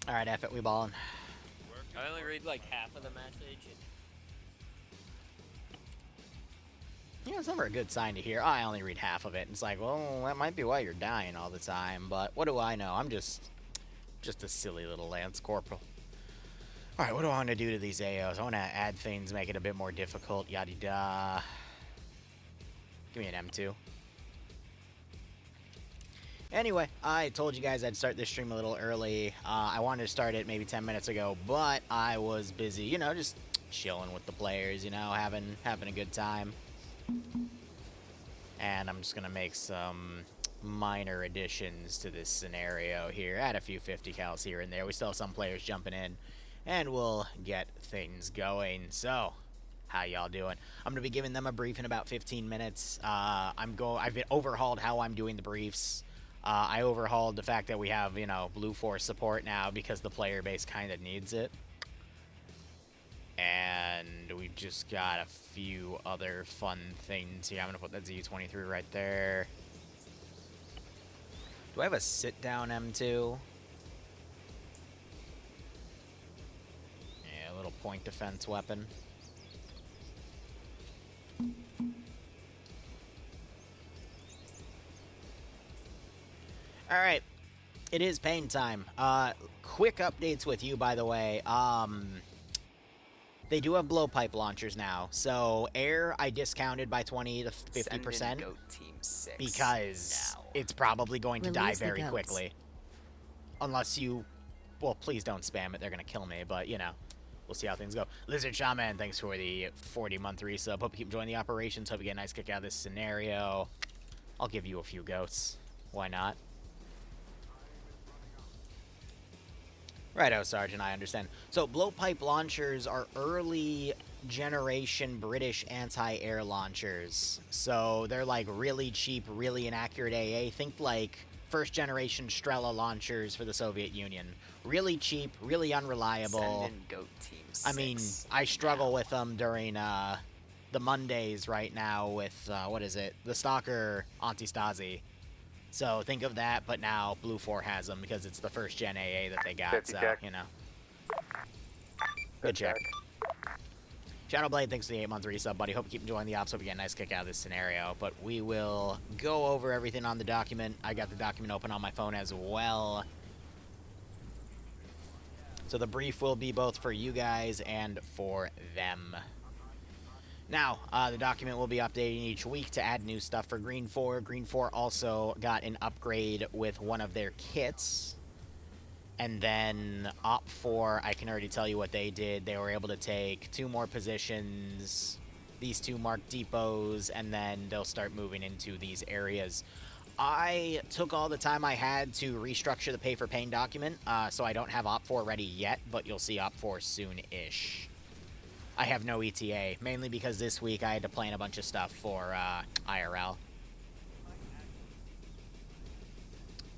Alright, F it, we ballin'. I only read like half of the message. Yeah, it's never a good sign to hear. Oh, I only read half of it. It's like, well, that might be why you're dying all the time, but what do I know? I'm just a silly little Lance Corporal. Alright, what do I want to do to these AOs? I want to add things, make it a bit more difficult, yada-da. Give me an M2. Anyway, I told you guys I'd start this stream a little early. I wanted to start it maybe 10 minutes ago, but I was busy, you know, just chilling with the players, you know, having a good time. And I'm just going to make some minor additions to this scenario here. Add a few 50 cals here and there. We still have some players jumping in, and we'll get things going. So, how y'all doing? I'm going to be giving them a brief in about 15 minutes. I've overhauled how I'm doing the briefs. I overhauled the fact that we have, you know, Blue Force support now because the player base kind of needs it. And we've just got a few other fun things here. I'm going to put that ZU-23 right there. Do I have a sit-down M2? Yeah, a little point defense weapon. Alright, it is pain time. Quick updates with you, by the way. They do have blowpipe launchers now. So, air, I discounted by 20 to 50%. Goat Team 6 because now. It's probably going to die Release the very goats. quickly. Unless you... Well, please don't spam it. They're going to kill me, but, you know. We'll see how things go. Lizard Shaman, thanks for the 40-month resub. Hope you keep enjoying the operations. Hope you get a nice kick out of this scenario. I'll give you a few goats. Why not? Righto, Sergeant, I understand. So, blowpipe launchers are early generation British anti-air launchers. So, they're like really cheap, really inaccurate AA. Think like first generation Strela launchers for the Soviet Union. Really cheap, really unreliable. Send in Goat Team 6 I mean, I struggle with them during the Mondays right now with, what is it? The Stalker Antistasi. So think of that, but now Blue 4 has them because it's the first gen AA that they got, so, check. you know. Good check. Shadowblade, thanks for the 8-month resub, buddy. Hope you keep enjoying the ops. Hope you get a nice kick out of this scenario. But we will go over everything on the document. I got the document open on my phone as well. So the brief will be both for you guys and for them. Now, the document will be updating each week to add new stuff for Green 4. Green 4 also got an upgrade with one of their kits. And then Op 4, I can already tell you what they did. They were able to take 2 more positions, these 2 marked depots, and then they'll start moving into these areas. I took all the time I had to restructure the Pay for Pain document, so I don't have Op 4 ready yet, but you'll see Op 4 soon-ish. I have no ETA, mainly because this week I had to plan a bunch of stuff for IRL.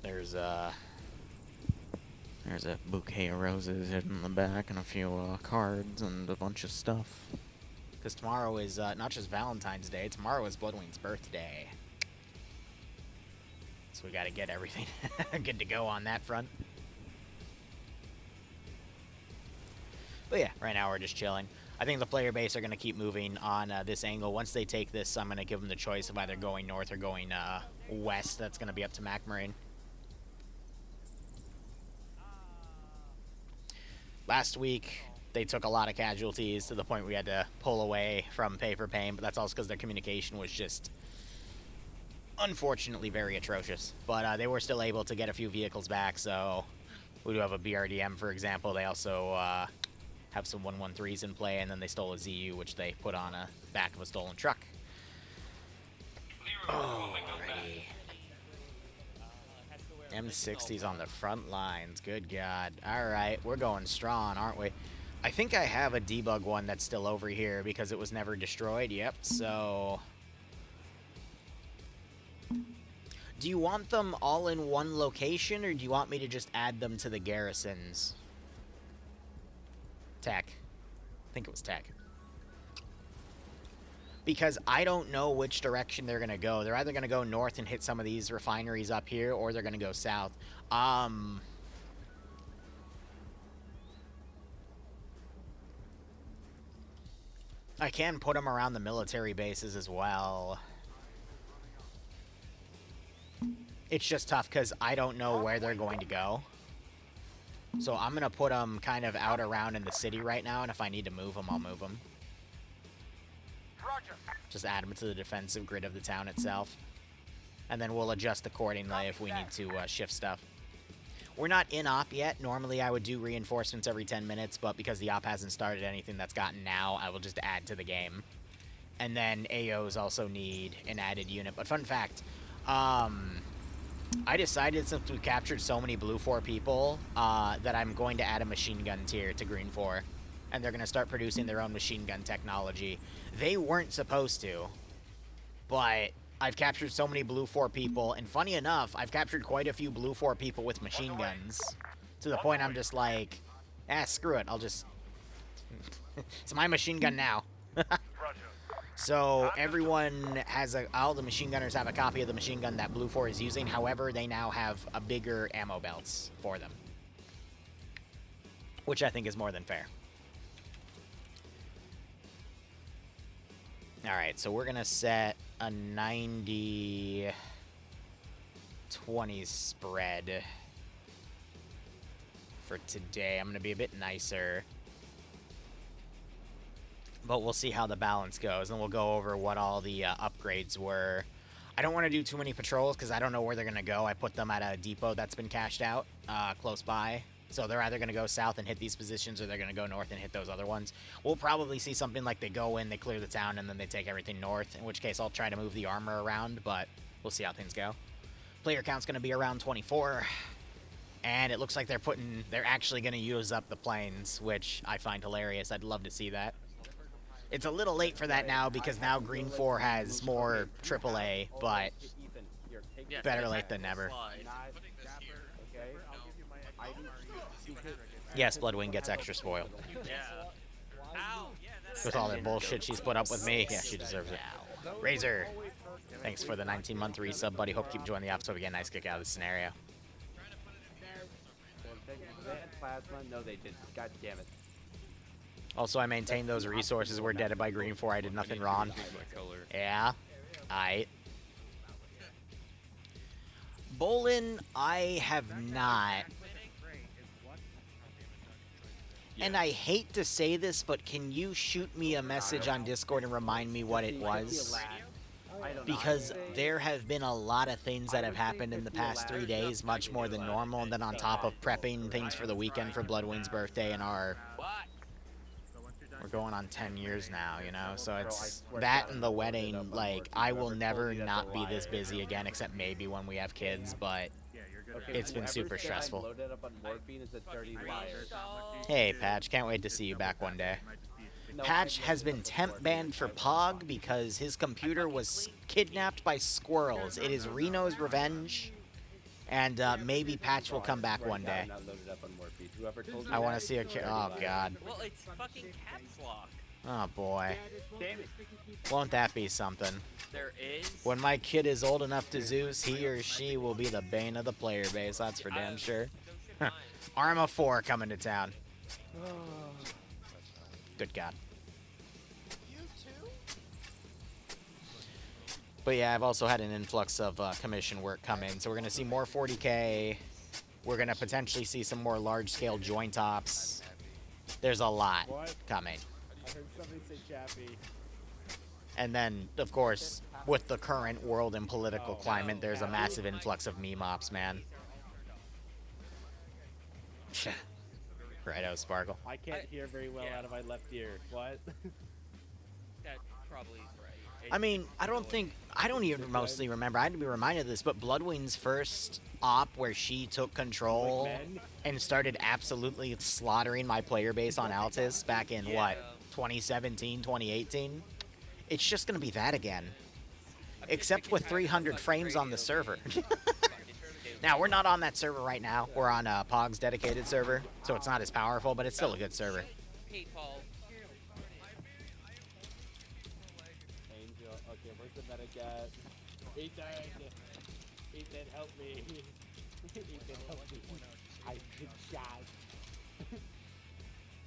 There's a bouquet of roses hidden in the back and a few cards and a bunch of stuff. Because tomorrow is not just Valentine's Day, tomorrow is Bloodwing's birthday. So we gotta get everything good to go on that front. But yeah, right now we're just chilling. I think the player base are going to keep moving on this angle. Once they take this, I'm going to give them the choice of either going north or going west. That's going to be up to MacMarine. Last week, they took a lot of casualties to the point we had to pull away from Pay for Pain, but that's also because their communication was just unfortunately very atrocious. But they were still able to get a few vehicles back, so we do have a BRDM, for example. They also have some 113s in play, and then they stole a ZU, which they put on a back of a stolen truck. Alrighty. M60's on the front lines. Good God. Alright, we're going strong, aren't we? I think I have a debug one that's still over here because it was never destroyed. Yep, so... Do you want them all in one location, or do you want me to just add them to the garrisons? Tech. I think it was Tech. Because I don't know which direction they're going to go. They're either going to go north and hit some of these refineries up here, or they're going to go south. I can put them around the military bases as well. It's just tough because I don't know where they're going to go. So I'm going to put them kind of out around in the city right now, and if I need to move them, I'll move them. Just add them to the defensive grid of the town itself. And then we'll adjust accordingly if we need to shift stuff. We're not in op yet. Normally I would do reinforcements every 10 minutes, but because the op hasn't started anything that's gotten now, I will just add to the game. And then AOs also need an added unit. But fun fact, I decided since we captured so many blue 4 people that I'm going to add a machine gun tier to green 4. And they're going to start producing their own machine gun technology. They weren't supposed to, but I've captured so many blue 4 people, and funny enough, I've captured quite a few blue 4 people with machine guns, to the point I'm just like, screw it, I'll just... It's my machine gun now. So everyone has all the machine gunners have a copy of the machine gun that blue 4 is using, however, they now have a bigger ammo belts for them. Which I think is more than fair. Alright, so we're going to set a 90-20 spread for today. I'm going to be a bit nicer. But we'll see how the balance goes, and we'll go over what all the upgrades were. I don't want to do too many patrols because I don't know where they're going to go. I put them at a depot that's been cashed out close by. So they're either going to go south and hit these positions, or they're going to go north and hit those other ones. We'll probably see something like they go in, they clear the town, and then they take everything north, in which case I'll try to move the armor around, but we'll see how things go. Player count's going to be around 24, and it looks like they're actually going to use up the planes, which I find hilarious. I'd love to see that. It's a little late for that now, because now Green 4 has more AAA, but better late than never. Yes, Bloodwing gets extra spoiled. With all that bullshit she's put up with me, yeah, she deserves it. Razor, thanks for the 19-month resub, buddy. Hope you keep enjoying the episode. Again, nice kick out of the scenario. No, they did. God damn it. Also, I maintained those resources were deaded by Green 4. I did nothing wrong. Yeah. Bolin, I have not. And I hate to say this, but can you shoot me a message on Discord and remind me what it was? Because there have been a lot of things that have happened in the past 3 days, much more than normal, and then on top of prepping things for the weekend for Bloodwing's birthday and we're going on 10 years now, you know? So it's that and the wedding, like, I will never not be this busy again, except maybe when we have kids, but it's been super stressful. Hey, Patch, can't wait to see you back one day. Patch has been temp banned for POG because his computer was kidnapped by squirrels. It is Reno's revenge, and maybe Patch will come back one day. I want to see a kid. Oh, God. Well, it's fucking caps lock. Oh, boy. Won't that be something? There is. When my kid is old enough to Zeus, he or she will be the bane of the player base. That's for damn sure. Arma 4 coming to town. Good God. But yeah, I've also had an influx of commission work come in. So we're going to see more 40K. We're going to potentially see some more large-scale joint ops. There's a lot coming. I heard somebody say Chappie. And then, of course, with the current world and political climate, there's a massive influx of meme ops, man. Righto, Sparkle. I can't hear very well out of my left ear. What? That probably is right. I mean, I don't even mostly remember. I had to be reminded of this, but Bloodwing's first op where she took control and started absolutely slaughtering my player base on Altis back in, what, 2017, 2018? It's just going to be that again. Except with 300 frames on the server. Now, we're not on that server right now. We're on POG's dedicated server, so it's not as powerful, but it's still a good server. Hey, Paul. Angel. Okay, where's the medic at? Ethan! Ethan, help me. Ethan, help me. I've been shot.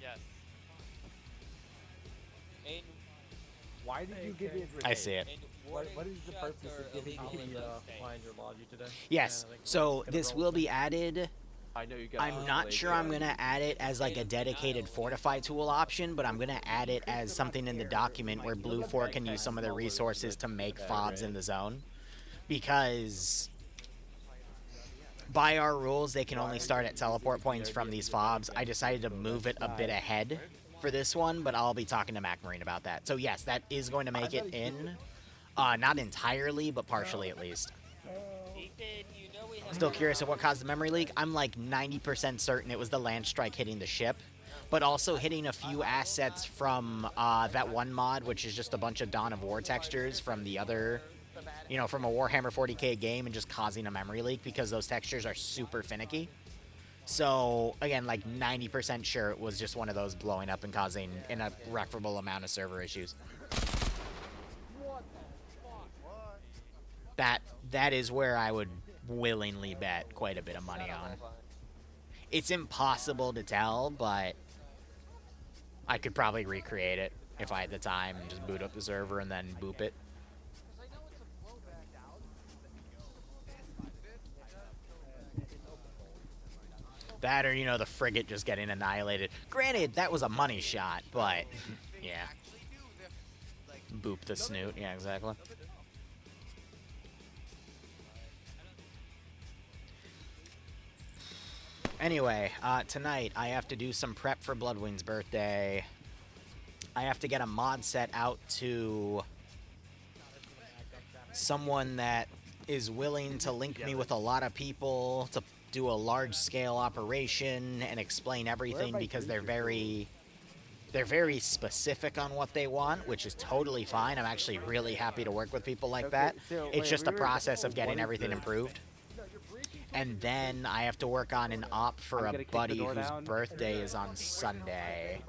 Yes. Aiden, Why did you give me a I see it. What is the purpose of giving I'll me find your logi today. Yes, so this will be added. I know you got. I'm not sure I'm going to add it as like a dedicated fortify tool option, but I'm going to add it as something in the document where Blue 4 can use some of their resources to make FOBs in the zone. Because by our rules, they can only start at teleport points from these FOBs. I decided to move it a bit ahead for this one, but I'll be talking to Mac Marine about that. So yes, that is going to make it in. Not entirely, but partially at least. Still curious of what caused the memory leak? I'm like 90% certain it was the land strike hitting the ship, but also hitting a few assets from that one mod, which is just a bunch of Dawn of War textures from the other, you know, from a Warhammer 40k game, and just causing a memory leak because those textures are super finicky. So, again, like 90% sure it was just one of those blowing up and causing an irreparable amount of server issues. That is where I would willingly bet quite a bit of money on. It's impossible to tell, but I could probably recreate it if I had the time and just boot up the server and then boop it. That or, you know, the frigate just getting annihilated. Granted, that was a money shot, but yeah. Boop the snoot. Yeah, exactly. Anyway, tonight I have to do some prep for Bloodwing's birthday. I have to get a mod set out to someone that is willing to link me with a lot of people to do a large-scale operation and explain everything, because they're very specific on what they want, which is totally fine. I'm actually really happy to work with people like that. It's just the process of getting everything improved. And then I have to work on an op for a buddy whose birthday is on Sunday.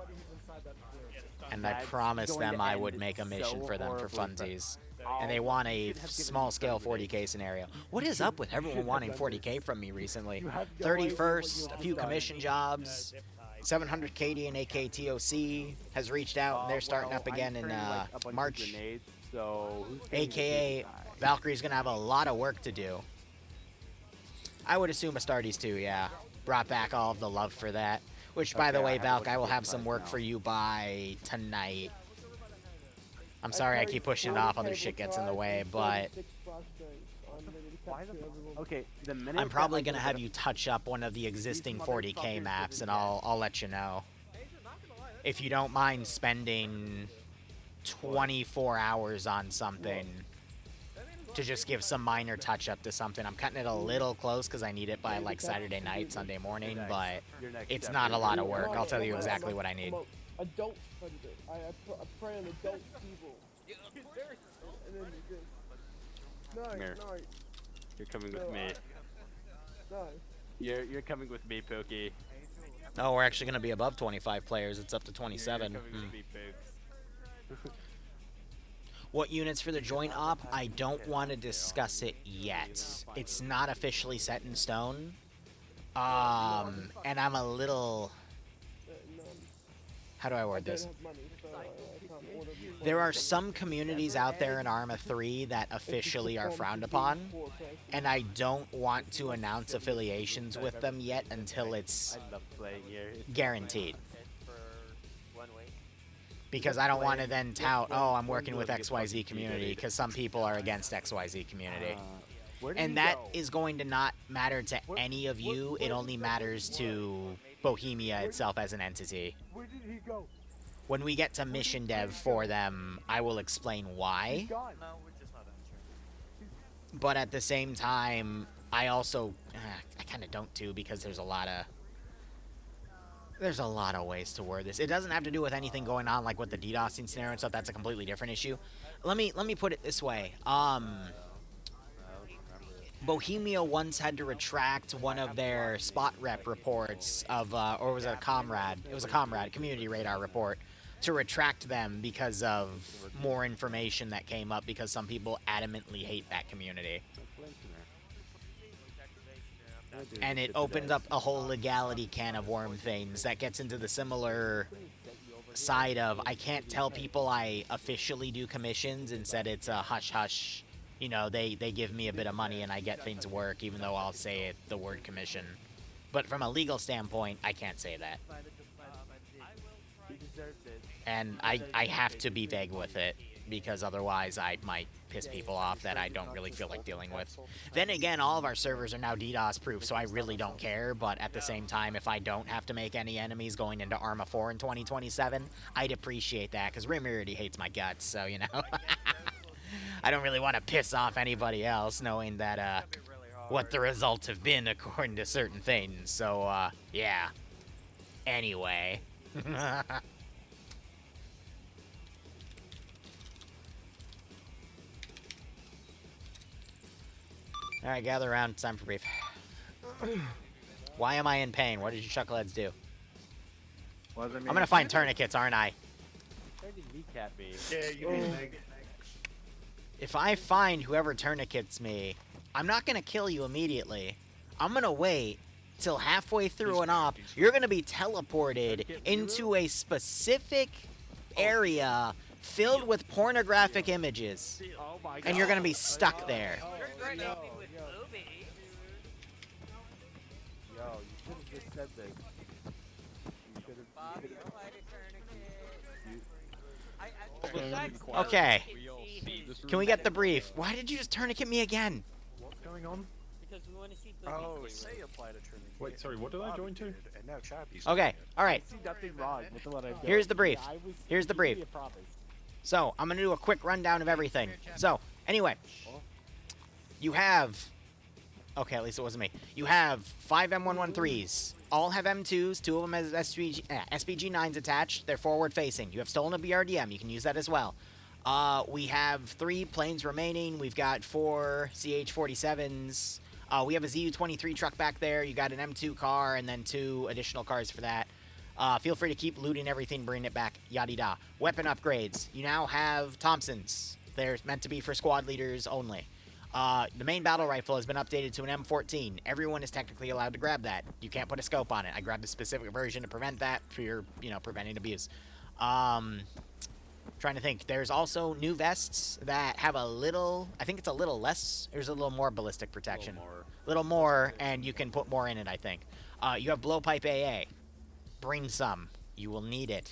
And I promised them I would make a mission for them for funsies. And they want a small-scale 40k scenario. What is up with everyone wanting 40k from me recently? 31st, a few commission jobs, 700 KD and AKTOC has reached out, and they're starting up again in March. AKA, Valkyrie's going to have a lot of work to do. I would assume Astartes too, yeah. Brought back all of the love for that. Which, by the way, Valk, I will have some work for you by tonight. I'm sorry I keep pushing it off, other shit gets in the way, but I'm probably going to have you touch up one of the existing 40k maps, and I'll let you know. If you don't mind spending 24 hours on something to just give some minor touch-up to something. I'm cutting it a little close because I need it by, like, Saturday night, Sunday morning, but it's not a lot of work. I'll tell you exactly what I need. Adult hunter. I prey on adult people. And then you just... Nice. You're coming with me. Nice. You're coming with me, Pokey. Oh, we're actually going to be above 25 players. It's up to 27. You're coming with me, Pokes. What units for the joint op? I don't want to discuss it yet. It's not officially set in stone. And I'm a little... How do I word this? There are some communities out there in Arma 3 that officially are frowned upon, and I don't want to announce affiliations with them yet until it's guaranteed. Because I don't want to then tout, oh, I'm working with XYZ community, because some people are against XYZ community. And that is going to not matter to any of you. It only matters to Bohemia itself as an entity. Where did he go? When we get to mission dev for them, I will explain why. But at the same time, I also... I kind of don't too, because there's a lot of ways to word this. It doesn't have to do with anything going on, like with the DDoSing scenario and stuff. That's a completely different issue. Let me put it this way. Bohemia once had to retract one of their spot rep reports of, or was it a comrade? It was a comrade, community radar report, to retract them because of more information that came up because some people adamantly hate that community. And it opens up a whole legality can of worm things that gets into the similar side of I can't tell people I officially do commissions. Instead, it's a hush-hush. You know, they give me a bit of money and I get things to work, even though I'll say it, the word commission. But from a legal standpoint, I can't say that. He deserves it. And I have to be vague with it, because otherwise I might piss people off that I don't really feel like dealing with. Then again, all of our servers are now DDoS proof, so I really don't care, but at the same time, if I don't have to make any enemies going into Arma 4 in 2027, I'd appreciate that, because Rim already hates my guts, so, you know. I don't really want to piss off anybody else, knowing that, what the results have been according to certain things, so, yeah. Anyway. Alright, gather around. It's time for brief. Why am I in pain? What did you chuckleheads do? I'm gonna find tourniquets, aren't I? Trying to kneecap me. Yeah, you mean Meg. If I find whoever tourniquets me, I'm not gonna kill you immediately. I'm gonna wait till halfway through an op. You're gonna be teleported into a specific area filled with pornographic images. Oh my god. And you're gonna be stuck there. You're threatening me with yo. boobies. Yo, you should have just said this. You should have. Bobby, apply to tourniquet. Okay. We all see his Can we get the brief? Why did you just tourniquet me again? What's going on? because we want to see boobies. Oh, Liru. say apply to tourniquet. Wait, sorry, what did I join to? And now Chappie's Okay, alright. I see nothing wrong with what I'm doing. Here's the brief. I was- Here's the give brief. me a promise. So, I'm gonna do a quick rundown of everything. So, anyway. You have... Okay, at least it wasn't me. You have 5 M113s. All have M2s. 2 of them has SPG-9s attached. They're forward-facing. You have stolen a BRDM. You can use that as well. We have 3 planes remaining. We've got 4 CH-47s. We have a ZU-23 truck back there. You got an M2 car and then 2 additional cars for that. Feel free to keep looting everything, bringing it back, yada-da. Weapon upgrades. You now have Thompsons. They're meant to be for squad leaders only. The main battle rifle has been updated to an M14. Everyone is technically allowed to grab that. You can't put a scope on it. I grabbed a specific version to prevent that for your, preventing abuse. Trying to think. There's also new vests that have a little, I think it's a little less, there's a little more ballistic protection. Little more, and you can put more in it, I think. You have blowpipe AA. Bring some. You will need it.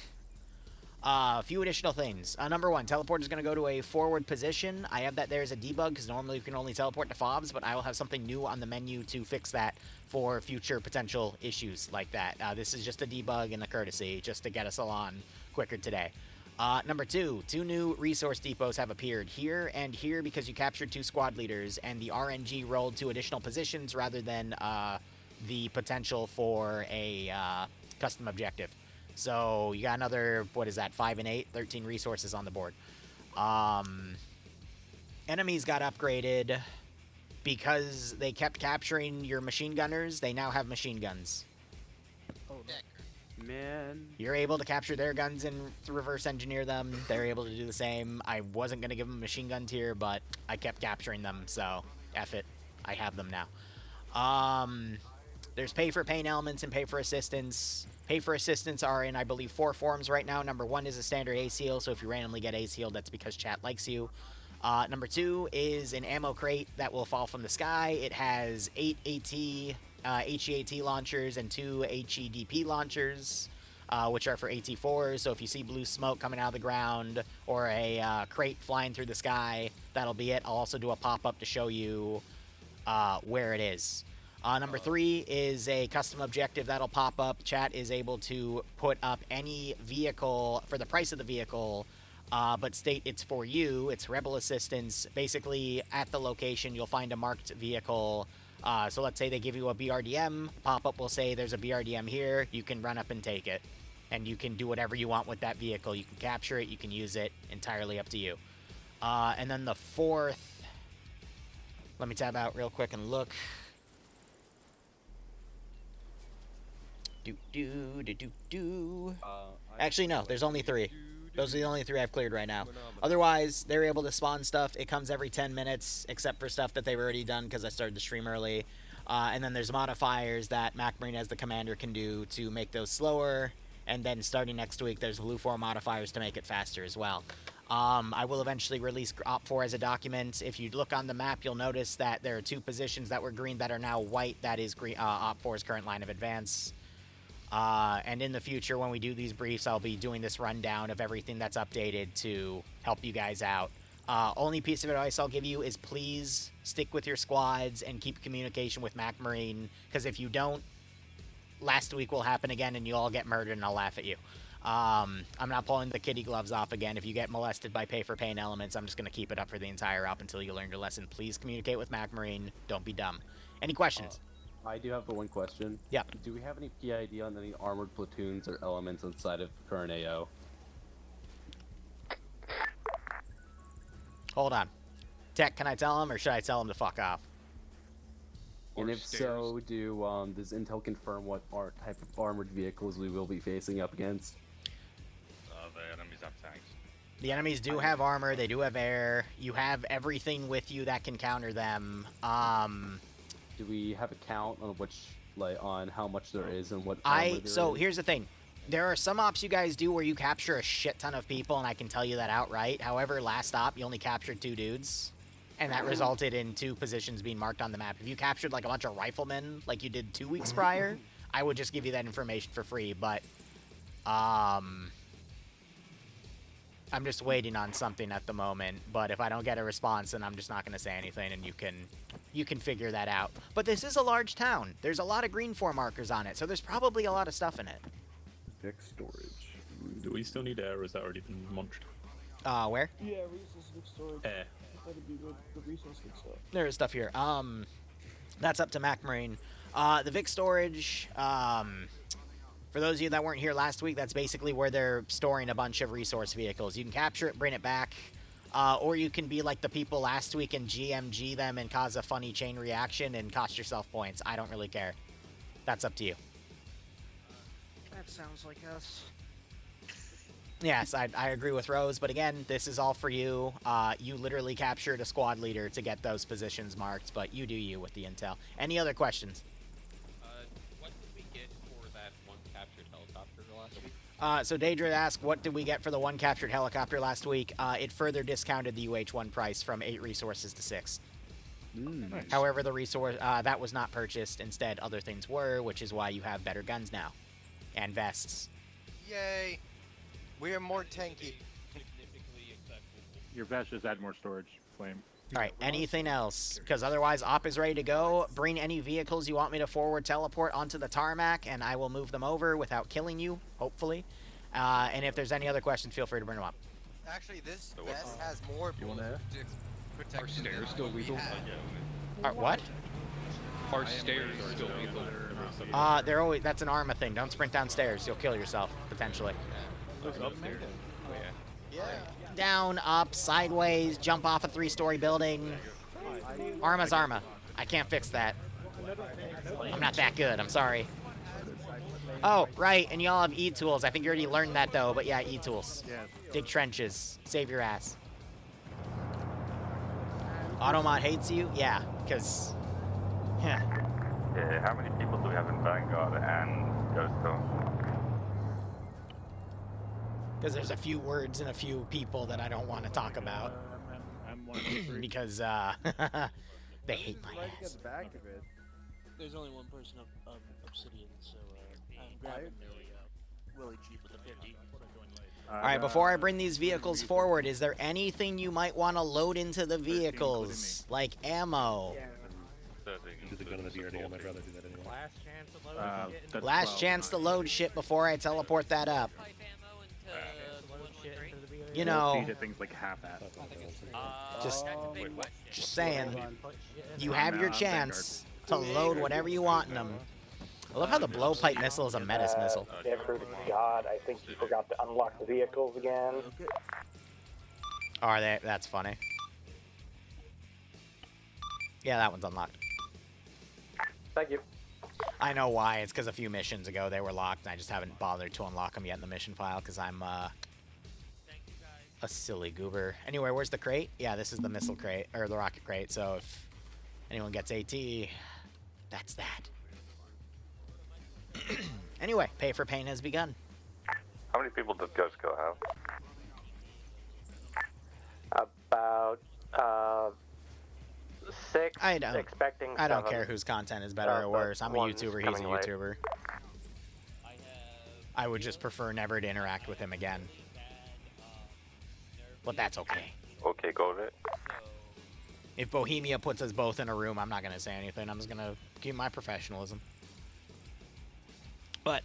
A few additional things. Number 1, teleport is going to go to a forward position. I have that there as a debug because normally you can only teleport to FOBs, but I will have something new on the menu to fix that for future potential issues like that. This is just a debug and a courtesy just to get us all on quicker today. Number 2, 2 new resource depots have appeared here and here because you captured 2 squad leaders and the RNG rolled to additional positions rather than the potential for a custom objective. So you got another, 5 and 8, 13 resources on the board. Enemies got upgraded because they kept capturing your machine gunners. They now have machine guns. Man. You're able to capture their guns and reverse engineer them. They're able to do the same. I wasn't going to give them a machine gun tier, but I kept capturing them, so F it. I have them now. There's pay for pain elements and pay for assistance. Pay for assistance are in, I believe, 4 forms right now. Number 1 is a standard ace heal, so if you randomly get ace healed, that's because chat likes you. Number 2 is an ammo crate that will fall from the sky. It has 8 HEAT launchers and 2 HEDP launchers, which are for AT4s. So if you see blue smoke coming out of the ground or a crate flying through the sky, that'll be it. I'll also do a pop-up to show you where it is. Number 3 is a custom objective that'll pop up. Chat is able to put up any vehicle for the price of the vehicle, but state it's for you. It's Rebel Assistance. Basically, at the location, you'll find a marked vehicle. So let's say they give you a BRDM. Pop-up will say there's a BRDM here. You can run up and take it. And you can do whatever you want with that vehicle. You can capture it. You can use it. Entirely up to you. And then the 4th... Let me tab out real quick and look. Actually, no. There's only 3. Those are the only 3 I've cleared right now. Otherwise, they're able to spawn stuff. It comes every 10 minutes, except for stuff that they've already done because I started the stream early. And then there's modifiers that MacMarine as the commander can do to make those slower. And then starting next week, there's blue 4 modifiers to make it faster as well. I will eventually release Op 4 as a document. If you look on the map, you'll notice that there are 2 positions that were green that are now white. That is green, Op 4's current line of advance. And in the future, when we do these briefs, I'll be doing this rundown of everything that's updated to help you guys out. Only piece of advice I'll give you is please stick with your squads and keep communication with Mac Marine, because if you don't, last week will happen again and you'll all get murdered and I'll laugh at you. I'm not pulling the kitty gloves off again. If you get molested by pay for pain elements, I'm just going to keep it up for the entire op until you learn your lesson. Please communicate with Mac Marine. Don't be dumb. Any questions? I do have the one question. Yeah. Do we have any PID on any armored platoons or elements inside of current AO? Hold on. Tech, can I tell him or should I tell him to fuck off? And if so, does Intel confirm what type of armored vehicles we will be facing up against? The enemies have tanks. The enemies do have armor. They do have air. You have everything with you that can counter them. Do we have a count on on how much there is and what armor there is? Here's the thing. There are some ops you guys do where you capture a shit ton of people, and I can tell you that outright. However, last op, you only captured 2 dudes, and that resulted in 2 positions being marked on the map. If you captured, like, a bunch of riflemen, like you did 2 weeks prior, I would just give you that information for free, but, I'm just waiting on something at the moment, but if I don't get a response, then I'm just not going to say anything, and you can figure that out. But this is a large town. There's a lot of green 4 markers on it, so there's probably a lot of stuff in it. Pick storage. Do we still need air, or has that already been munched? Where? Yeah, resources and storage. Air. That'd be the resources and stuff. There is stuff here. That's up to Mac Marine. The Vic storage, for those of you that weren't here last week, that's basically where they're storing a bunch of resource vehicles. You can capture it, bring it back, or you can be like the people last week and GMG them and cause a funny chain reaction and cost yourself points. I don't really care. That's up to you. That sounds like us. Yes, I agree with Rose, but again, this is all for you. You literally captured a squad leader to get those positions marked, but you do you with the intel. Any other questions? What did we get for that one captured helicopter last week? So Daedra asked, what did we get for the 1 captured helicopter last week? It further discounted the UH-1 price from 8 resources to 6. Nice. However, the resource that was not purchased. Instead, other things were, which is why you have better guns now. And vests. Yay! We are more tanky. Significantly acceptable. Your vest just add more storage, flame. Alright, anything else? Because otherwise, op is ready to go. Bring any vehicles you want me to forward teleport onto the tarmac, and I will move them over without killing you, hopefully. And if there's any other questions, feel free to bring them up. Actually, this vest has more You want bullet protection. Are stairs than still what we lethal? had. What? Are stairs still lethal? They're always, that's an Arma thing. Don't sprint downstairs. You'll kill yourself, potentially. Upstairs? Oh yeah. Yeah. Down, up, sideways, jump off a 3-story building. Arma's Arma. I can't fix that. I'm not that good. I'm sorry. Oh, right, and y'all have E-tools. I think you already learned that, though, but yeah, E-tools. Dig trenches. Save your ass. Automod hates you? Yeah, because... Yeah. How many people do we have in Vanguard and Ghoststone? Because there's a few words and a few people that I don't want to talk about. I'm 1, 2, 3. Because, they hate my Right at ass. the back of it. There's only one person of Obsidian, so I'm grabbing Willie G with a 50. Alright, before I bring these vehicles forward, is there anything you might want to load into the vehicles? Like ammo? Is it gonna be already? I'd rather do that anyway. Last chance to load That's Last 12. chance to load shit before I teleport that up. pipe ammo into load shit into the vehicle. You know, Feed it things like half at. Just- that's a big question. just saying, Put shit in you there. have your chance to load whatever you want in them. I love how the blowpipe missile is a menace missile. God, I think you forgot to unlock the vehicles again. Are they? That's funny. Yeah, that one's unlocked. Thank you. I know why. It's because a few missions ago they were locked, and I just haven't bothered to unlock them yet in the mission file because I'm Thank you guys. a silly goober. Anyway, where's the crate? Yeah, this is the missile crate, or the rocket crate, so if anyone gets AT, that's that. Anyway, pay for pain has begun. How many people does Ghost Go have? About 6. I don't. Expecting I don't 7. care whose content is better or but worse. I'm a one's YouTuber. He's a coming late. YouTuber. I would just prefer never to interact with him again. But that's okay. Okay, go with it. If Bohemia puts us both in a room, I'm not going to say anything. I'm just going to keep my professionalism. But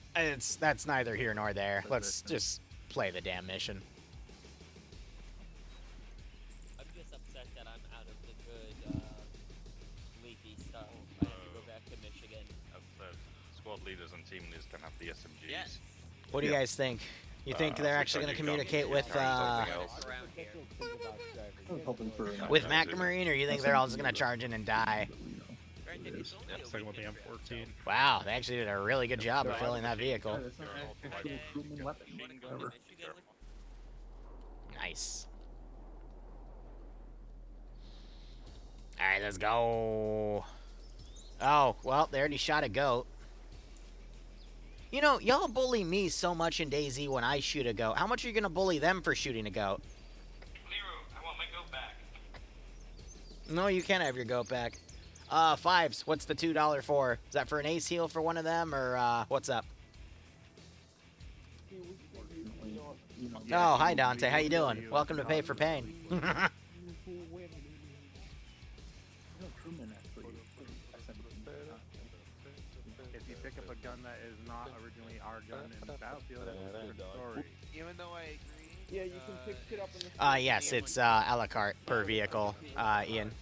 that's neither here nor there. Let's just play the damn mission. I'm just upset that I'm out of the good, leafy stuff. I have to go back to Michigan. Squad leaders and team leaders can have the SMGs. Yes. What do you guys think? You think they're actually going to communicate with McMarine, or you think they're all just going to charge in and die? Second with the M14. Wow, they actually did a really good job of filling that vehicle. Nice. Alright, let's go. Oh, well, they already shot a goat. You know, y'all bully me so much in DayZ when I shoot a goat. How much are you going to bully them for shooting a goat? Liru, I want my goat back. No, you can't have your goat back. Fives, what's the $2 for? Is that for an ace heal for one of them, or, what's up? Oh, hi Dante, how you doing? Welcome to Pay for Pain. If you pick up a gun that is not originally our gun in the battlefield, that's a different story. Even though I agree. Yeah, you can pick shit up in the Yes, it's, a la carte per vehicle, Ian.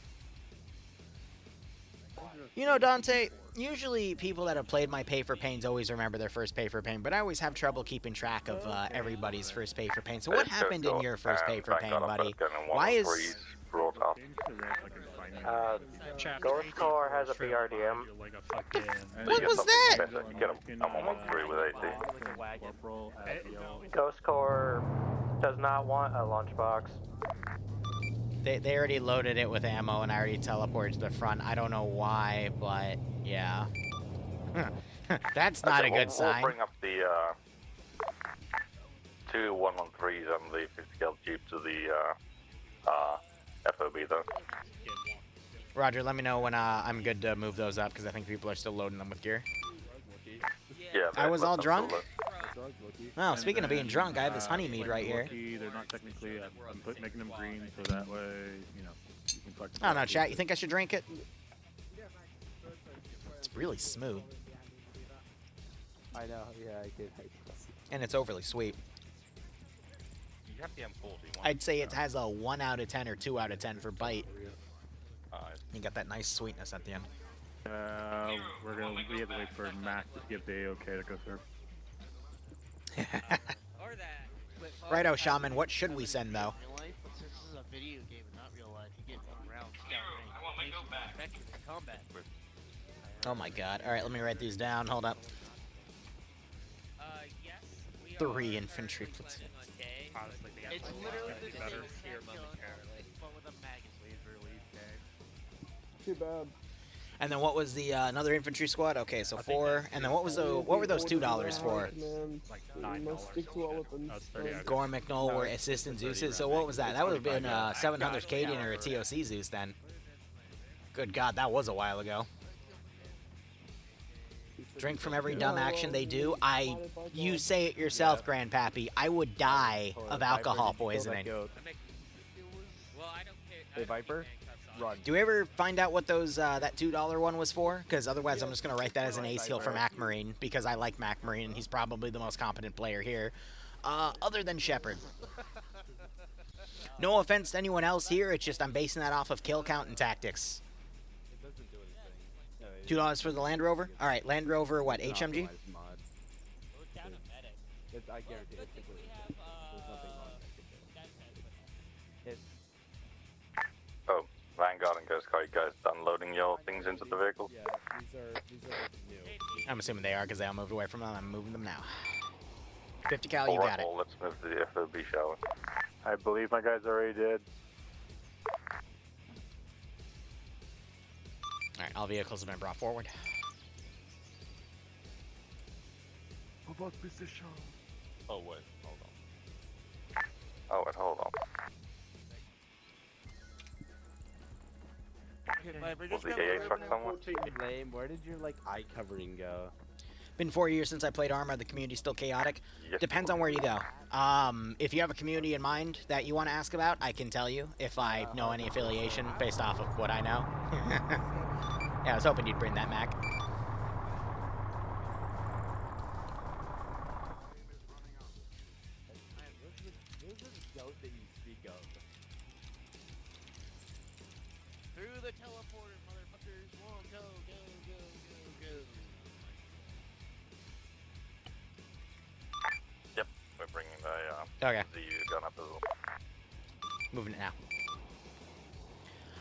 You know, Dante, usually people that have played my Pay for Pains always remember their first Pay for Pain, but I always have trouble keeping track of everybody's first Pay for Pain. So what happened in your first Pay for Pain, buddy? Why is... Ghost Core has a PRDM. What was that? I'm on 1-3 with AC. Ghost Core does not want a lunchbox. They already loaded it with ammo, and I already teleported to the front. I don't know why, but yeah. That's not a good sign. We'll bring up the 2 113s and the 50 cal Jeep to the FOB though. Roger, let me know when I'm good to move those up, because I think people are still loading them with gear. Yeah, I was all drunk? Oh, speaking of being drunk, I have this honey mead right here. They're not technically, I'm making them green so that way, you know, you can collect I don't know, chat, you think I should drink it? It's really smooth. I know, yeah, I did. And it's overly sweet. You have the M40 one. I'd say it has a 1 out of 10 or 2 out of 10 for bite. You got that nice sweetness at the end. We have to wait for Mac to give the okay to go through. Righto, Shaman, what should we send, though? Since this is a video game and not real life, you get rounds down effective in combat. Oh my god. Alright, let me write these down. Hold up. Yes, we 3 infantry platoons. It's literally the same but with a magazine release. Too bad. And then what was the another infantry squad? Okay, so 4. And then what were those $2 for? Like $9. Gore McNoll were assistant Zeuses. So what was that? That would have been 700 Cadian or a TOC Zeus then. Good God, that was a while ago. Drink from every dumb action they do. You say it yourself, Grandpappy. I would die of alcohol poisoning. Hey, Viper, run. Do we ever find out what those that $2 one was for? Because otherwise I'm just going to write that as an ace heal for McMarine, because I like McMarine and he's probably the most competent player here. Other than Shepard. No offense to anyone else here, it's just I'm basing that off of kill count and tactics. $2 for the Land Rover? Alright, Land Rover, what, HMG? I guarantee it's completely there's nothing wrong. Oh, Vanguard and Ghost Car, you guys done loading your things into the vehicle? Yeah, these are new. I'm assuming they are, because they all moved away from them. I'm moving them now. 50 cal, you got it. Well, let's move to the FOB, shall we? I believe my guys already did. Alright, all vehicles have been brought forward. Oh wait, hold on. Oh wait, hold on. Okay, Viper, Was just the grab AA the truck ribbon somewhere? Lame, where did your like eye covering go? Been 4 years since I played Arma. The community's still chaotic. Yes, Depends on where you go. If you have a community in mind that you want to ask about, I can tell you if I know any affiliation based off of what I know. Yeah, I was hoping you'd bring that, Mac. Who's this goat that you speak of? through the teleporter, motherfuckers. One, go, go, go, go, go. Yep, we're bringing the Okay. ZU gun up as well. Moving it now.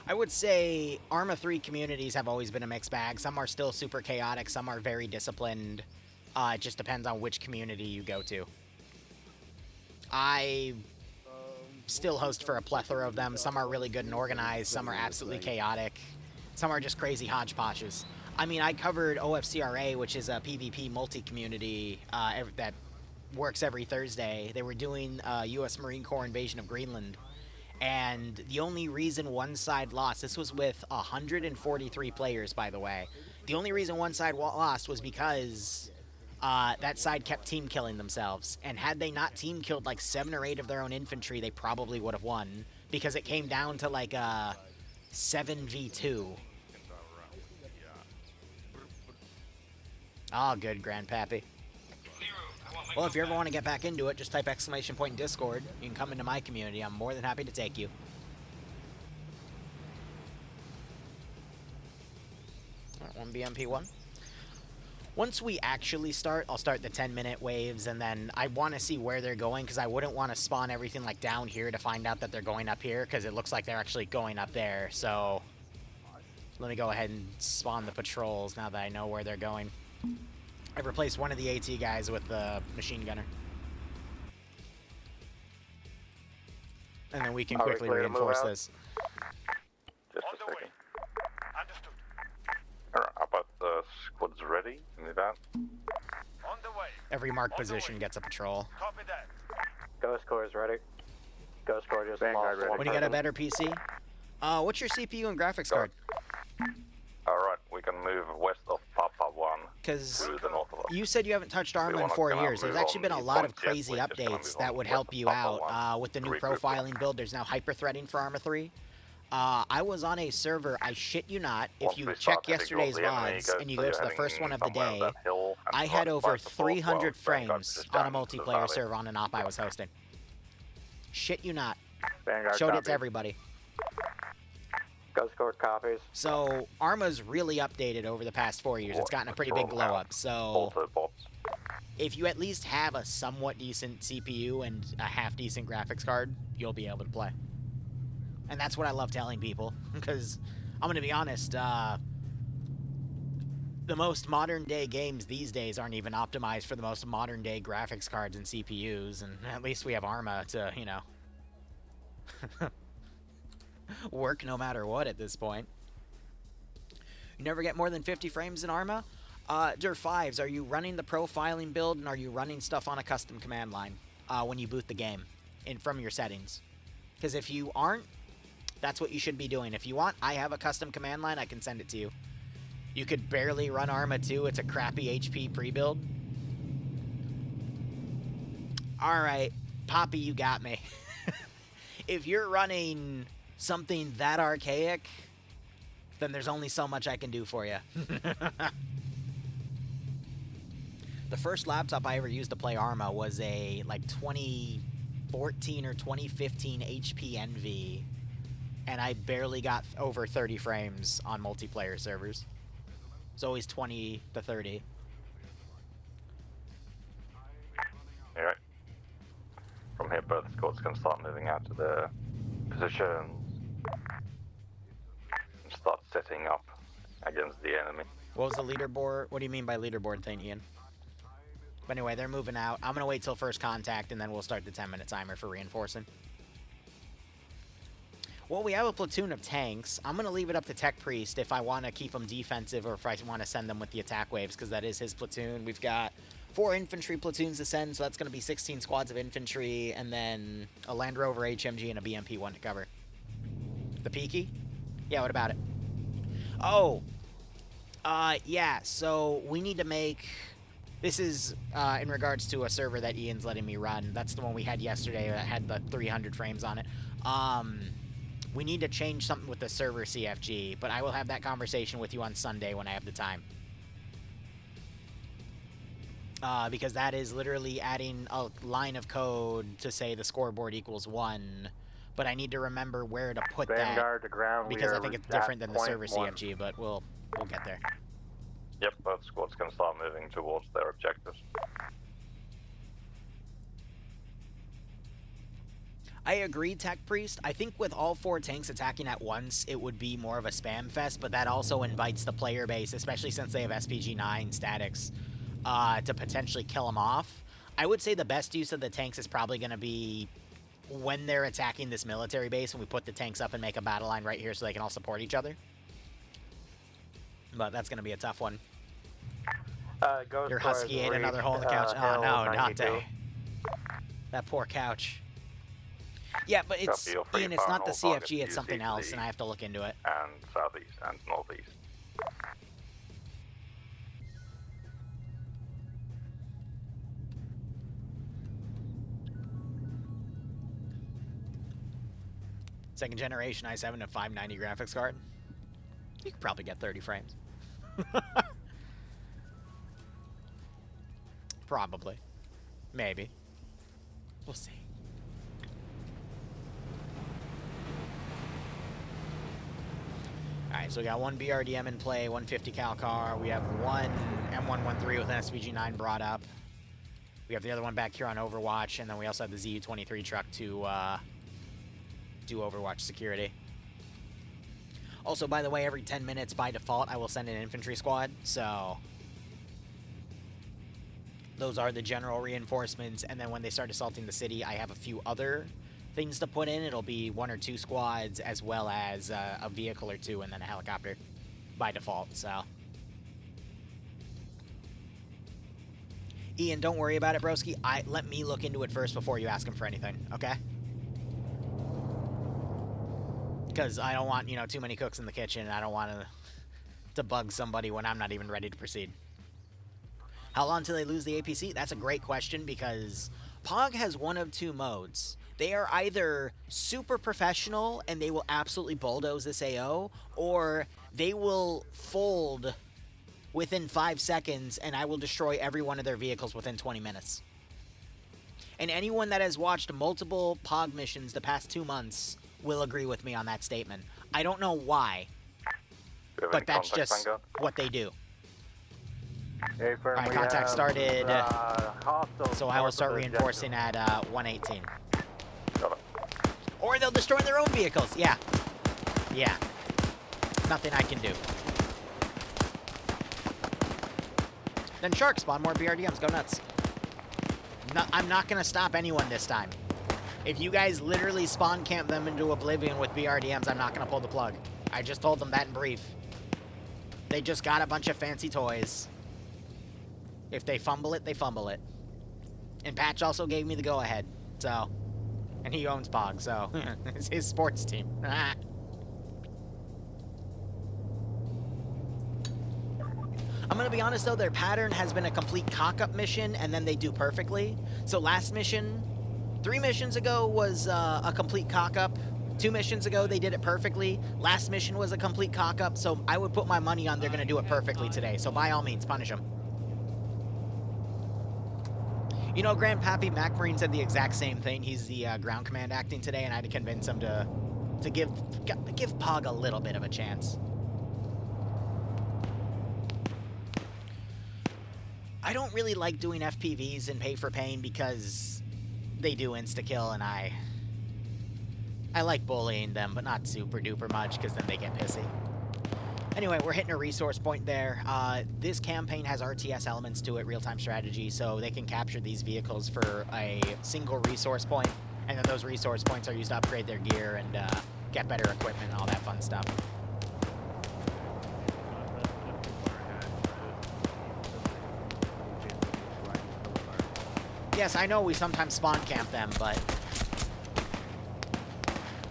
I would say Arma 3 communities have always been a mixed bag. Some are still super chaotic, some are very disciplined. It just depends on which community you go to. I still host for a plethora of them. Some are really good and organized, some are absolutely chaotic. Some are just crazy hodgepodges. I mean, I covered OFCRA, which is a PvP multi-community that works every Thursday. They were doing U.S. Marine Corps invasion of Greenland. And the only reason one side lost, this was with 143 players, by the way. The only reason one side lost was because that side kept team killing themselves. And had they not team killed like 7 or 8 of their own infantry, they probably would have won. Because it came down to like a 7v2. Oh, good, Grandpappy. Well, if you ever want to get back into it, just type ! in Discord. You can come into my community. I'm more than happy to take you. Alright, 1 BMP1. Once we actually start, I'll start the 10-minute waves, and then I want to see where they're going, because I wouldn't want to spawn everything like down here to find out that they're going up here, because it looks like they're actually going up there. So let me go ahead and spawn the patrols now that I know where they're going. I've replaced one of the AT guys with the machine gunner. And then we can quickly reinforce this. Just a second. Alright, how about the squads ready? Move out. Every marked position gets a patrol. Ghost Corps is ready. Ghost Corps just Vanguard lost ready. When you get a better PC, what's your CPU and graphics card? Alright, we can move west of Papa 1 Because to the north of us. you said you haven't touched Arma in 4 years. There's actually been a lot of crazy updates that would help you out. With the new profiling build, there's now hyper-threading for Arma 3. I was on a server, I shit you not, if you check yesterday's VODs and you go to the first one of the day, I had over 300 frames on a multiplayer server on an op I was hosting. Shit you not. Vanguard Showed it copy. to everybody. Ghost Corps copies. So, Arma's really updated over the past 4 years. It's gotten a pretty big glow up. So, if you at least have a somewhat decent CPU and a half-decent graphics card, you'll be able to play. And that's what I love telling people, because I'm going to be honest, the most modern-day games these days aren't even optimized for the most modern-day graphics cards and CPUs, and at least we have Arma to, you know, work no matter what at this point. You never get more than 50 frames in Arma? Der5s, are you running the profiling build, and are you running stuff on a custom command line when you boot the game from your settings? Because if you aren't, that's what you should be doing. If you want, I have a custom command line. I can send it to you. You could barely run Arma 2. It's a crappy HP pre-build. Alright, Poppy, you got me. If you're running something that archaic, then there's only so much I can do for you. The first laptop I ever used to play Arma was a, like, 2014 or 2015 HP Envy. And I barely got over 30 frames on multiplayer servers. It's always 20 to 30. Alright. From here, both squads can start moving out to their positions and start setting up against the enemy. What was the leaderboard? What do you mean by leaderboard thing, Ian? But anyway, they're moving out. I'm going to wait till first contact, and then we'll start the 10-minute timer for reinforcing. Well, we have a platoon of tanks. I'm going to leave it up to Tech Priest if I want to keep them defensive or if I want to send them with the attack waves, because that is his platoon. We've got 4 infantry platoons to send, so that's going to be 16 squads of infantry, and then a Land Rover HMG and a BMP-1 to cover. The Peaky? Yeah, what about it? Oh! Yeah, so we need to make... This is in regards to a server that Ian's letting me run. That's the one we had yesterday that had the 300 frames on it. We need to change something with the server CFG, but I will have that conversation with you on Sunday when I have the time. Because that is literally adding a line of code to say the scoreboard equals 1, but I need to remember where to put Vanguard that, to ground. because I think it's different than the server CFG, but we'll get there. Yep, both squads can start moving towards their objectives. I agree, Tech Priest. I think with all 4 tanks attacking at once, it would be more of a spam fest, but that also invites the player base, especially since they have SPG-9 statics, to potentially kill them off. I would say the best use of the tanks is probably going to be when they're attacking this military base, and we put the tanks up and make a battle line right here so they can all support each other. But that's going to be a tough one. Your Husky ate another hole in the couch. Oh, no, not they. That poor couch. Yeah, but it's, Ian, it's not the CFG, it's something else, and I have to look into it. And southeast and northeast. Second generation i7 to 590 graphics card. You could probably get 30 frames. Probably. Maybe. We'll see. Alright, so we got 1 BRDM in play, 150 cal car. We have 1 M113 with an SPG-9 brought up. We have the other one back here on Overwatch, and then we also have the ZU-23 truck to do Overwatch security. Also, by the way, every 10 minutes by default, I will send an infantry squad, so those are the general reinforcements, and then when they start assaulting the city, I have a few other things to put in. It'll be 1 or 2 squads, as well as a vehicle or 2, and then a helicopter by default, so. Ian, don't worry about it, broski. Let me look into it first before you ask him for anything, okay? Because I don't want, you know, too many cooks in the kitchen, and I don't want to bug somebody when I'm not even ready to proceed. How long till they lose the APC? That's a great question, because POG has one of 2 modes. They are either super professional and they will absolutely bulldoze this AO, or they will fold within 5 seconds and I will destroy every one of their vehicles within 20 minutes. And anyone that has watched multiple POG missions the past 2 months will agree with me on that statement. I don't know why, but that's just what they do. Hey, firm, alright, contact started, so I will start reinforcing at 118. Or they'll destroy their own vehicles. Yeah. Yeah. Nothing I can do. Then Shark, spawn more BRDMs. Go nuts. No, I'm not going to stop anyone this time. If you guys literally spawn camp them into oblivion with BRDMs, I'm not going to pull the plug. I just told them that in brief. They just got a bunch of fancy toys. If they fumble it, they fumble it. And Patch also gave me the go-ahead, so... And he owns POG, so... it's his sports team. I'm gonna be honest, though, their pattern has been a complete cock-up mission, and then they do perfectly. So last mission... 3 missions ago was a complete cock-up. 2 missions ago, they did it perfectly. Last mission was a complete cock-up, so I would put my money on they're gonna do it perfectly today. So by all means, punish them. You know, Grandpappy Mac Marine said the exact same thing. He's the ground command acting today, and I had to convince him to give POG a little bit of a chance. I don't really like doing FPVs in Pay for Pain because they do insta-kill, and I like bullying them, but not super duper much because then they get pissy. Anyway, we're hitting a resource point there. This campaign has RTS elements to it, real-time strategy, so they can capture these vehicles for a single resource point, and then those resource points are used to upgrade their gear and get better equipment and all that fun stuff. Yes, I know we sometimes spawn camp them, but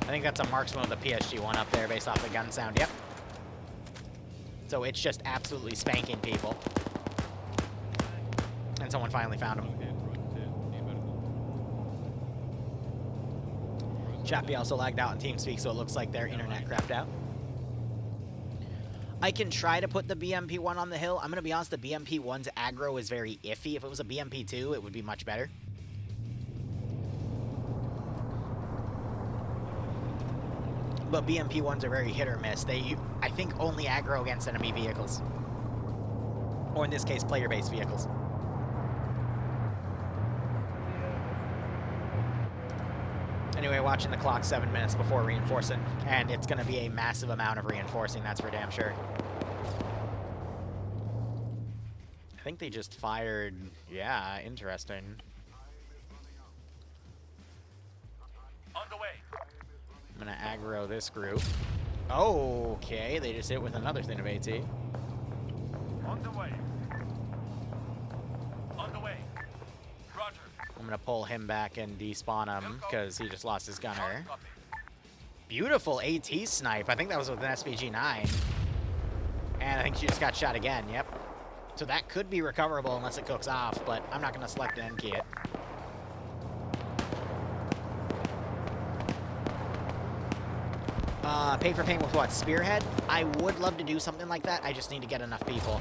I think that's a marksman with a PSG one up there based off the gun sound. Yep. So it's just absolutely spanking people. And someone finally found him. Chappie also lagged out in TeamSpeak, so it looks like their internet crapped out. I can try to put the BMP-1 on the hill. I'm going to be honest, the BMP-1's aggro is very iffy. If it was a BMP-2, it would be much better. But BMP-1s are very hit or miss. They, I think, only aggro against enemy vehicles. Or in this case, player-based vehicles. Anyway, watching the clock 7 minutes before reinforcing, and it's going to be a massive amount of reinforcing, that's for damn sure. I think they just fired, yeah, interesting. On the way. I'm going to aggro this group. Oh, okay, they just hit with another thing of AT. On the way. On the way. Roger. I'm going to pull him back and despawn him, because he just lost his gunner. Beautiful AT snipe. I think that was with an SPG-9. And I think she just got shot again, yep. So that could be recoverable unless it cooks off, but I'm not going to select an end key it. Pay for paint with what? Spearhead? I would love to do something like that. I just need to get enough people.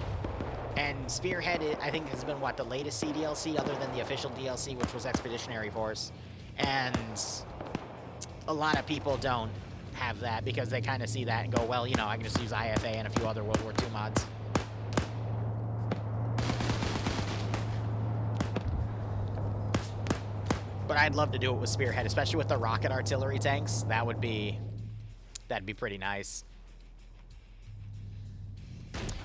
And Spearhead, I think, has been, what, the latest CDLC other than the official DLC, which was Expeditionary Force. And a lot of people don't have that because they kind of see that and go, well, you know, I can just use IFA and a few other World War II mods. But I'd love to do it with Spearhead, especially with the rocket artillery tanks. That'd be pretty nice.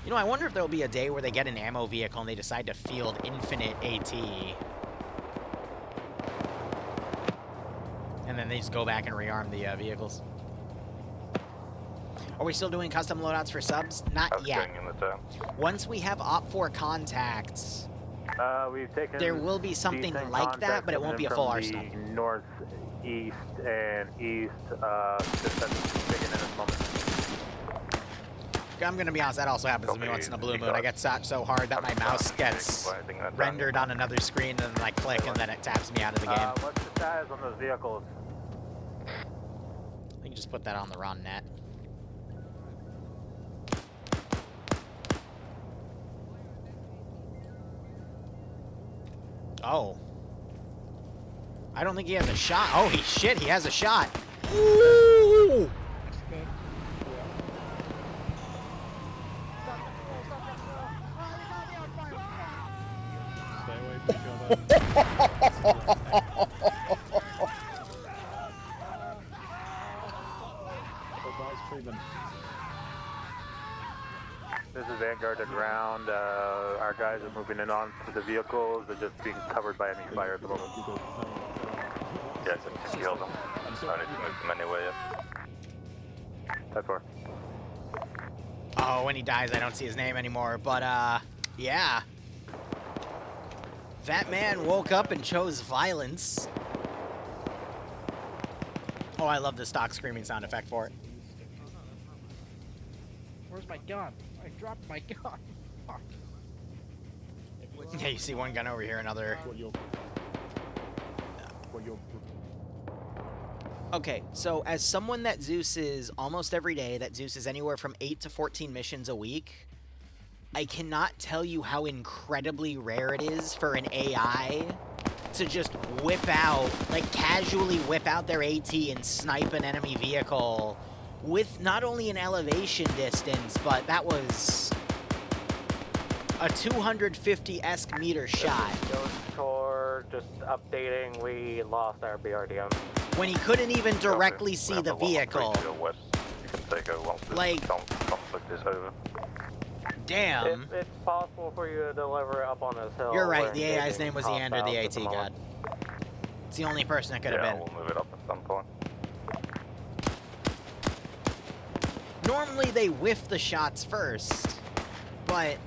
You know, I wonder if there'll be a day where they get an ammo vehicle and they decide to field infinite AT. And then they just go back and rearm the vehicles. Are we still doing custom loadouts for subs? Not yet. Once we have OPFOR contacts, we've taken there will be something like that, but it won't be a full arsenal. Northeast and east, just taken in at the moment. I'm gonna be honest, that also happens to me once in a blue moon. I get shot so hard that my mouse gets rendered on another screen, and then I click, and then it taps me out of the game. What's the status on those vehicles? I think you just put that on the wrong net. Oh. I don't think he has a shot. Oh, shit, he has a shot. Ooh! This is Vanguard to ground. Our guys are moving in on to the vehicles. They're just being covered by enemy fire at the moment. Yes, I can kill them. I need to move them anyway. That's 4. Oh, when he dies, I don't see his name anymore. But, yeah. That man woke up and chose violence. Oh, I love the stock screaming sound effect for it. Where's my gun? I dropped my gun. Fuck. Yeah, you see one gun over here, another. Okay, so as someone that Zeuses almost every day, that Zeuses anywhere from 8 to 14 missions a week, I cannot tell you how incredibly rare it is for an AI to just whip out, like casually whip out their AT and snipe an enemy vehicle with not only an elevation distance, but that was a 250-esque meter shot. Just updating, we lost our BRDM. When he couldn't even directly see the vehicle. You can take over once the like, conflict is over. Damn. If it's possible for you to deliver it up on this hill. You're right, the AI's name was Leander, the AT god. It's the only person it could have been. We'll move it up at some point. Normally they whiff the shots first, but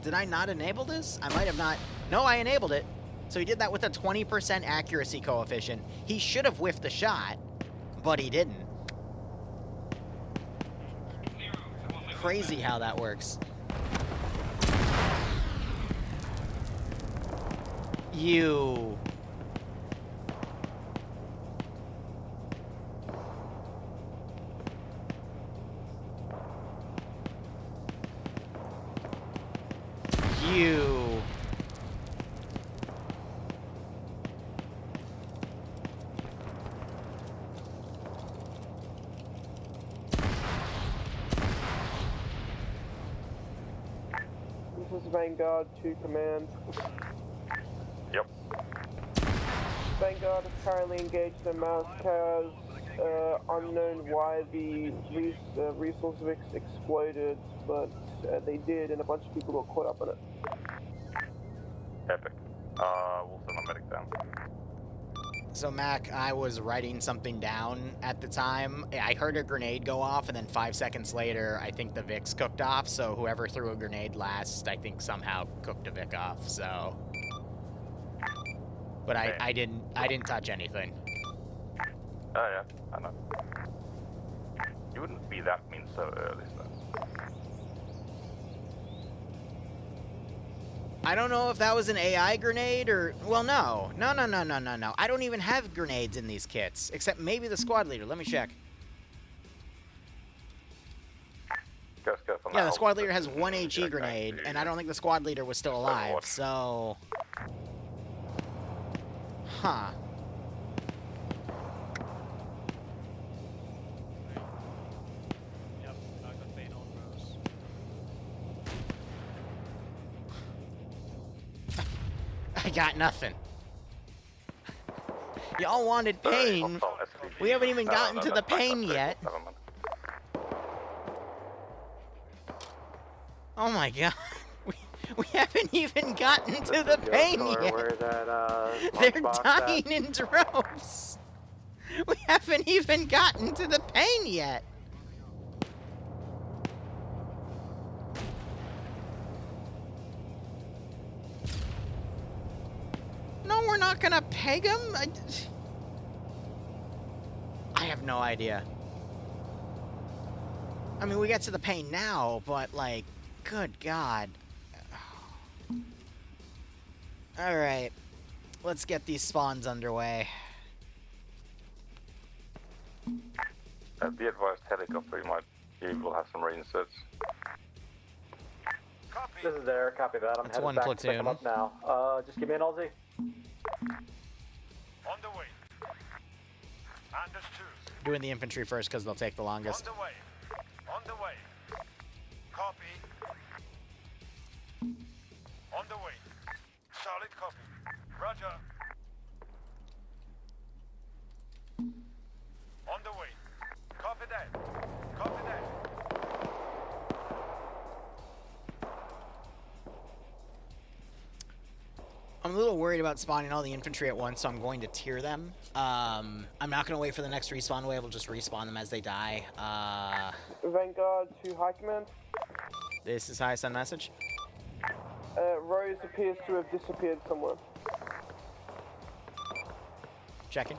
did I not enable this? I might have not. No, I enabled it. So he did that with a 20% accuracy coefficient. He should have whiffed the shot, but he didn't. Crazy how that works. You... You... This is Vanguard to command. Yep. Vanguard is currently engaged in mass chaos. Unknown why the resource mix exploded, but they did, and a bunch of people got caught up in it. Epic. We'll send a medic down. So, Mac, I was writing something down at the time. I heard a grenade go off, and then 5 seconds later, I think the Vic's cooked off, so whoever threw a grenade last, I think somehow cooked a Vic off, so... But I didn't touch anything. Oh yeah, I know. You wouldn't be that mean so early, so... I don't know if that was an AI grenade or... Well, no. No. I don't even have grenades in these kits, except maybe the squad leader. Let me check. Yeah, the squad leader has one HE grenade, and I don't think the squad leader was still alive, so... Huh. Yep, not gonna bait on Rose. I got nothing. Y'all wanted pain. We haven't even gotten to the pain yet. Oh my god. We haven't even gotten to the pain yet. They're dying in droves. We haven't even gotten to the pain yet. No, we're not gonna peg him. I have no idea. I mean, we get to the pain now, but like, good God. Alright. Let's get these spawns underway. Be advised, helicopter, you might be able to have some reinserts. This is there, copy that. I'm That's headed one back to pick platoon. them up now. Just give me an LZ. On the way. Understood. Doing the infantry first because they'll take the longest. On the way. On the way. Copy. On the way. Solid copy. Roger. On the way. Copy that. Copy that. I'm a little worried about spawning all the infantry at once, so I'm going to tier them. I'm not going to wait for the next respawn wave. I'll just respawn them as they die. Vanguard to High Command. This is high, send message. Rose appears to have disappeared somewhere. Checking.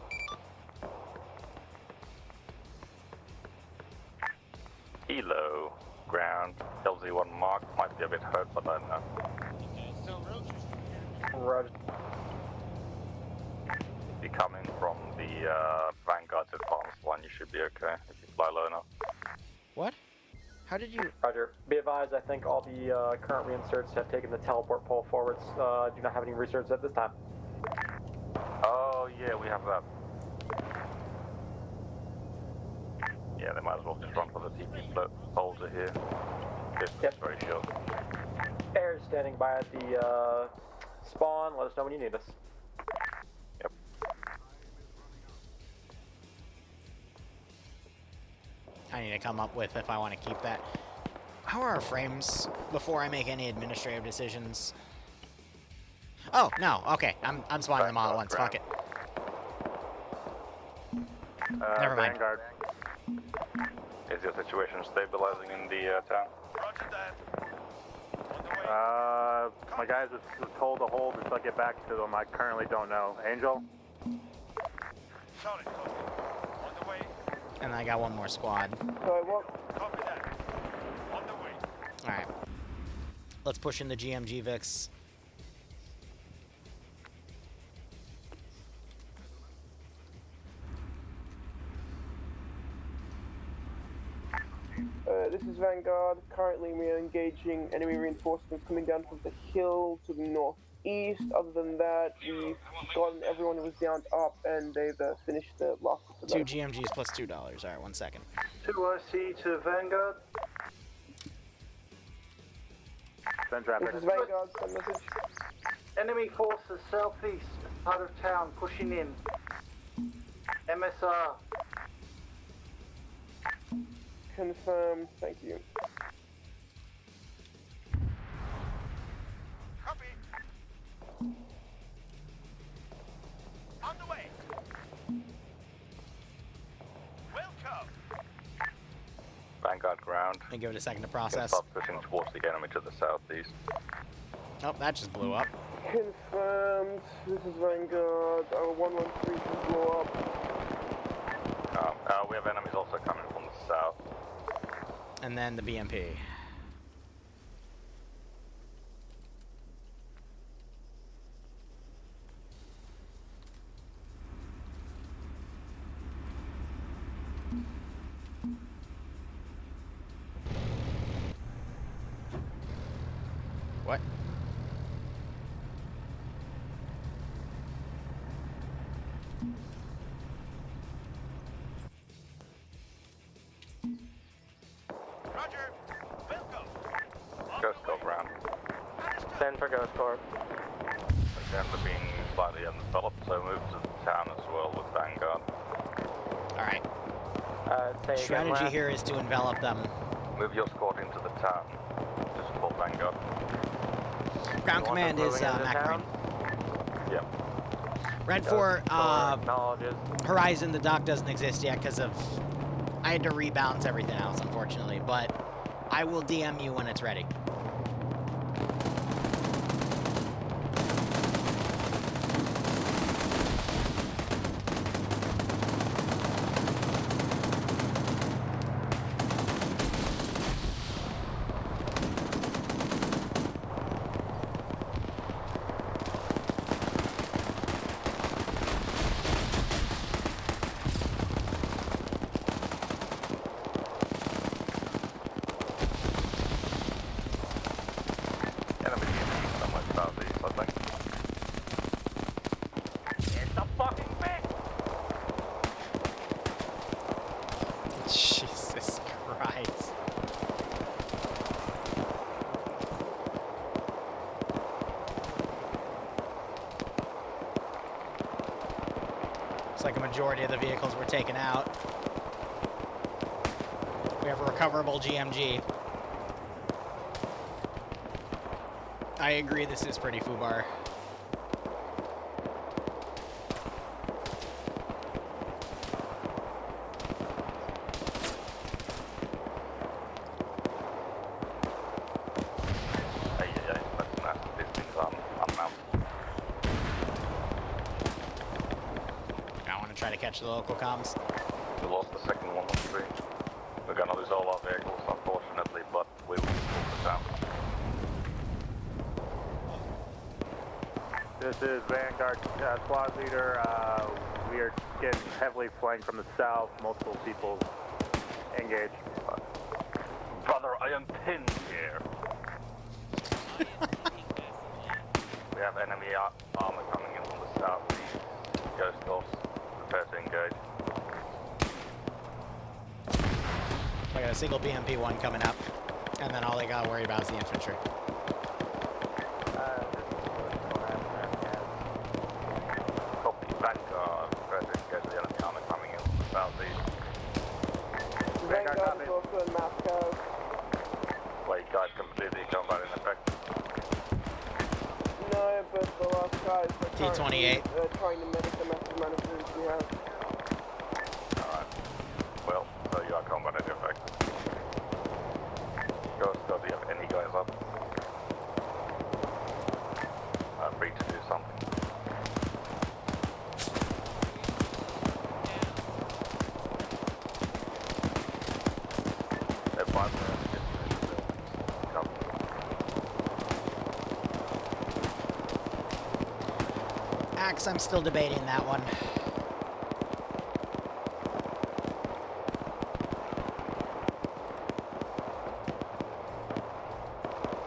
Helo, ground, LZ1 mark, might be a bit hurt, but I don't know. So Rose just... Roger. If you're coming from the Vanguard's advanced one, you should be okay if you fly low enough. What? How did you... Roger. Be advised, I think all the current reinserts have taken the teleport pole forwards. Do not have any reinserts at this time. Oh yeah, we have that. Yeah, they might as well just run for the TP float holes are here. It's very short. Air is standing by at the spawn. Let us know when you need us. Yep. I need to come up with if I want to keep that. How are our frames before I make any administrative decisions? Oh, no. Okay. I'm spawning them all at once. Fuck it. Never mind. Vanguard. Is your situation stabilizing in the town? Roger that. On the way. My guys was told to hold until I get back to them. I currently don't know. Angel? Solid copy. On the way. And I got one more squad. Sorry, what? Copy that. On the way. Alright. Let's push in the GMG Vix. This is Vanguard. Currently we are engaging enemy reinforcements coming down from the hill to the northeast. Other than that, we've gotten everyone who was downed up and they've finished the last of the 2 GMGs plus $2. Alright, 1 second. 2 IC to Vanguard. Send traffic. This is Vanguard, send message. Enemy forces southeast, part of town, pushing in. MSR. Confirmed, thank you. Copy. On the way. Welcome. Vanguard ground. And give it a second to process. Start pushing towards the enemy to the southeast. Oh, that just blew up. Confirmed, this is Vanguard. Our 113 can blow up. We have enemies also coming from the south. And then the BMP. What? Roger. Welcome. Ghost Corp round. Send for Ghost Corp. Again, they're being slightly undeveloped, so move to the town as well with Vanguard. Alright. Say Strategy again, here is to envelop them. Move your squad into the town to support Vanguard. Ground command is Macaron. Yep. Red 4, Horizon, the dock doesn't exist yet because of... I had to rebalance everything else, unfortunately, but I will DM you when it's ready. Jesus Christ. Looks like a majority of the vehicles were taken out. We have a recoverable GMG. I agree, this is pretty foobar. Catch the local comms. We lost the second 113. We're gonna lose all our vehicles, unfortunately, but we will pull the town. This is Vanguard squad leader. We are getting heavily flanked from the south. Multiple people engaged. Brother, I am pinned here. We have enemy armor coming in from the south. Ghost Dogs. Prepare to engage. I got a single BMP-1 coming up, and then all they gotta worry about is the infantry. Copy. Vanguard. Prepare to engage the enemy armor coming in from the southeast. Vanguard is also in Moscow. Wait, guys, completely combat in effect. No, but the last guys are T-28. trying to medic the massive amount of troops we have. Alright. Well, so you are combat in effect. Ghost, do you have any guys up? Max, I'm still debating that one.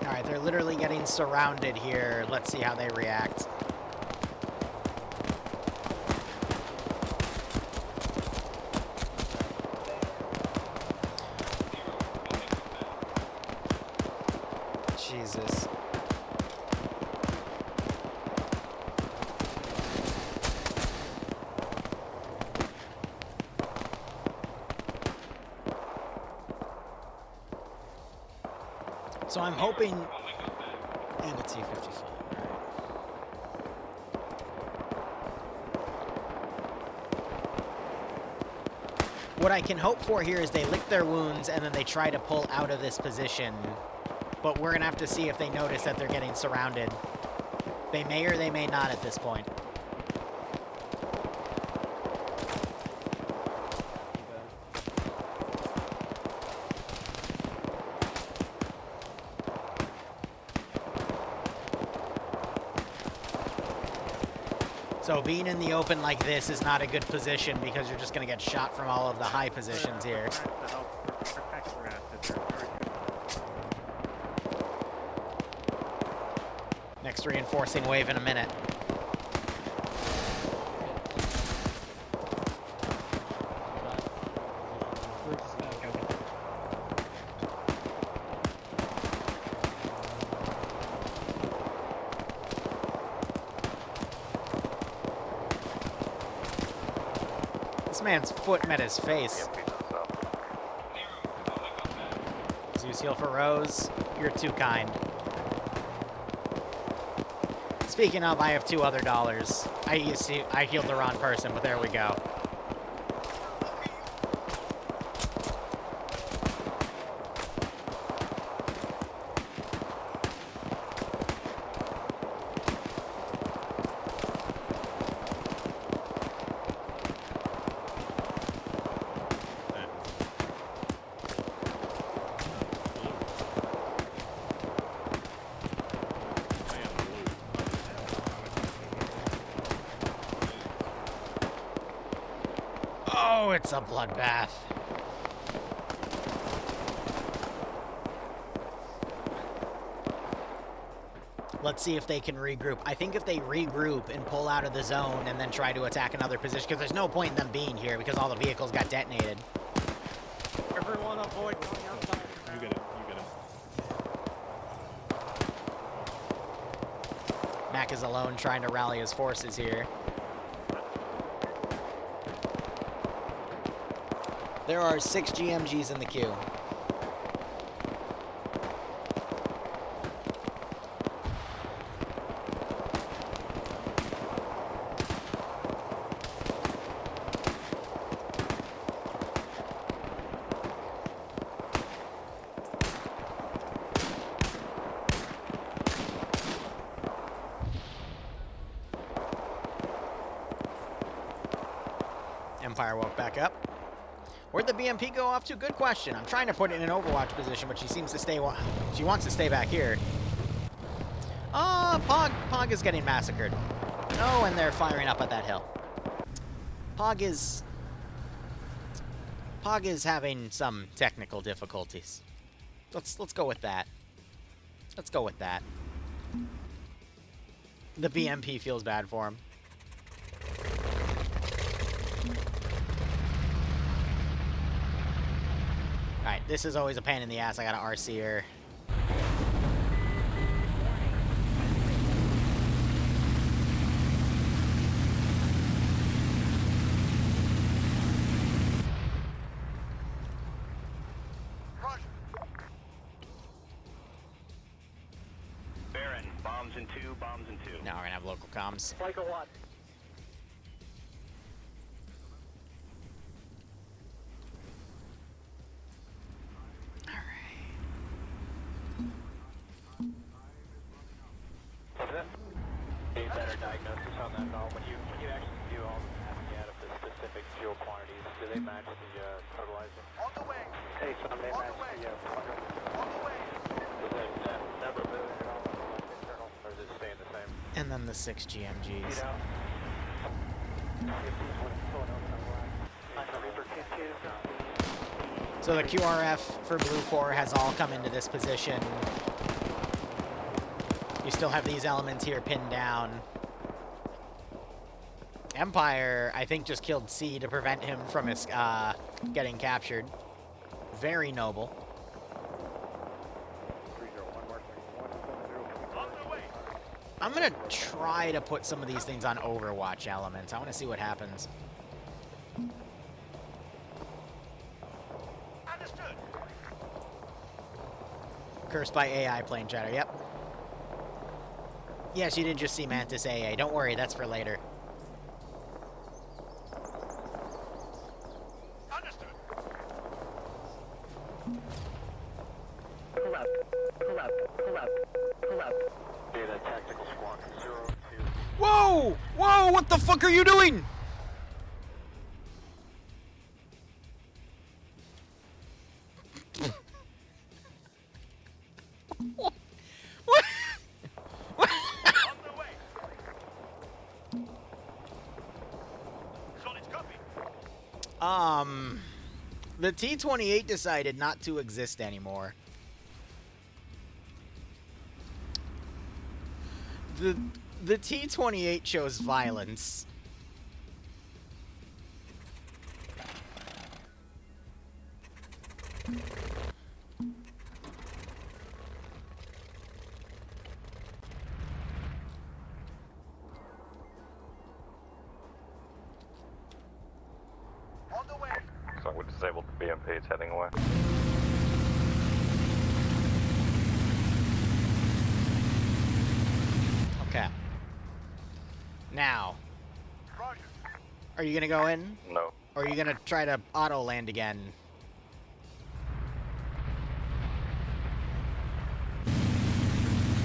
Alright, they're literally getting surrounded here. Let's see how they react. Jesus. So I'm hoping, and it's E55. What I can hope for here is they lick their wounds and then they try to pull out of this position. But we're gonna have to see if they notice that they're getting surrounded. They may or they may not at this point. So being in the open like this is not a good position because you're just going to get shot from all of the high positions here. Next reinforcing wave in a minute. This man's foot met his face. Zeus heal for Rose. You're too kind. Speaking of, I have $2 other. I healed the wrong person, but there we go. Oh, it's a bloodbath. Let's see if they can regroup. I think if they regroup and pull out of the zone and then try to attack another position, because there's no point in them being here because all the vehicles got detonated. Everyone avoid going outside. You get it. You get it. Mac is alone trying to rally his forces here. There are 6 GMGs in the queue. Empire woke back up. Where'd the BMP go off to? Good question. I'm trying to put it in an Overwatch position, but she seems to stay. She wants to stay back here. POG is getting massacred. Oh, and they're firing up at that hill. POG is having some technical difficulties. Let's go with that. Let's go with that. The BMP feels bad for him. Alright, this is always a pain in the ass. I got an RC here. Baron, bombs in 2, bombs in 2. Now we're gonna have local comms. Like a what? A better diagnosis on that all. When you actually do all the mapping out of the specific fuel quantities, do they match the fertilizer? On the way. Hey, son, they match the On the way. Does that never move at all internal, or is it staying the same? And then the 6 GMGs. So the QRF for Blue 4 has all come into this position. You still have these elements here pinned down. Empire, I think, just killed C to prevent him from his, getting captured. Very noble. I'm gonna try to put some of these things on Overwatch elements. I want to see what happens. Understood. Cursed by AI plane chatter, yep. Yes, you did just see Mantis AA. Don't worry, that's for later. Understood. Pull up, pull up, pull up, pull up. Data tactical squad 02. Whoa! Whoa! What the fuck are you doing? What? What? On the way. Solid copy. The T-28 decided not to exist anymore. The T-28 shows violence. On the way. Looks like we disabled the BMP, it's heading away. Okay. Now, Roger. are you gonna go in? No. Or are you gonna try to auto land again?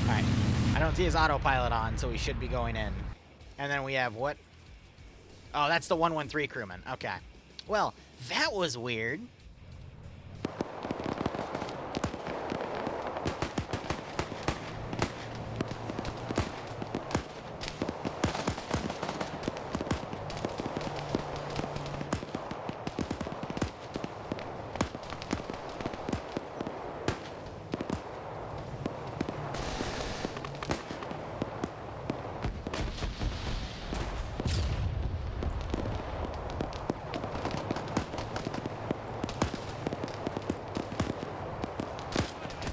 Alright. I don't see his autopilot on, so we should be going in. And then we have what? Oh, that's the 113 crewman. Okay. Well, that was weird.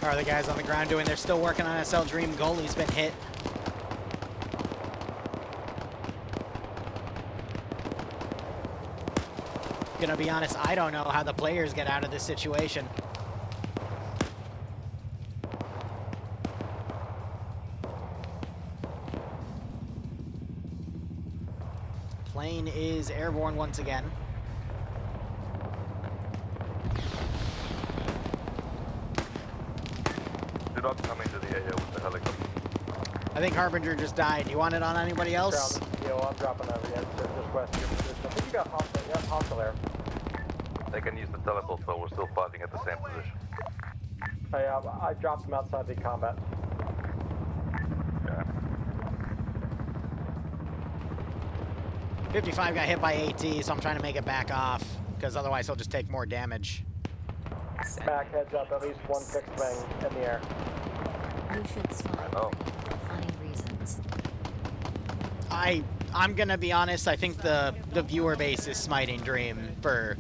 Are the guys on the ground doing? They're still working on SL Dream. Goalie's been hit. Gonna be honest, I don't know how the players get out of this situation. Plane is airborne once again. Do not come into the area with the helicopter. I think Harbinger just died. You want it on anybody else? Yo, I'm dropping over here. Just west of your position. I think you got hostile. You have hostile there. They can use the teleport, so we're still fighting at the same position. I dropped him outside the combat. Okay. 55 got hit by AT, so I'm trying to make it back off, because otherwise he'll just take more damage. Back heads up, at least one fixed wing in the air. You should smile for funny reasons. I'm gonna be honest, I think the viewer base is smiting Dream for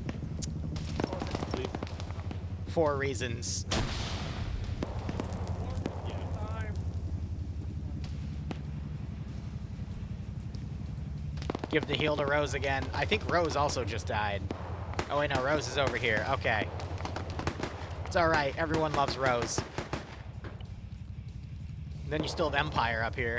4 reasons. Give the heal to Rose again. I think Rose also just died. Oh wait, no, Rose is over here. Okay. It's alright, everyone loves Rose. Then you still have Empire up here.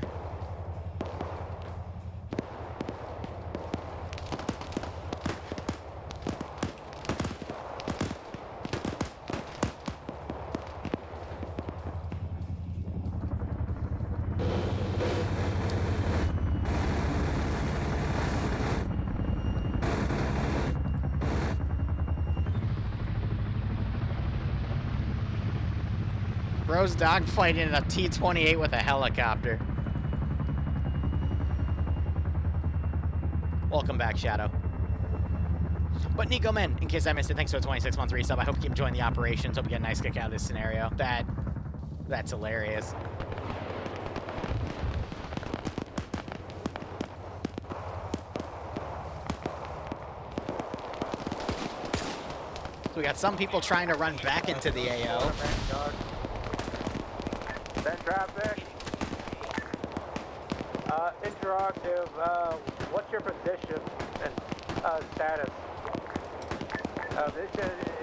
Rose dogfighting a T-28 with a helicopter. Welcome back, Shadow. But Nico Men, in case I missed it, thanks for the 26-month resub. I hope you keep enjoying the operations. Hope you get a nice kick out of this scenario. That's hilarious. So we got some people trying to run back into the AO. Send traffic. Interactive, what's your position and status? This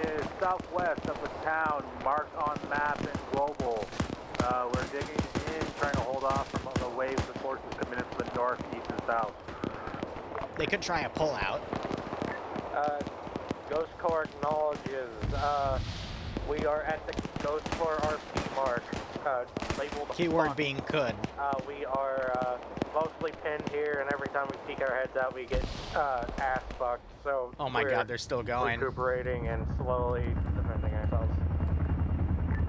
is southwest of the town, marked on map and global. We're digging in, trying to hold off from the waves of forces coming in from the north, east, and south. They could try a pull-out. Ghost Corps acknowledges. We are at the Ghost Corps RP mark, labeled Keyword being could. We are mostly pinned here, and every time we peek our heads out, we get ass fucked. So oh my god, they're still going. Recuperating and slowly defending ourselves.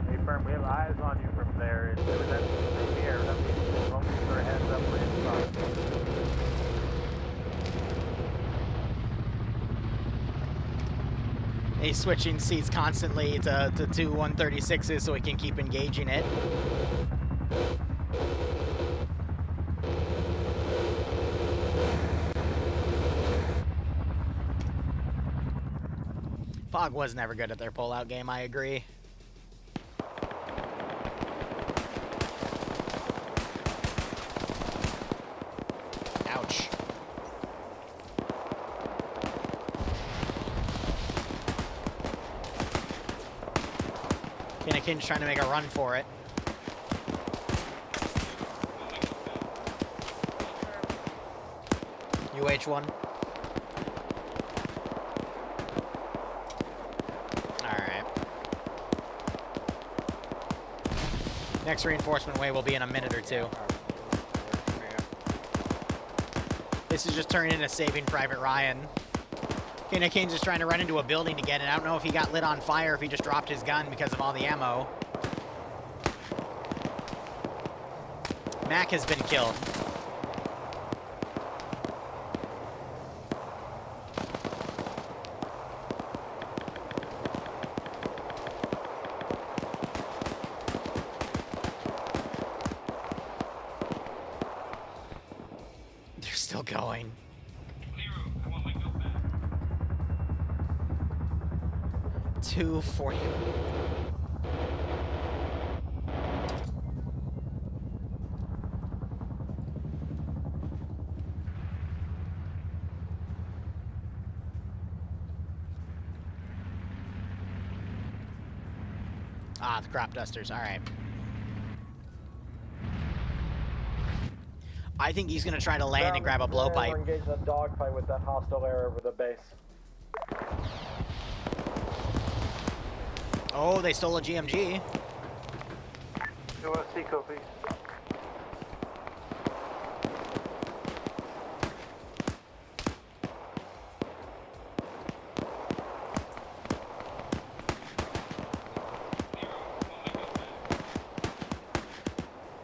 Hey, firm, we have eyes on you from there. It was at the air. That means we'll keep our heads up when it's fine. He's switching seats constantly to two 136s so he can keep engaging it. POG was never good at their pullout game, I agree. Ouch. Kinnikin's trying to make a run for it. UH1. Alright. Next reinforcement wave will be in a minute or two. This is just turning into Saving Private Ryan. Kinnikin's just trying to run into a building to get it. I don't know if he got lit on fire or if he just dropped his gun because of all the ammo. Mac has been killed. They're still going. Liru, I want my gun back. 240. Ah, the crop dusters. All right. I think he's going to try to land and grab a blowpipe. We're engaged in a dogfight with that hostile air over the base. Oh, they stole a GMG. USC copy.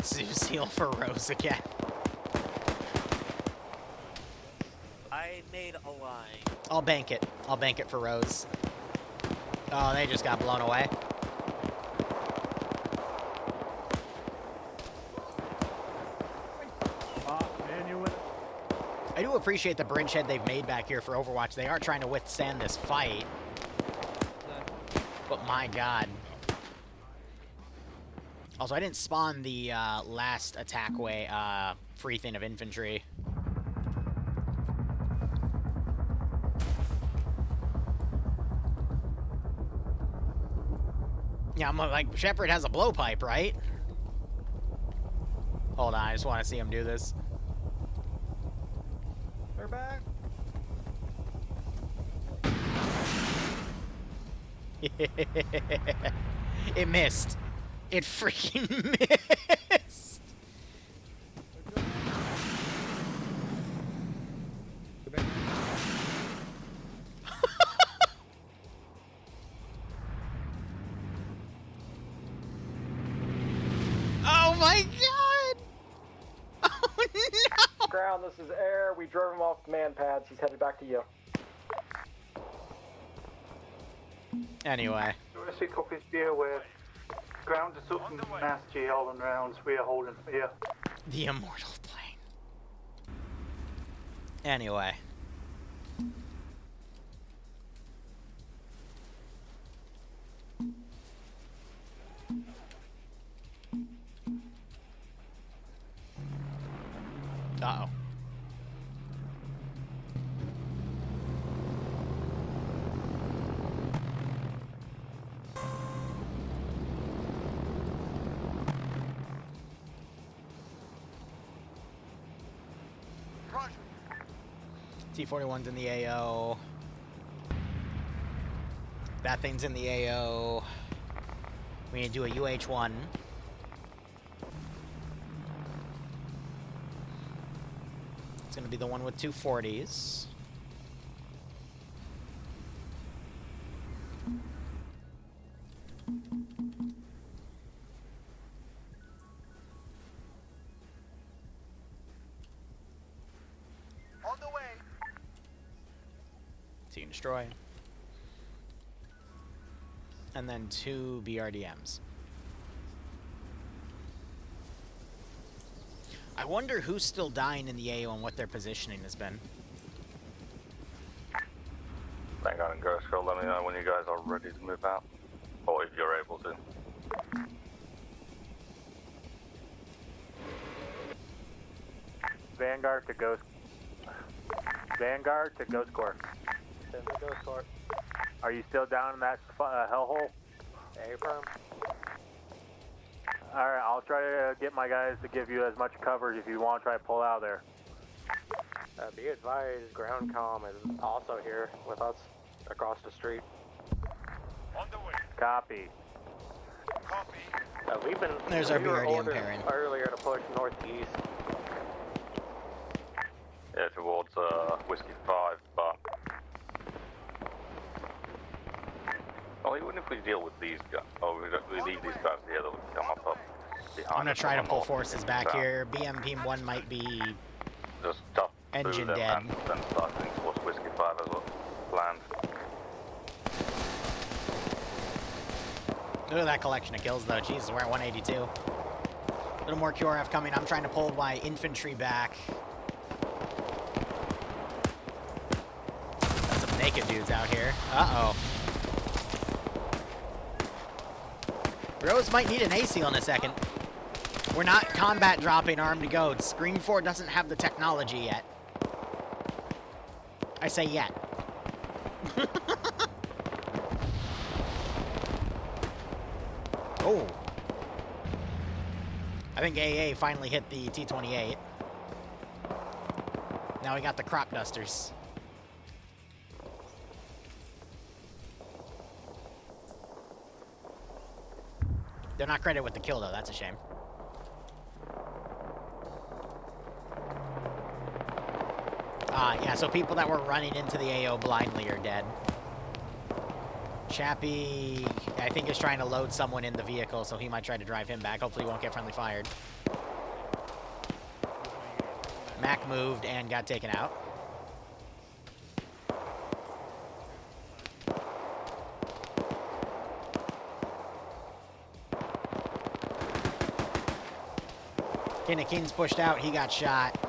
Zeusing for Rose again. I made a line. I'll bank it. I'll bank it for Rose. Oh, they just got blown away. I do appreciate the bridgehead they've made back here for Overwatch. They are trying to withstand this fight. But my god. Also, I didn't spawn the last attack way free thing of infantry. Yeah, I'm like, Shepard has a blowpipe, right? Hold on, I just want to see him do this. They're back. It missed. It freaking missed. Oh my god! Oh no! Ground, this is air. We drove him off command pads. He's headed back to you. Anyway. USA copies, be aware. Ground is up from mass GL and rounds. We are holding here. The immortal plane. Anyway. Uh-oh. T-41's in the AO. That thing's in the AO. We need to do a UH-1. It's gonna be the one with 240s. On the way. Seek and destroy. And then 2 BRDMs. I wonder who's still dying in the AO and what their positioning has been. Thank God and Ghost Girl, let me know when you guys are ready to move out. Or if you're able to. Vanguard to Ghost. Vanguard to Ghost Corps. Send the Ghost Corps. Are you still down in that hellhole? Affirm. Alright, I'll try to get my guys to give you as much coverage if you want to try to pull out there. Be advised, ground comm is also here with us across the street. On the way. Copy. Copy. We've been. There's our we were BRDM ordered pairing. earlier to push northeast. Yeah, towards Whiskey 5, but... Well, even if we deal with these guys, we leave these guys here, they'll come up behind. I'm gonna us try to on the pull north. forces back So, here. BMP-1 might be just stuff engine through them dead. and then start heading towards Whiskey 5 as well. Planned. Look at that collection of kills, though. Jesus, we're at 182. A little more QRF coming. I'm trying to pull my infantry back. Got some naked dudes out here. Uh-oh. Rose might need an ACEAL in a second. We're not combat dropping armed goats. Green 4 doesn't have the technology yet. I say yet. Oh. I think AA finally hit the T-28. Now we got the crop dusters. They're not credited with the kill, though. That's a shame. Yeah, so people that were running into the AO blindly are dead. Chappie, I think, is trying to load someone in the vehicle, so he might try to drive him back. Hopefully he won't get friendly fired. Mac moved and got taken out. King of Kings pushed out. He got shot.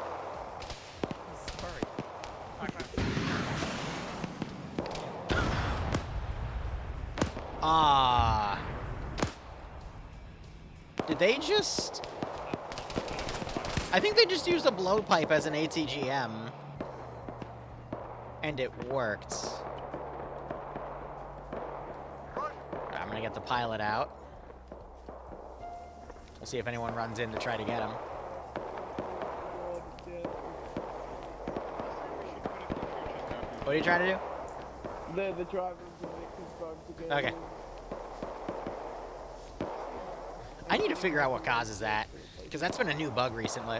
Did they just... I think they just used a blowpipe as an ATGM. And it worked. I'm gonna get the pilot out. We'll see if anyone runs in to try to get him. What are you trying to do? The driver of the Victor's going to get Okay. I need to figure out what causes that, because that's been a new bug recently.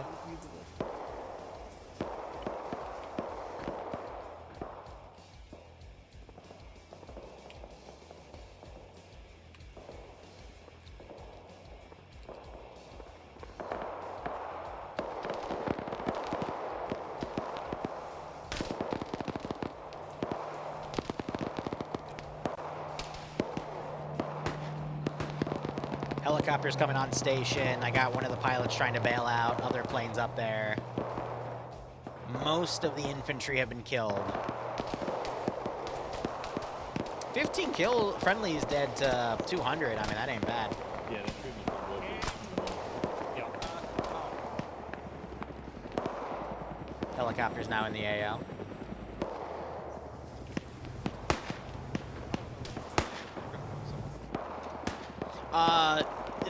helicopters coming on station. I got one of the pilots trying to bail out. Other planes up there. Most of the infantry have been killed. 15 kill friendlies dead to 200. I mean, that ain't bad. Yeah, that's pretty much Helicopters now in the AO.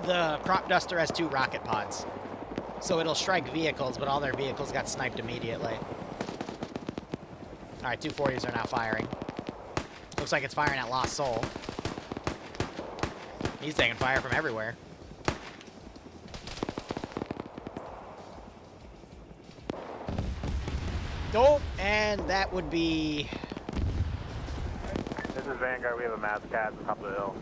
The crop duster has 2 rocket pods. So it'll strike vehicles, but all their vehicles got sniped immediately. Alright, 2 40s are now firing. Looks like it's firing at Lost Soul. He's taking fire from everywhere. Oh, and that would be... This is Vanguard. We have a mass cat at the top of the hill.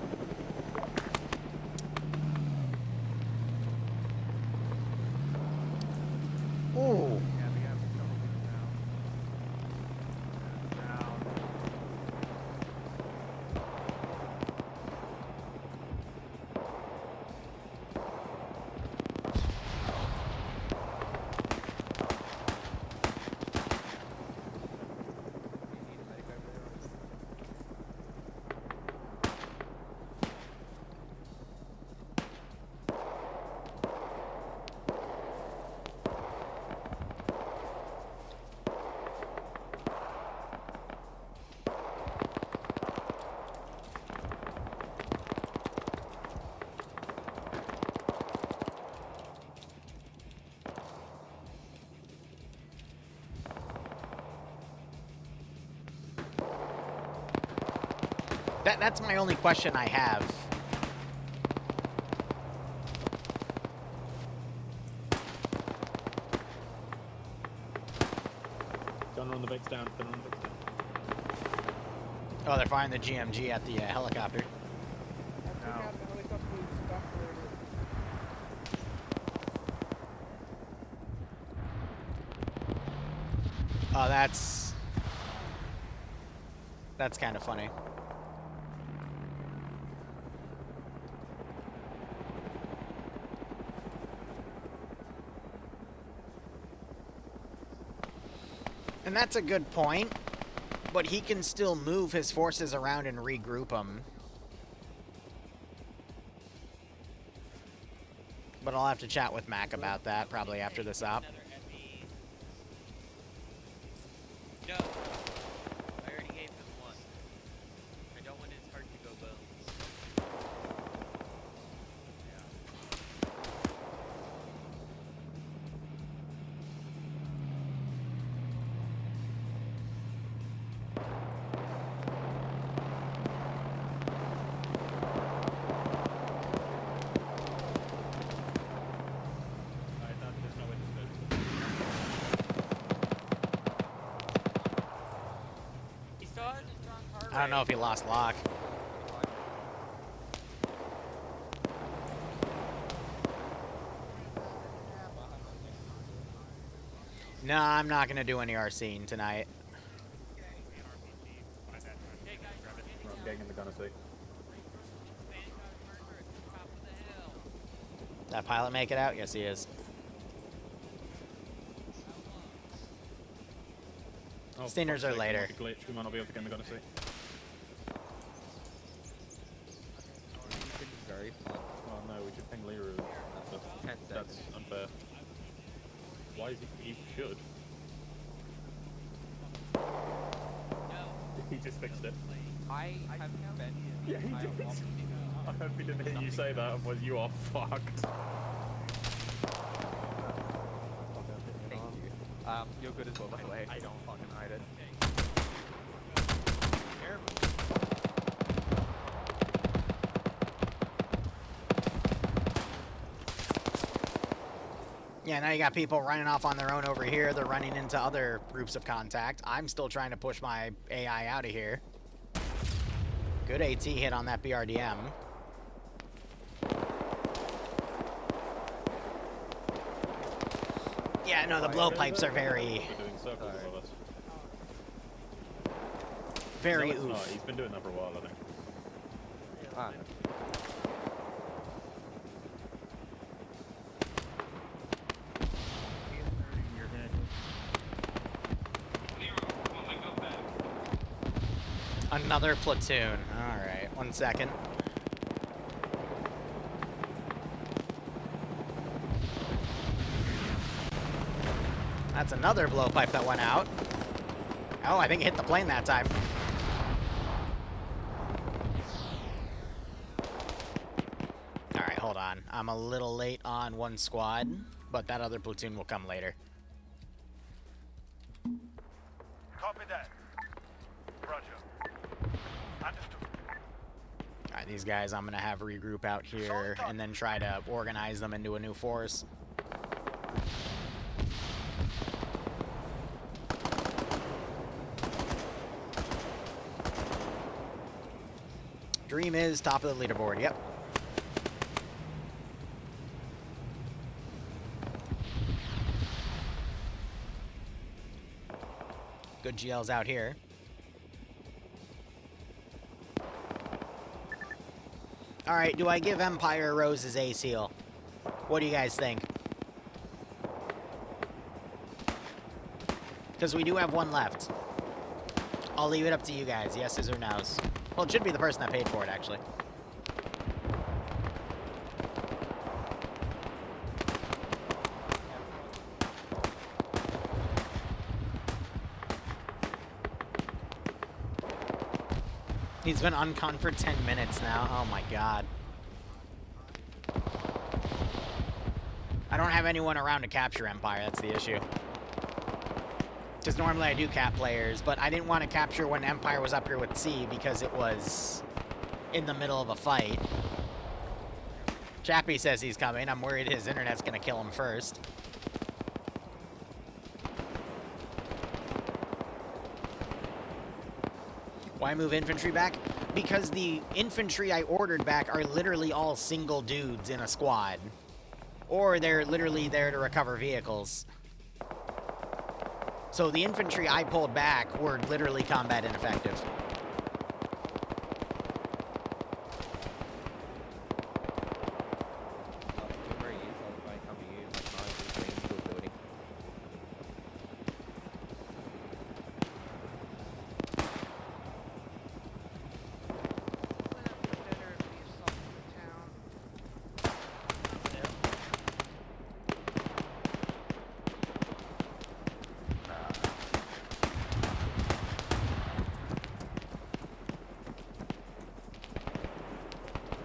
Ooh. That's my only question I have. Gunner on the Vic's down. Gunner on the Vic's down. Oh, they're firing the GMG at the helicopter. Oh, that's kind of funny. And that's a good point, but he can still move his forces around and regroup them. But I'll have to chat with Mac about that probably after this op. No. I already gave him one. I don't want his heart to go bones. I don't know if he lost lock. No, I'm not going to do any RCing tonight. I'm getting in the gunner seat. That pilot make it out? Yes, he is. Oh, Stingers are later. Glitch. We might not be able to get in the gunner seat. Very fun. Oh no, we should ping Liru. That's unfair. Why is he should? He just fixed it. I have been. Yeah, he did. I hope he didn't hear you say that and was you are fucked. Thank you. You're good as well, by the way. I don't fucking hide it. Yeah, now you got people running off on their own over here. They're running into other groups of contact. I'm still trying to push my AI out of here. Good AT hit on that BRDM. Yeah, no, the blowpipes are very... Very no, oof. He's been doing that for a while, I think. Another platoon. Alright, 1 second. That's another blowpipe that went out. Oh, I think it hit the plane that time. Alright, hold on. I'm a little late on one squad, but that other platoon will come later. Copy that. Roger. Understood. Alright, these guys I'm gonna have regroup out here and then try to organize them into a new force. Dream is top of the leaderboard, yep. Good GLs out here. Alright, do I give Empire Rose's A seal? What do you guys think? Because we do have one left. I'll leave it up to you guys, yeses or nos. Well, it should be the person that paid for it, actually. He's been uncon for 10 minutes now. Oh my god. I don't have anyone around to capture Empire, that's the issue. Because normally I do cap players, but I didn't want to capture when Empire was up here with C because it was in the middle of a fight. Chappie says he's coming. I'm worried his internet's going to kill him first. Why move infantry back? Because the infantry I ordered back are literally all single dudes in a squad. Or they're literally there to recover vehicles. So the infantry I pulled back were literally combat ineffective.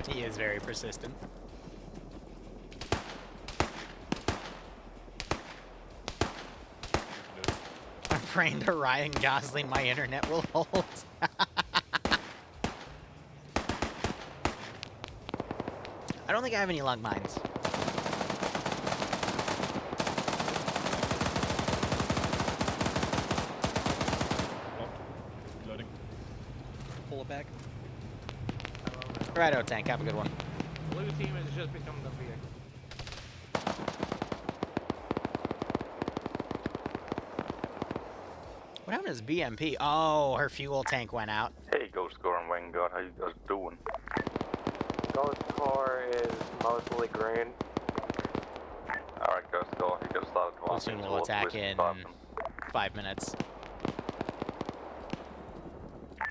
He is very persistent. I'm praying to Ryan Gosling my internet will hold. I don't think I have any lug mines. Loading. Pull it back. Righto, tank. Have a good one. Blue team has just become the vehicle. What happened to his BMP? Oh, her fuel tank went out. Hey, Ghost Core and Vanguard, how you guys doing? Ghost Core is mostly green. Alright, Ghost Core, you guys started to Platoon will attack in 5 minutes.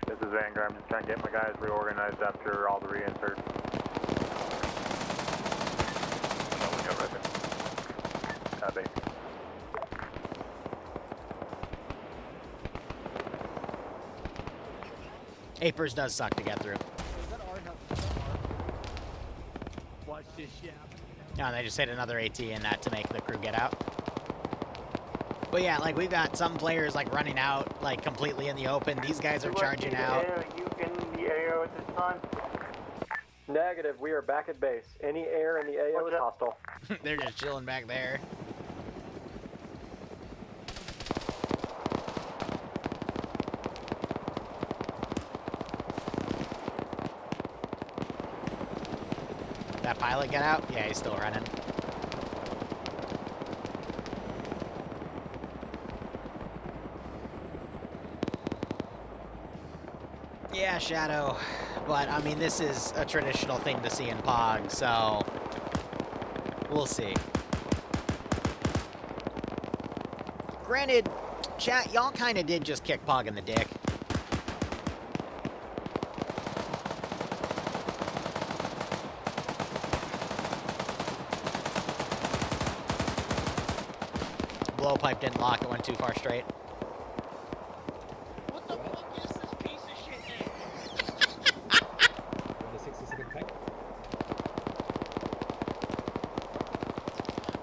This is Vanguard. I'm just trying to get my guys reorganized after all the reinserts. No, we got ready. Copy. Apers does suck to get through. Watch this shit. No, and they just hit another AT in that to make the crew get out. But yeah, like we've got some players like running out like completely in the open. These guys are charging out. Are you in the AO at this time? Negative. We are back at base. Any air in the AO is hostile. They're just chilling back there. That pilot get out? Yeah, he's still running. Yeah, Shadow. But, I mean, this is a traditional thing to see in POG, so we'll see. Granted, chat, y'all kind of did just kick POG in the dick. blowpipe didn't lock, it went too far straight. What the fuck is this piece of shit thing? The 60-second tank.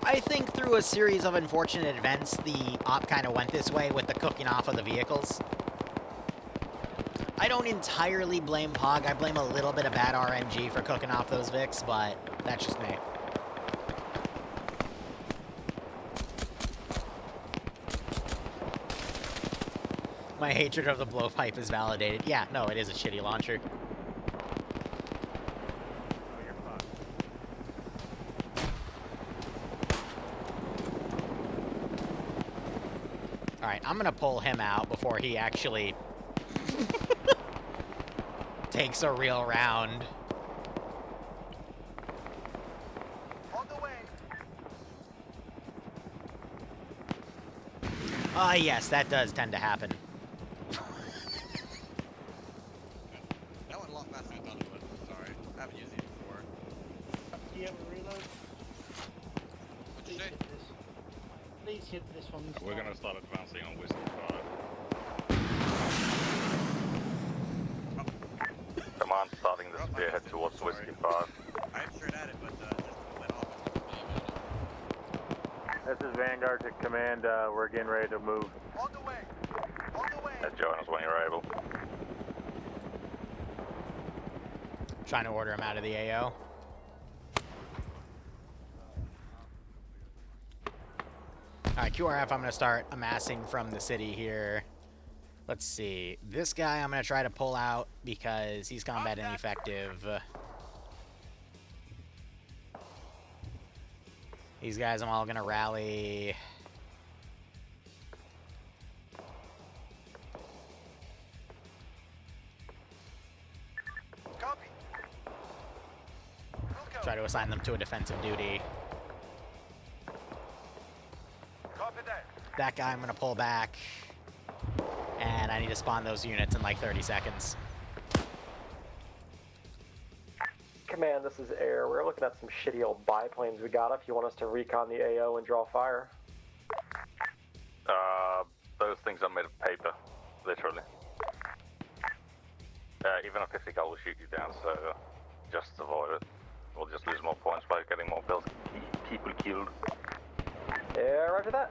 I think through a series of unfortunate events, the op kind of went this way with the cooking off of the vehicles. I don't entirely blame POG. I blame a little bit of bad RNG for cooking off those Vics, but that's just me. My hatred of the blowpipe is validated. Yeah, no, it is a shitty launcher. Alright, I'm gonna pull him out before he actually takes a real round. On the way. Ah, yes, that does tend to happen. That went a lot faster than I thought it would. Sorry. I haven't used these before. Do you have a reload? What'd you say? Please hit this one. We're gonna start advancing on Whiskey 5. Command starting the spearhead towards Whiskey 5. I'm straight at it, but just went off. This is Vanguard to command. We're getting ready to move. On the way. On the way. Join us when you're able. Trying to order him out of the AO. Alright, QRF, I'm going to start amassing from the city here. Let's see. This guy I'm going to try to pull out because he's combat ineffective. These guys I'm all going to rally. Copy. Try to assign them to a defensive duty. Copy that. That guy I'm going to pull back. And I need to spawn those units in like 30 seconds. Command, this is Air. We're looking at some shitty old biplanes we got. If you want us to recon the AO and draw fire. Those things are made of paper, literally. Even a 50 cal will shoot you down, so just avoid it. We'll just lose more points by getting more people killed. Yeah, roger that.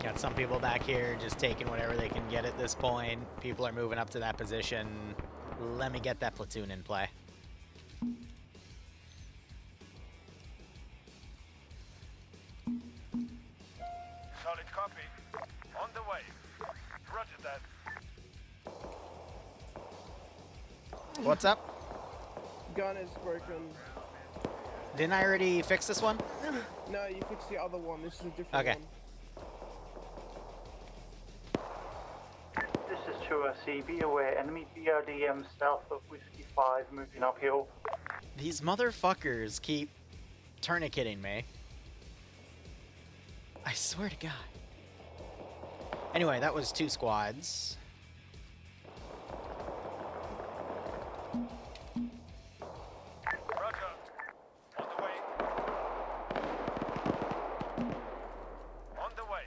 Got some people back here just taking whatever they can get at this point. People are moving up to that position. Let me get that platoon in play. Solid copy. On the way. Roger that. What's up? Gun is broken. Didn't I already fix this one? No, you fixed the other one. This is a different Okay. one. This is 2RC. Be aware, enemy BRDM south of Whiskey 5 moving uphill. These motherfuckers keep tourniqueting me. I swear to God. Anyway, that was 2 squads. Roger. On the way. On the way.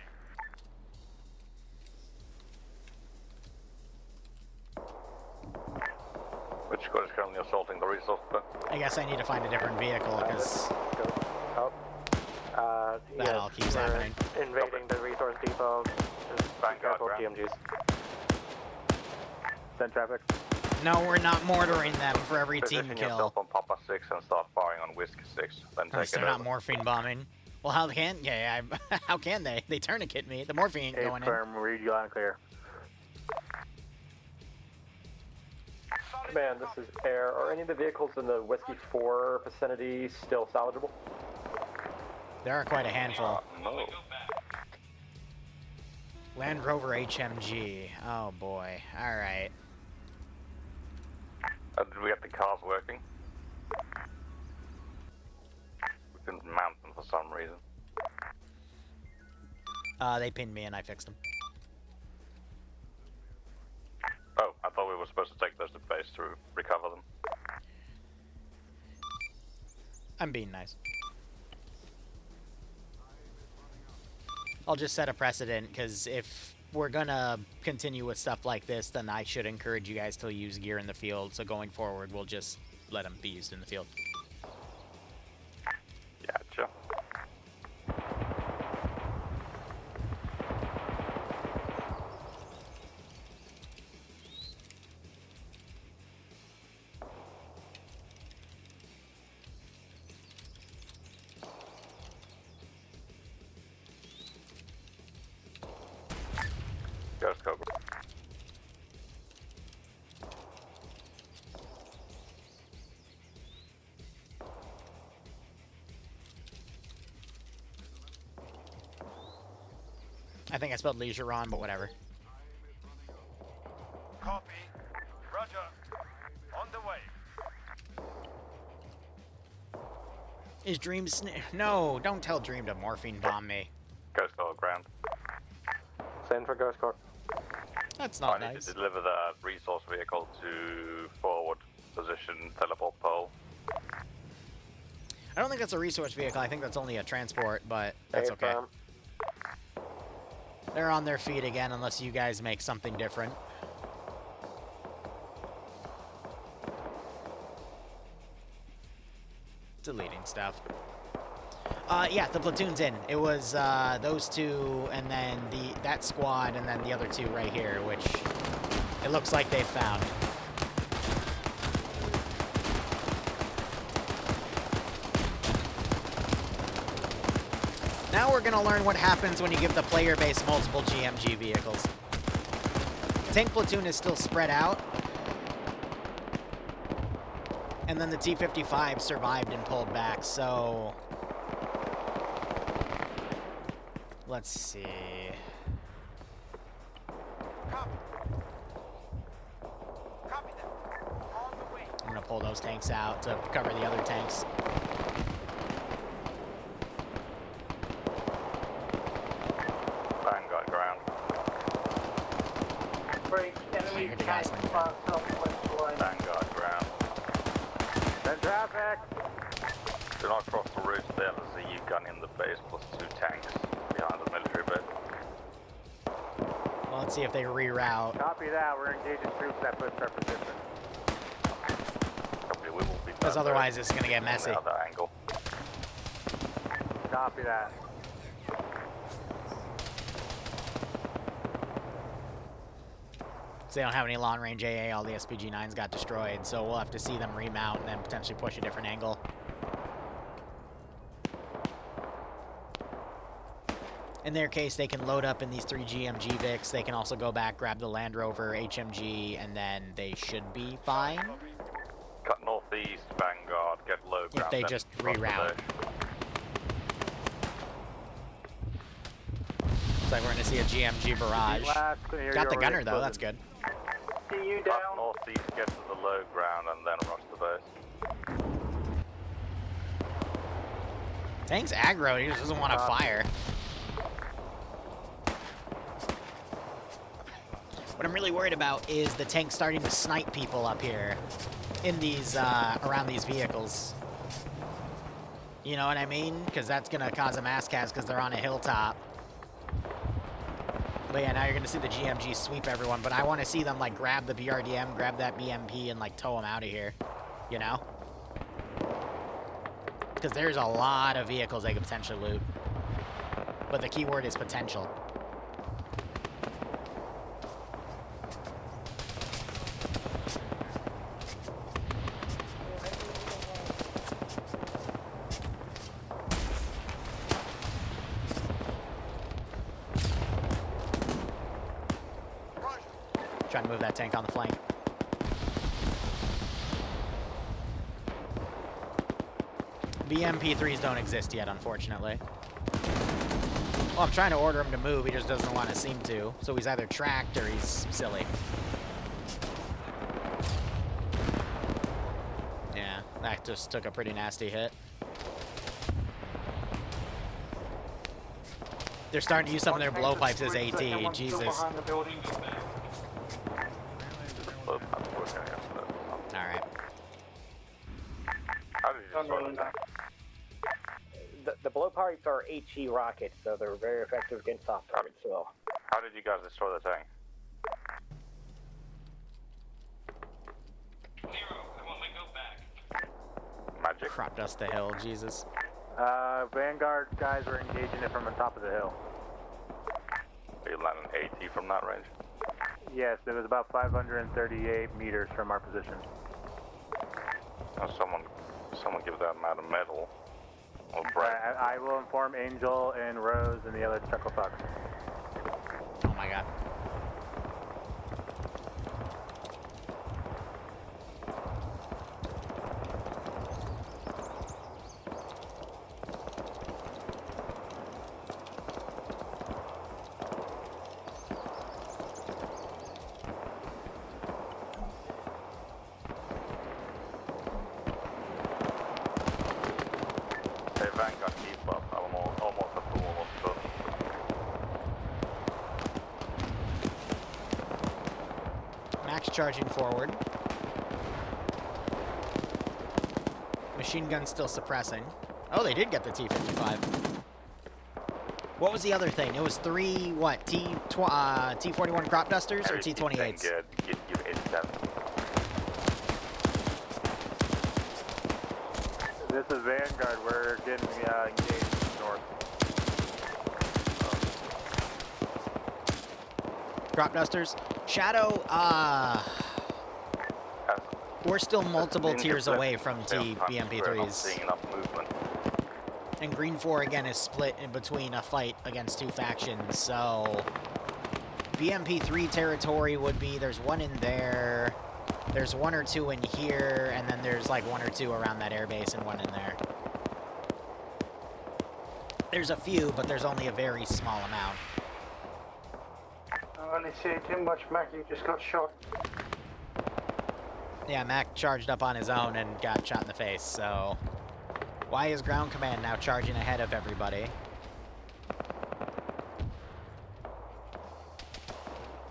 Which squad is currently assaulting the resource pit? I guess I need to find a different vehicle because that all keeps happening. Invading the resource depot. Just Vanguard careful, TMGs. Send traffic. No, we're not mortaring them for every team Position kill. yourself on Papa 6 and start firing on Whiskey 6. Then Of course, take it they're not over. morphine bombing. Well, how can how can they? They tourniquet me. The morphine ain't going in. Firm, read you loud and clear. Command, this is Air. Are any of the vehicles in the Whiskey 4 vicinity still salvageable? There are quite a handful. No. Land Rover HMG. Oh boy. All right. Did we get the cars working? We couldn't mount them for some reason. They pinned me and I fixed them. Oh, I thought we were supposed to take those to base to recover them. I'm being nice. I'll just set a precedent, because if we're gonna continue with stuff like this, then I should encourage you guys to use gear in the field, so going forward, we'll just let them be used in the field. Gotcha. Ghost Cobra. I think I spelled leisure wrong, but whatever. Copy. Roger. On the way. Is Dream No, don't tell Dream to morphine bomb me. Ghost Cobra ground. Send for Ghost Corps. That's not I need nice. to deliver the resource vehicle to forward position teleport pole. I don't think that's a resource vehicle. I think that's only a transport, but that's okay. They're on their feet again, unless you guys make something different. Deleting stuff. Yeah, the platoon's in. It was those two, and then that squad, and then the other two right here, which it looks like they found. Now we're gonna learn what happens when you give the player base multiple GMG vehicles. Tank platoon is still spread out. And then the T-55 survived and pulled back, so... Let's see... I'm gonna pull those tanks out to cover the other tanks. Vanguard ground. Break enemy tank southwest line. Vanguard ground. Send traffic! Do not cross the route. There is a U-gun in the base plus 2 tanks behind the military base. Well, let's see if they reroute. Copy that. We're engaging troops that puts our position. Copy, we will be Because otherwise it's gonna get messy. the other angle. Copy that. So they don't have any long-range AA, all the SPG-9s got destroyed, so we'll have to see them remount and then potentially push a different angle. In their case, they can load up in these 3 GMG Vics, they can also go back, grab the Land Rover, HMG, and then they should be fine. Cut northeast, Vanguard, get low ground. If they then just cross the reroute. dash. Looks like we're gonna see a GMG barrage. Got the gunner though, that's good. See you Cut down. northeast, get to the low ground, and then rush the base. Tank's aggro, he just doesn't want to fire. What I'm really worried about is the tank starting to snipe people up here in these, around these vehicles. You know what I mean? Because that's going to cause a mass cast because they're on a hilltop. But yeah, now you're going to see the GMG sweep everyone, but I want to see them, like, grab the BRDM, grab that BMP, and, like, tow them out of here. You know? Because there's a lot of vehicles they could potentially loot. But the key word is potential. Trying to move that tank on the flank. BMP3s don't exist yet, unfortunately. Well, I'm trying to order him to move, he just doesn't want to seem to. So he's either tracked or he's silly. Yeah, that just took a pretty nasty hit. They're starting to use some of their blowpipes as AT, Jesus. Alright. How did you destroy the tank? targets are HE rockets, so they're very effective against soft targets as well. How did you guys destroy the tank? Magic. Crop dust the hill, Jesus. Vanguard guys were engaging it from the top of the hill. Are you landing 80 from that range? Yes, it was about 538 meters from our position. Now someone give that man a medal. Or break. I will inform Angel and Rose and the other Chuckle Fox. Oh my god. Hey, Vanguard, keep up. I'm almost up to almost done. Max charging forward. Machine gun still suppressing. Oh, they did get the T-55. What was the other thing? It was three, what, T-41 crop dusters or T-28s? Good. You hit them. This is Vanguard. We're getting engaged north. Crop dusters. Shadow, we're still multiple tiers away from BMP3s. Seeing enough movement. And Green 4 again is split in between a fight against two factions, so BMP3 territory would be, there's one in there, there's one or two in here, and then there's like one or two around that airbase and one in there. There's a few, but there's only a very small amount. I only see too much, Mac. You just got shot. Yeah, Mac charged up on his own and got shot in the face, so why is ground command now charging ahead of everybody?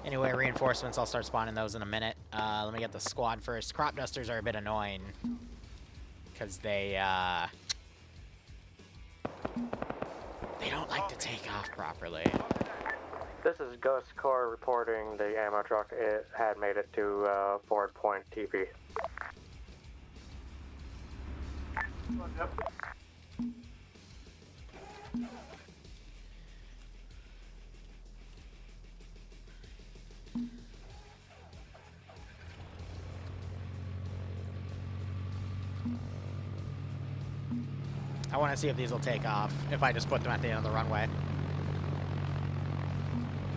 Anyway, reinforcements, I'll start spawning those in a minute. Let me get the squad first. Crop dusters are a bit annoying because they don't like to take off properly. This is Ghost Corps reporting the ammo truck. It had made it to forward point TP. I want to see if these will take off, if I just put them at the end of the runway.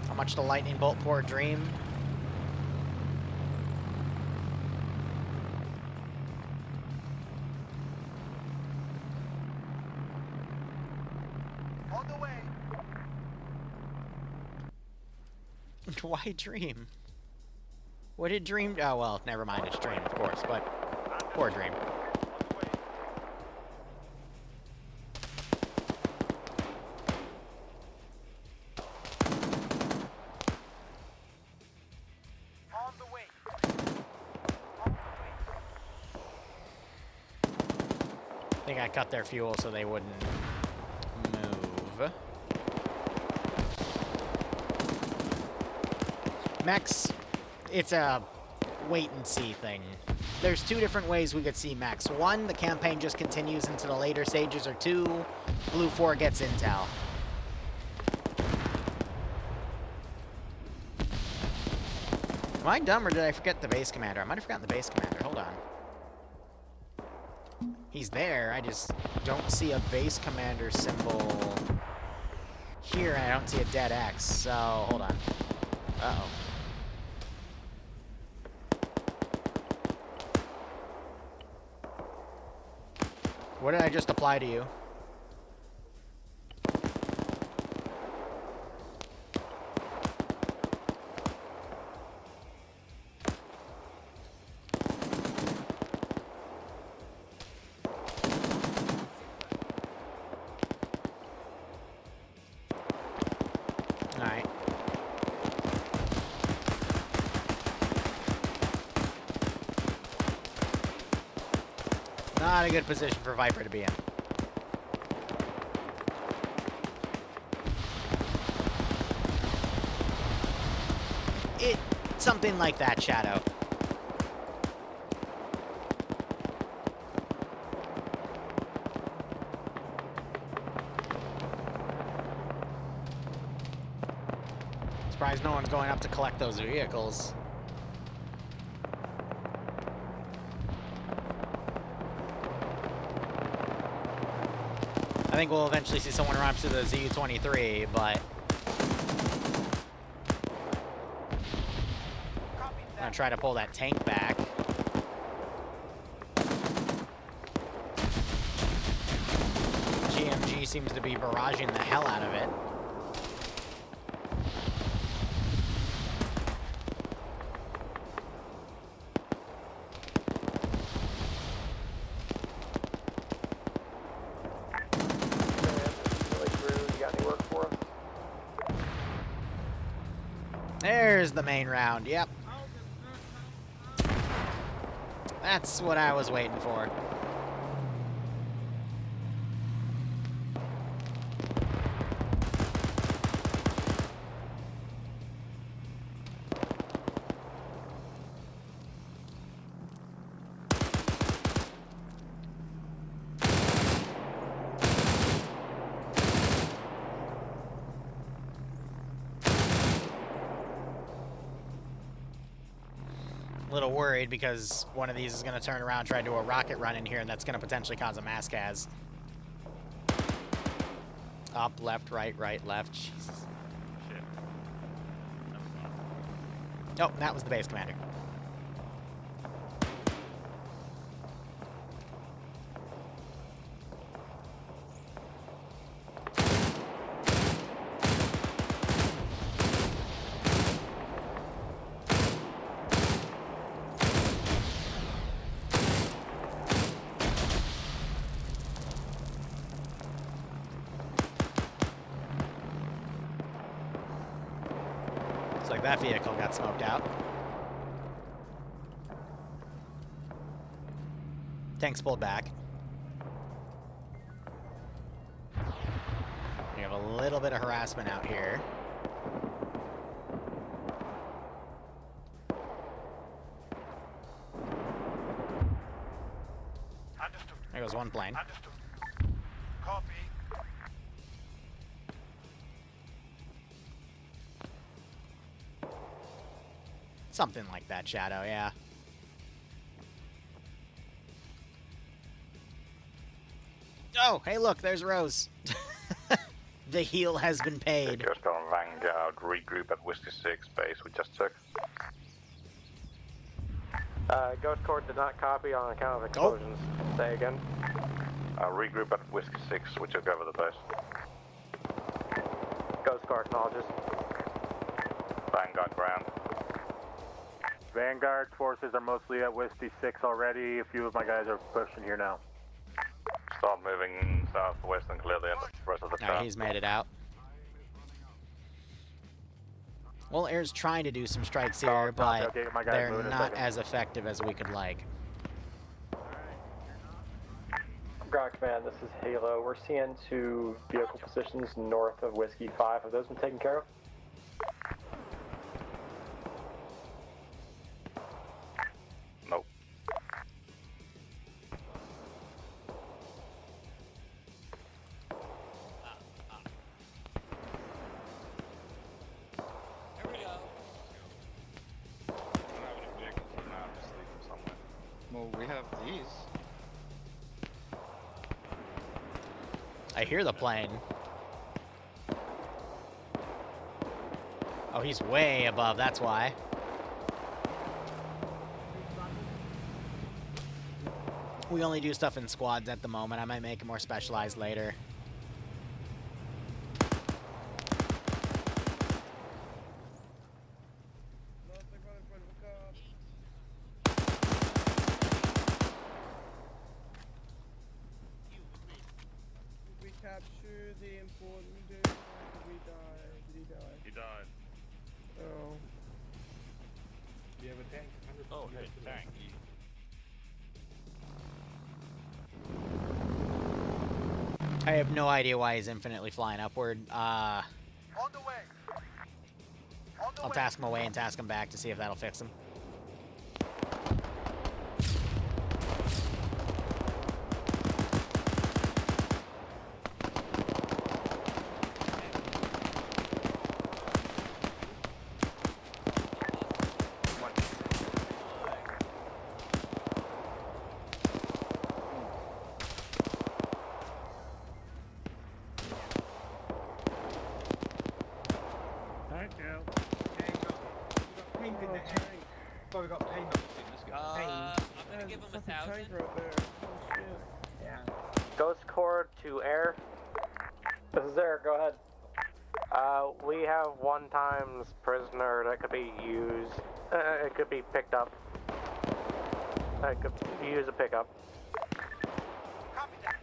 How much the lightning bolt pour dream? On the way. Why dream? What did dream? Oh well, never mind. It's dream, of course, but poor dream. I think I cut their fuel so they wouldn't move. Max, it's a wait and see thing. There's two different ways we could see Max. One, the campaign just continues into the later stages, or two, Blue 4 gets intel. Am I dumb or did I forget the base commander? I might have forgotten the base commander. Hold on. He's there, I just don't see a base commander symbol here, and I don't see a dead X, so hold on. Uh-oh. What did I just apply to you? Alright. Not a good position for Viper to be in. Something like that, Shadow. Surprised no one's going up to collect those vehicles. I think we'll eventually see someone run up to the ZU-23, but I'm gonna try to pull that tank back. GMG seems to be barraging the hell out of it. There's the main round, yep. That's what I was waiting for. A little worried because one of these is going to turn around and try to do a rocket run in here, and that's going to potentially cause a mass gas. Up, left, right, left. Jesus. Shit. Oh, that was the base commander. Like that vehicle got smoked out. Tanks pulled back. We have a little bit of harassment out here. There goes one plane. Copy. Something like that, Shadow, yeah. Oh, hey look, there's Rose. The heel has been paid. Just on Vanguard, regroup at Whiskey 6 base we just took. Ghost Court did not copy on account of explosions. Oh. Say again. Regroup at Whiskey 6, we took over the base. Ghost Court acknowledges. Vanguard ground. Vanguard forces are mostly at Whiskey 6 already. A few of my guys are pushing here now. Start moving southwest and clear the rest of the Alright, he's made it out. Well, Air's trying to do some strikes here, but they're not as effective as we could like. Ground Command, this is Halo. We're seeing 2 vehicle positions north of Whiskey 5. Have those been taken care of? Nope. Here we go. Well, we have these. I hear the plane. Oh, he's way above, that's why. We only do stuff in squads at the moment. I might make it more specialized later. We capture the important dude. Did we die? Did he die? He died. Oh. Do you have a tank? Oh, hey, tank. I have no idea why he's infinitely flying upward. On the way. I'll task him away and task him back to see if that'll fix him. Thank you. Oh, we got paint. I'm gonna give him 1,000. Tank right there. Oh shit. Yeah. Ghost Core to Air. This is Air, go ahead. We have 1 times prisoner that could be used. It could be picked up. It could use a pickup.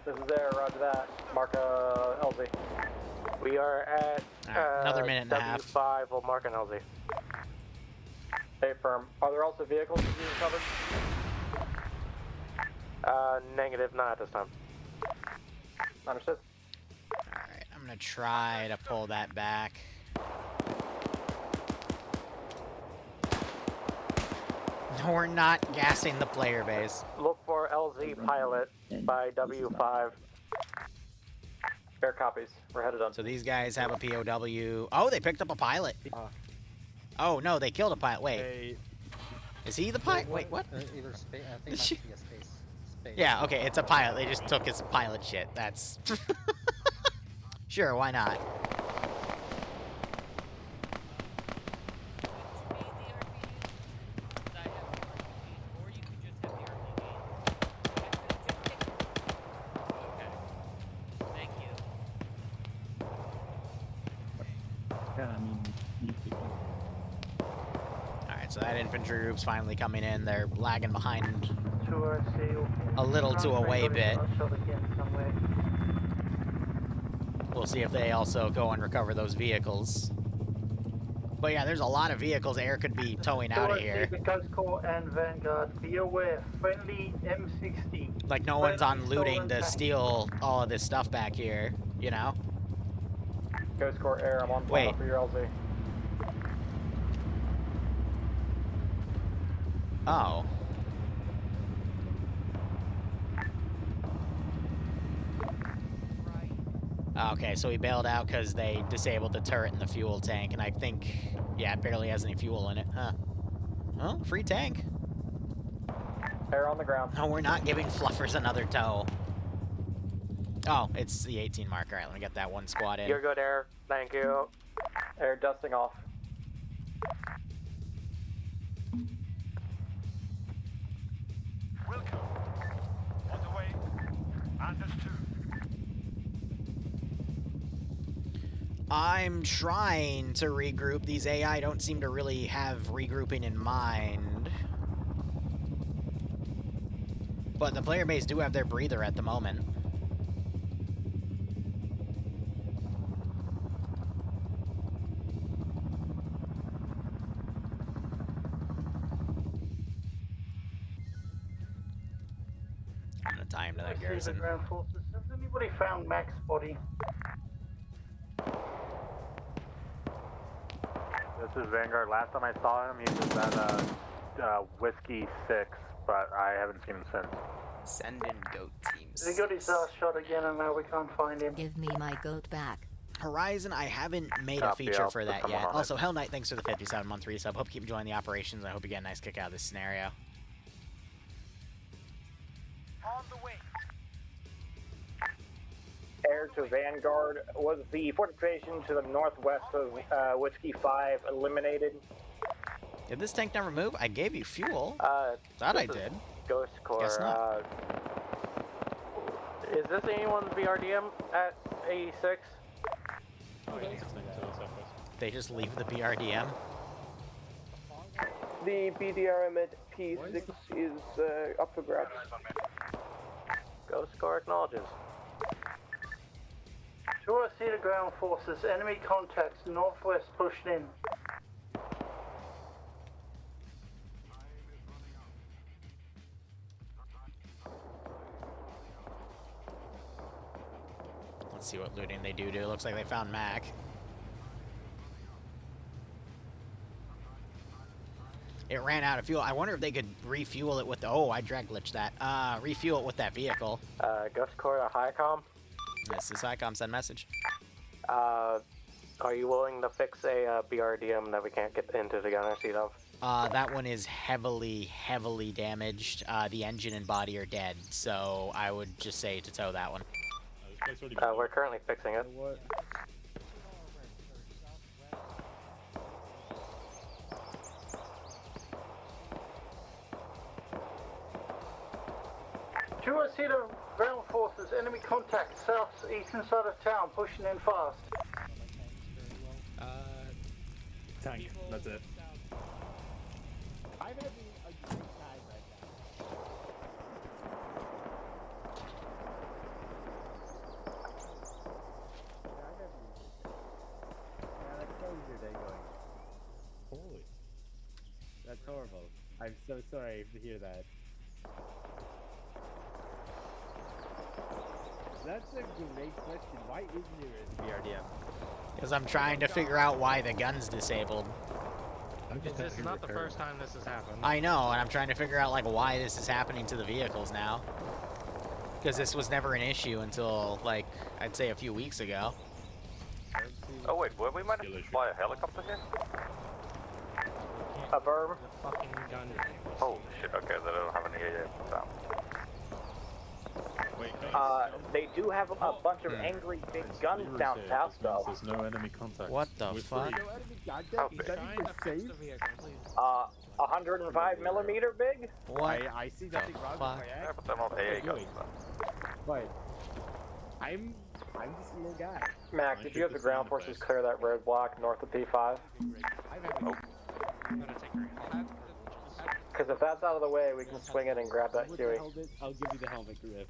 This is Air, roger that. Mark LZ. We are at another minute and a half. W5, we'll mark an LZ. Stay firm. Are there also vehicles being covered? Negative, not at this time. Understood. Alright, I'm gonna try to pull that back. No, we're not gassing the player base. Look for LZ pilot by W5. Fair copies. We're headed on. So these guys have a POW. Oh, they picked up a pilot. Oh, no, they killed a pilot. Wait. Is he the pilot? Wait, what? Either space. I think it might be a space. Yeah, okay, it's a pilot. They just took his pilot shit. That's... Sure, why not? Alright, so that infantry group's finally coming in. They're lagging behind a little to a way bit. We'll see if they also go and recover those vehicles. But yeah, there's a lot of vehicles Air could be towing out of here. Ghost Corps and Vanguard, be aware, friendly M60. Like no one's on looting to steal all of this stuff back here, you know? Ghost Corps Air, I'm on plan for your LZ. Oh. Okay, so he bailed out because they disabled the turret and the fuel tank, and I think, yeah, it barely has any fuel in it, huh? Oh, free tank. Air on the ground. No, we're not giving Fluffers another tow. Oh, it's the 18 mark. All right, let me get that one squad in. You're good, Air. Thank you. Air dusting off. Welcome. On the way. Understood. I'm trying to regroup. These AI don't seem to really have regrouping in mind. But the player base do have their breather at the moment. I'm gonna tie him to that garrison. Ground forces. Has anybody found Mac's body? This is Vanguard. Last time I saw him, he was at Whiskey 6, but I haven't seen him since. Send in goat teams. He got his ass shot again and now we can't find him. Give me my goat back. Horizon, I haven't made a feature for that yet. Also, Hell Knight, thanks for the 57-month resub. Hope you keep enjoying the operations. I hope you get a nice kick out of this scenario. On the way. Air to Vanguard. Was the fortification to the northwest of Whiskey 5 eliminated? Did this tank never move? I gave you fuel. Thought I did. Ghost Corps. Guess not. Is this anyone's BRDM at 86? They just leave the BRDM. The BDRM at P6 is up for grabs. Ghost Corps acknowledges. Sure, I see the ground forces. Enemy contacts northwest pushing in. Let's see what looting they do. Looks like they found Mac. It ran out of fuel. I wonder if they could refuel it with the... Oh, I drag glitched that. Refuel it with that vehicle. Ghost Core to Highcom. This is Highcom, send message. Are you willing to fix a BRDM that we can't get into the gunner seat of? That one is heavily damaged. The engine and body are dead, so I would just say to tow that one. We're currently fixing it. What? See the ground forces, enemy contact, south, eastern side of town, pushing in fast. Tank, that's it. I'm having a great time right now. Yeah, like, how is your day going? Holy. That's horrible. I'm so sorry to hear that. That's a great question. Why isn't there a BRDM? Because I'm trying to figure out why the gun's disabled. This is not the first time this has happened. I know, and I'm trying to figure out like why this is happening to the vehicles now. Because this was never an issue until like I'd say a few weeks ago. Oh wait, were we managed to fly a helicopter here? A verb. Fucking gun. Oh shit, okay, they don't have any sound. They do have a bunch of angry big guns down south, though. There's no enemy contact. What the fuck? How big? 105 millimeter big? What? I see nothing wrong with my Yeah, but they're not AA guns. But I'm just a little guy. Mac, did you have the ground forces clear that roadblock north of P5? Because if that's out of the way, we can swing it and grab that Huey. I'll give you the helmet grip.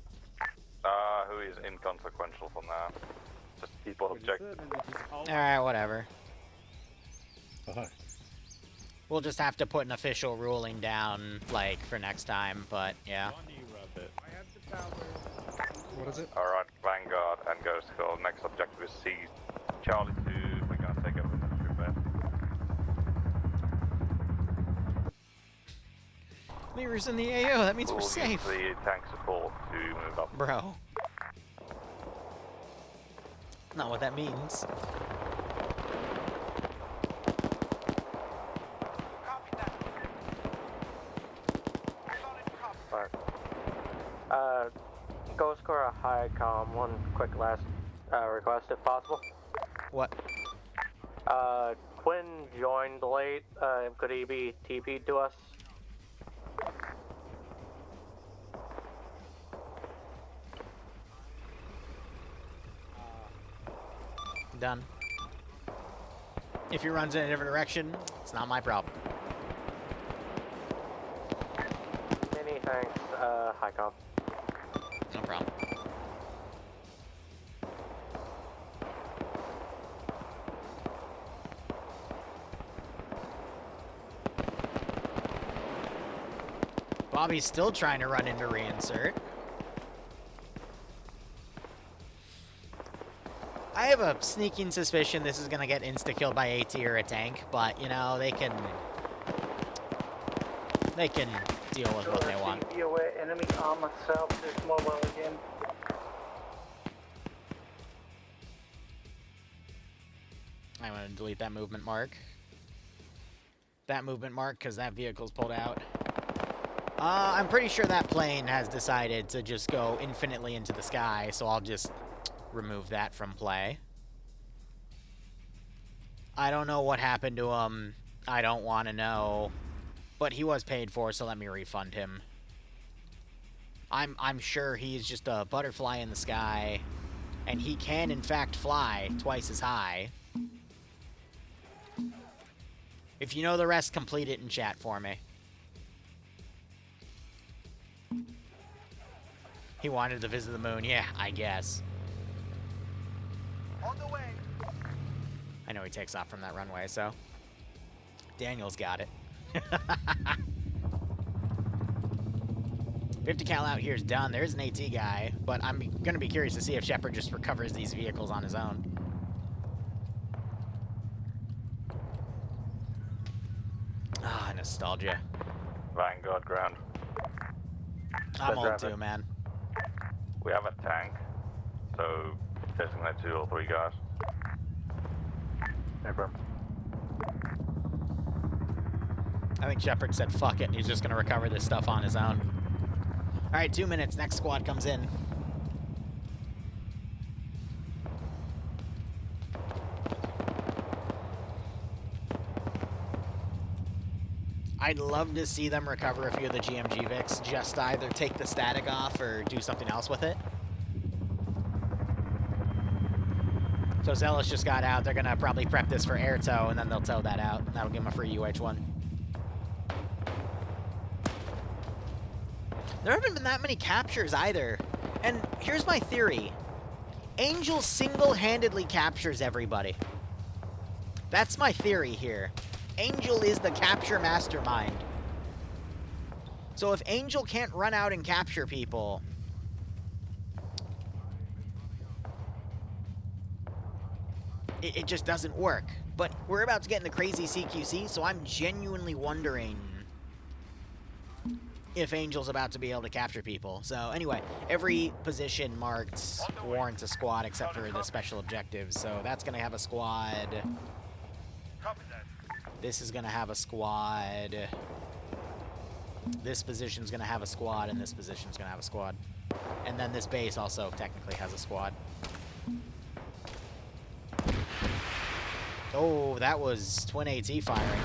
Who is inconsequential from that? Just people objective. Alright, whatever. Uh-huh. We'll just have to put an official ruling down, like, for next time, but yeah. What is it? Alright, Vanguard and Ghost Skull. Next objective is seized. Charlie 2, we're gonna take over the repair. Liru's in the AO, that means we're We'll safe. use the tank support to move up. Bro. Not what that means. Ghost Core Highcom, one quick last request if possible. What? Quinn joined late. Could he be TP'd to us? Done. If he runs in a different direction, it's not my problem. Many thanks, Highcom. No problem. Bobby's still trying to run into reinsert. I have a sneaking suspicion this is gonna get insta-killed by AT or a tank, but you know, they can deal with what they want. Be aware, enemy Arma south is mobile again. I'm gonna delete that movement mark. That movement mark, because that vehicle's pulled out. I'm pretty sure that plane has decided to just go infinitely into the sky, so I'll just remove that from play. I don't know what happened to him. I don't want to know. But he was paid for, so let me refund him. I'm sure he's just a butterfly in the sky, and he can, in fact, fly twice as high. If you know the rest, complete it in chat for me. He wanted to visit the moon. Yeah, I guess. On the way. I know he takes off from that runway, so... Daniel's got it. 50 cal out here is done. There's an AT guy, but I'm going to be curious to see if Shepard just recovers these vehicles on his own. Ah, and a nostalgia. Vanguard ground. I'm old too, man. We have a tank, so designate 2 or 3 guys. Never. I think Shepard said fuck it, and he's just gonna recover this stuff on his own. Alright, 2 minutes, next squad comes in. I'd love to see them recover a few of the GMG Vics, just either take the static off or do something else with it. So Zealous just got out. They're going to probably prep this for air tow, and then they'll tow that out. That'll give them a free UH-1. There haven't been that many captures either. And here's my theory. Angel single-handedly captures everybody. That's my theory here. Angel is the capture mastermind. So if Angel can't run out and capture people, it just doesn't work. But we're about to get in the crazy CQC, so I'm genuinely wondering if Angel's about to be able to capture people. So anyway, every position marked warrants a squad except for the special objectives. So that's going to have a squad. This is going to have a squad. This position's going to have a squad, and this position's going to have a squad. And then this base also technically has a squad. Oh, that was twin AT firing.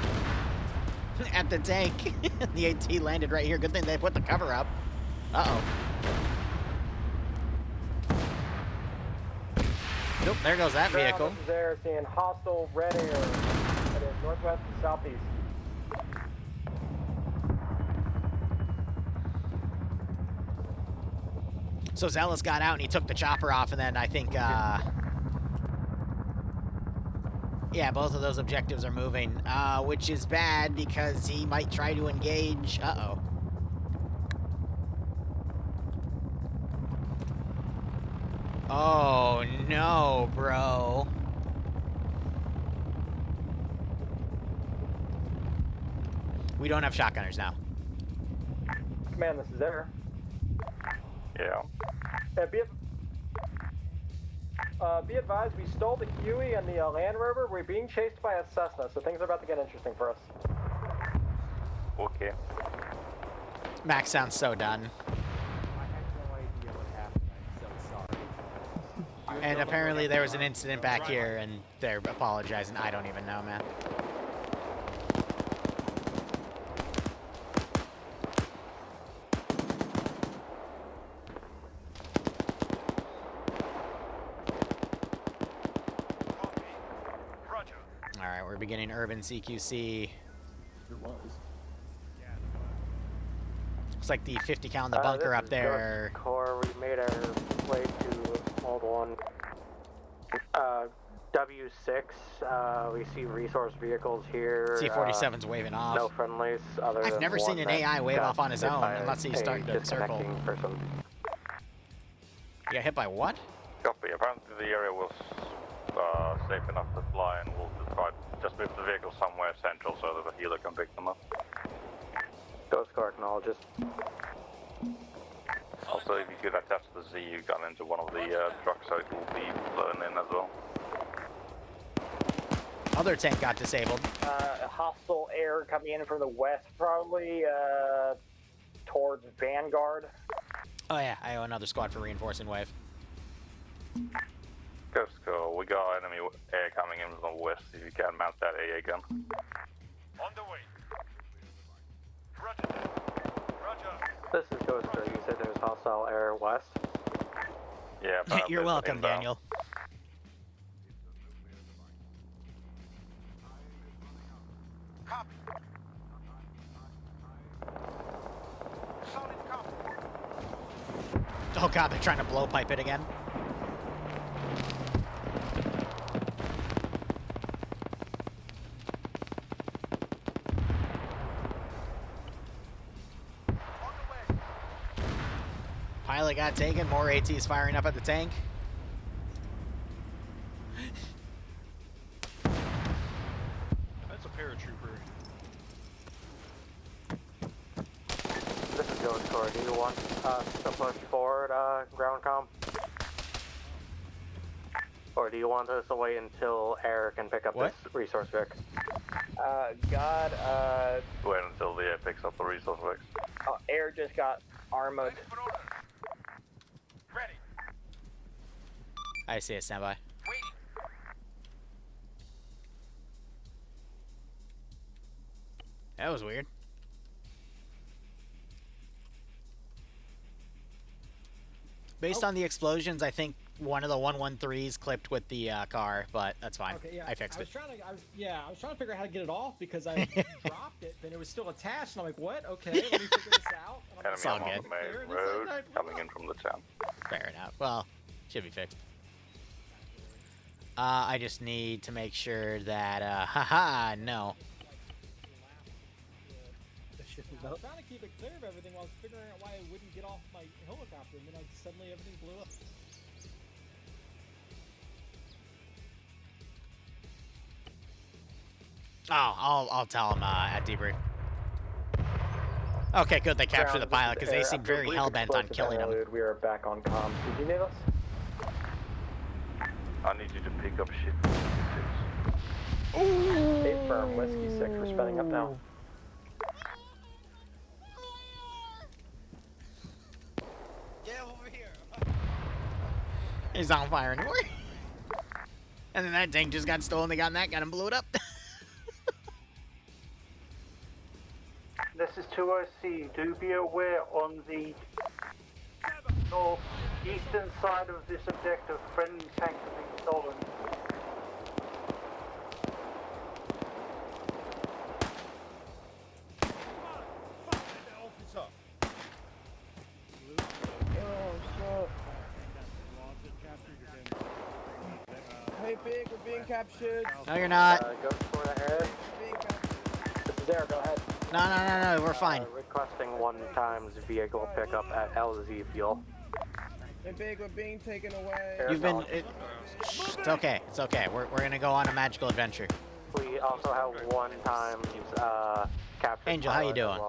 At the tank. The AT landed right here. Good thing they put the cover up. Uh-oh. Nope, there goes that vehicle. There, seeing hostile red air. That is northwest and southeast. So Zealous got out and he took the chopper off, and then I think, yeah, both of those objectives are moving, which is bad because he might try to engage. Uh-oh. Oh, no, bro. We don't have shotgunners now. Command, this is Air. Yeah. Be advised, we stole the Huey and the Land Rover. We're being chased by a Cessna, so things are about to get interesting for us. Okay. Max sounds so done. I had no idea what happened. I'm so sorry. And apparently there was an incident back here, and they're apologizing. I don't even know, man. Alright, we're beginning urban CQC. It was. Looks like the 50 cal in the bunker up there. Core, we made our way to Old One. W6, we see resource vehicles here. C-47's waving off. No friendlies other I've than never seen an AI wave off on his own, unless he's starting to circle. Person. You got hit by what? Copy. Apparently the area was safe enough to fly, and we'll just move the vehicle somewhere central so that the healer can pick them up. Ghost Car acknowledges. Also, if you could attach the ZU gun into one of the trucks so it will be blown in as well. Other tank got disabled. Hostile air coming in from the west, probably towards Vanguard. Oh yeah, I owe another squad for reinforcing wave. Ghost Car, we got enemy air coming in from the west. If you can mount that AA gun. On the way. Roger that. Roger. This is Ghost Car. You said there's hostile air west? Yeah, You're welcome, inbound. Daniel. Copy. Solid copy. Oh god, they're trying to blow pipe it again. Pilot got taken, more ATs firing up at the tank. That's a paratrooper. Or do you want us to push forward, ground comm? Or do you want us to wait until air can pick up this resource Vic? God, Wait until the air picks up the resource Vic. air just got armored. Ready. I see a standby. That was weird. Based on the explosions, I think one of the 113s clipped with the car, but that's fine. Okay, yeah. I fixed it. I was trying to figure out how to get it off because I dropped it, and it was still attached. And I'm like, what? Okay, let me figure this out. And I'm It's all Enemy good. on the main road, coming in from the town. Fair enough. Well, should be fixed. I just need to make sure that, haha, no. I was trying to keep it clear of everything while I was figuring out why I wouldn't get off my helicopter, and then suddenly everything blew up. Oh, I'll tell him at debrief. Okay, good. They captured the pilot because they seemed very hell-bent on killing him. We are back on comm. Did you need us? I need you to pick up shit. State firm, Whiskey 6, we're spinning up now. Get over here. He's not on fire anymore. And then that tank just got stolen. They got in that gun and blew it up. This is 2OC. Do be aware on the northeastern side of this objective, friendly tanks are being stolen. Hey, Big, we're being captured. No, you're not. Go for the air. This is there, go ahead. No, we're fine. Requesting 1 times vehicle pickup at LZ Fuel. Hey, Big, we're being taken away. You've been... It's okay. It's okay. We're going to go on a magical adventure. We also have 1 times capture. Angel, how you doing?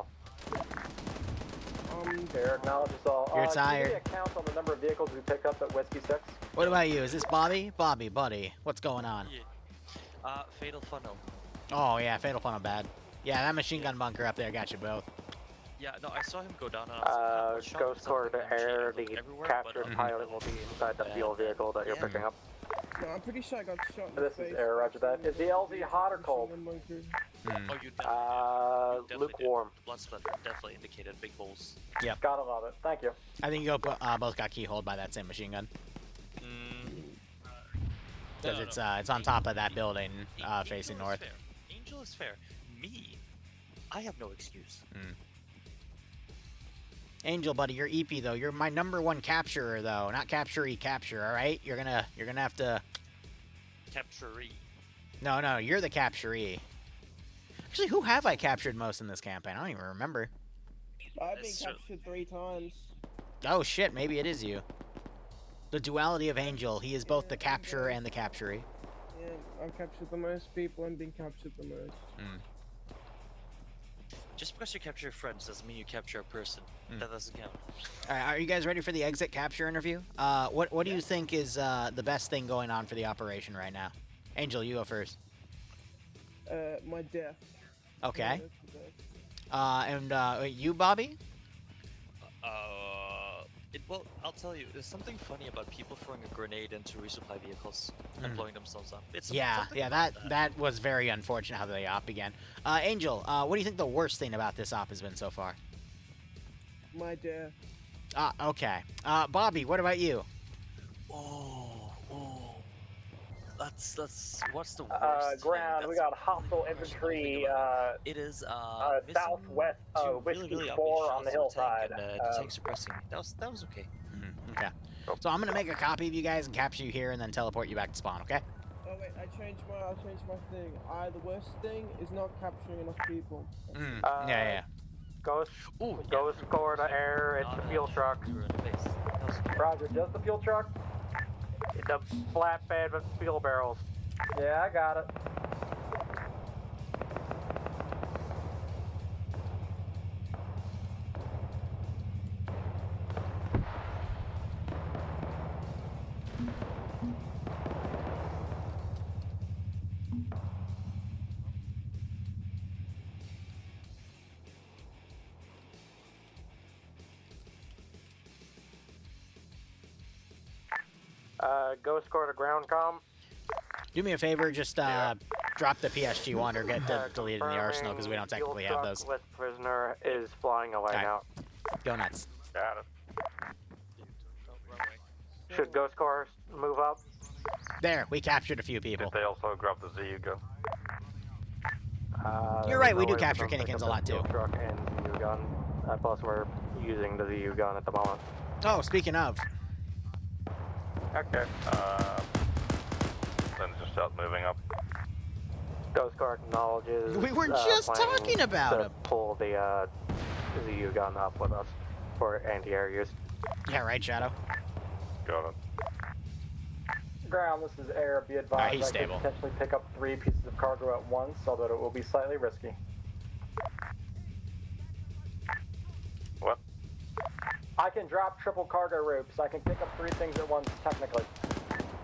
Air acknowledges all. You're Can tired. you give me a count on the number of vehicles we picked up at Whiskey 6? What about you? Is this Bobby? Bobby, buddy. What's going on? Fatal Funnel. Oh, yeah. Fatal Funnel bad. Yeah, that machine gun bunker up there got you both. Yeah, no, I saw him go down and I was Ghost Corps to air. The captured pilot will be inside the fuel vehicle that you're picking up. No, I'm pretty sure I got shot in the This face. is air, roger that. Is the LZ hot or cold? Oh, you definitely lukewarm. did. Blood splatter definitely indicated big holes. Yep. Gotta love it. Thank you. I think you both got keyholed by that same machine gun. Because it's on top of that building facing north. Fair. Angel is fair. Me, I have no excuse. Angel, buddy, you're EP though. You're my #1 capturer though, not capturee capture. All right, you're gonna have to. Capturee. No, you're the capturee. Actually, who have I captured most in this campaign? I don't even remember. I've been captured 3 times. Oh shit, maybe it is you. The duality of Angel. He is both the capturer and the capturee. Yeah, I've captured the most people and been captured the most. Just because you capture friends doesn't mean you capture a person. That doesn't count. All right, are you guys ready for the exit capture interview? What do you think is the best thing going on for the operation right now? Angel, you go first. My death. Okay. And you, Bobby? Well, I'll tell you, there's something funny about people throwing a grenade into resupply vehicles and blowing themselves up. Yeah, that was very unfortunate how the op began. Angel, what do you think the worst thing about this op has been so far? My death. Okay. Bobby, what about you? That's what's the worst ground, we got hostile infantry, it is southwest of Whiskey 4 on the hillside. Tanks suppressing me. That was okay. Okay. So I'm gonna make a copy of you guys and capture you here and then teleport you back to spawn, okay? Oh wait, I changed my thing. The worst thing is not capturing enough people. Yeah. Ghost Corps to air, it's the fuel truck. Roger, just the fuel truck? It's a flatbed with fuel barrels. Yeah, I got it. Ghost Core to ground comm. Do me a favor, just drop the PSG1 or get deleted in the arsenal because we don't technically have those. With prisoner is flying away now. Go nuts. Got it. Should Ghost Core move up? There, we captured a few people. Did they also grab the ZU You're right, we do capture Kinnikins a lot too. Truck and ZU gun. Plus we're using the ZU gun at the moment. Oh, speaking of. Okay. Then just start moving up. Ghost Core acknowledges. We were just talking about him. Pull the ZU gun up with us for anti-air use. Yeah, right, Shadow. Got it. Ground, this is Air. Be advised, he's I stable. could potentially pick up 3 pieces of cargo at once, although it will be slightly risky. What? I can drop triple cargo ropes. I can pick up 3 things at once, technically.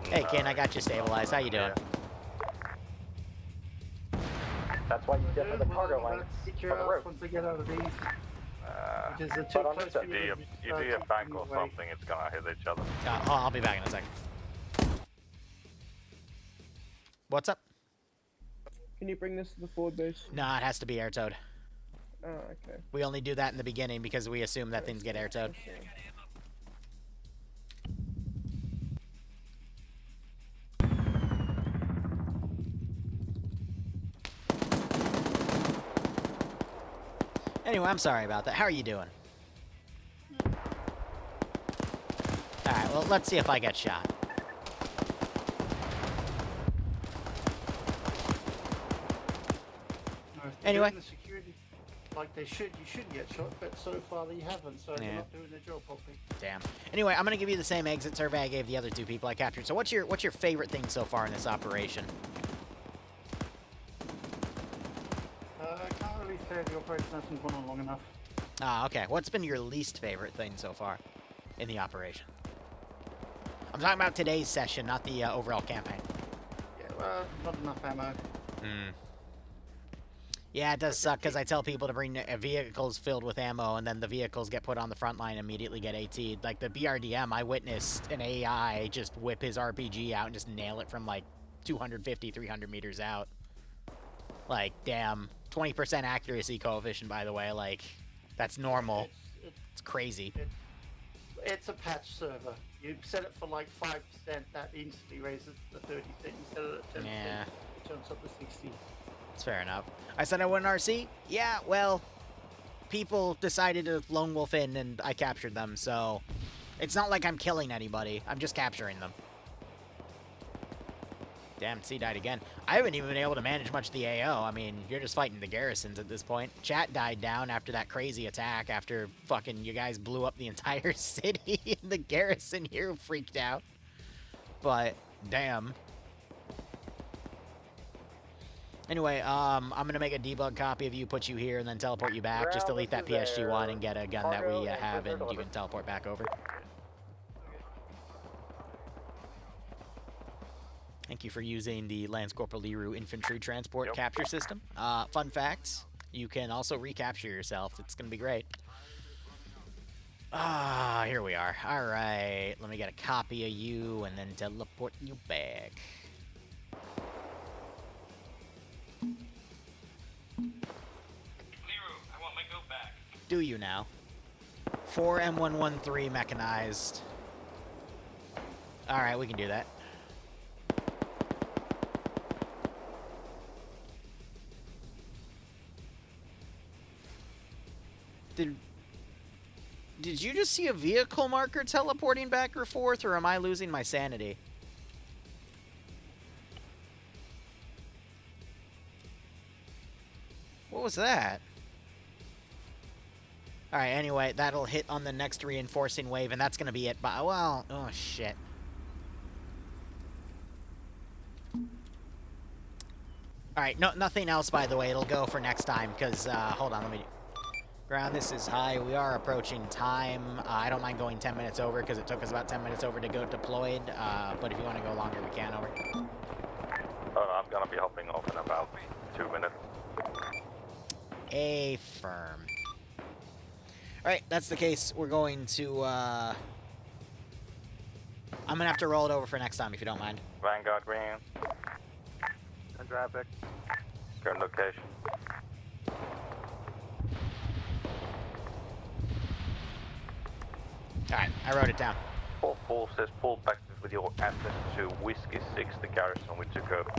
Hey, Ken, I got you stabilized. How you doing? That's why you get the cargo lane. Secure us once they get out of these. Which is a too close to You do a bank or something, it's gonna hit each other. I'll be back in a second. What's up? Can you bring this to the forward base? Nah, it has to be air-towed. Oh, okay. We only do that in the beginning because we assume that things get air-towed. Anyway, I'm sorry about that. How are you doing? Alright, well, let's see if I get shot. Anyway. The security like they should, you should get shot, but so far they haven't, so they're not doing their job properly. Damn. Anyway, I'm gonna give you the same exit survey I gave the other 2 people I captured. So what's your favorite thing so far in this operation? I can't really say the operation hasn't gone on long enough. Ah, okay. What's been your least favorite thing so far in the operation? I'm talking about today's session, not the overall campaign. Yeah, well, not enough ammo. Yeah, it does suck because I tell people to bring vehicles filled with ammo, and then the vehicles get put on the front line and immediately get AT'd. Like the BRDM, I witnessed an AI just whip his RPG out and just nail it from like 250, 300 meters out. Like, damn. 20% accuracy coefficient, by the way. Like, that's normal. It's crazy. It's a patch server. You set it for like 5%, that instantly raises the 30 thing. You set it at 10%, Yeah. it jumps up to 60. It's fair enough. I said I wouldn't RC? Yeah, well, people decided to lone wolf in and I captured them, so it's not like I'm killing anybody. I'm just capturing them. Damn, C died again. I haven't even been able to manage much of the AO. I mean, you're just fighting the garrisons at this point. Chat died down after that crazy attack after fucking you guys blew up the entire city and the garrison here freaked out. But, damn. Anyway, I'm gonna make a debug copy of you, put you here, and then teleport you back. Just delete that PSG-1 and get a gun that we have, and you can teleport back over. Thank you for using the Lance Corporal Liru infantry transport capture system. Fun facts, you can also recapture yourself. It's gonna be great. Here we are. All right, let me get a copy of you and then teleport you back. Do you now? 4 M113 mechanized. Alright, we can do that. Did you just see a vehicle marker teleporting back or forth, or am I losing my sanity? What was that? Alright, anyway, that'll hit on the next reinforcing wave, and that's gonna be it. But, well, oh shit. Alright, no, nothing else, by the way. It'll go for next time, because, hold on, let me... Ground, this is high. We are approaching time. I don't mind going 10 minutes over, because it took us about 10 minutes over to go deployed. But if you want to go longer, we can, over. I'm gonna be hopping off in about 2 minutes. Affirm. Alright, that's the case. We're going to, I'm gonna have to roll it over for next time if you don't mind. Vanguard green. And traffic. Current location. Alright, I wrote it down. All forces pull back with your assets to Whiskey 6, the garrison we took over.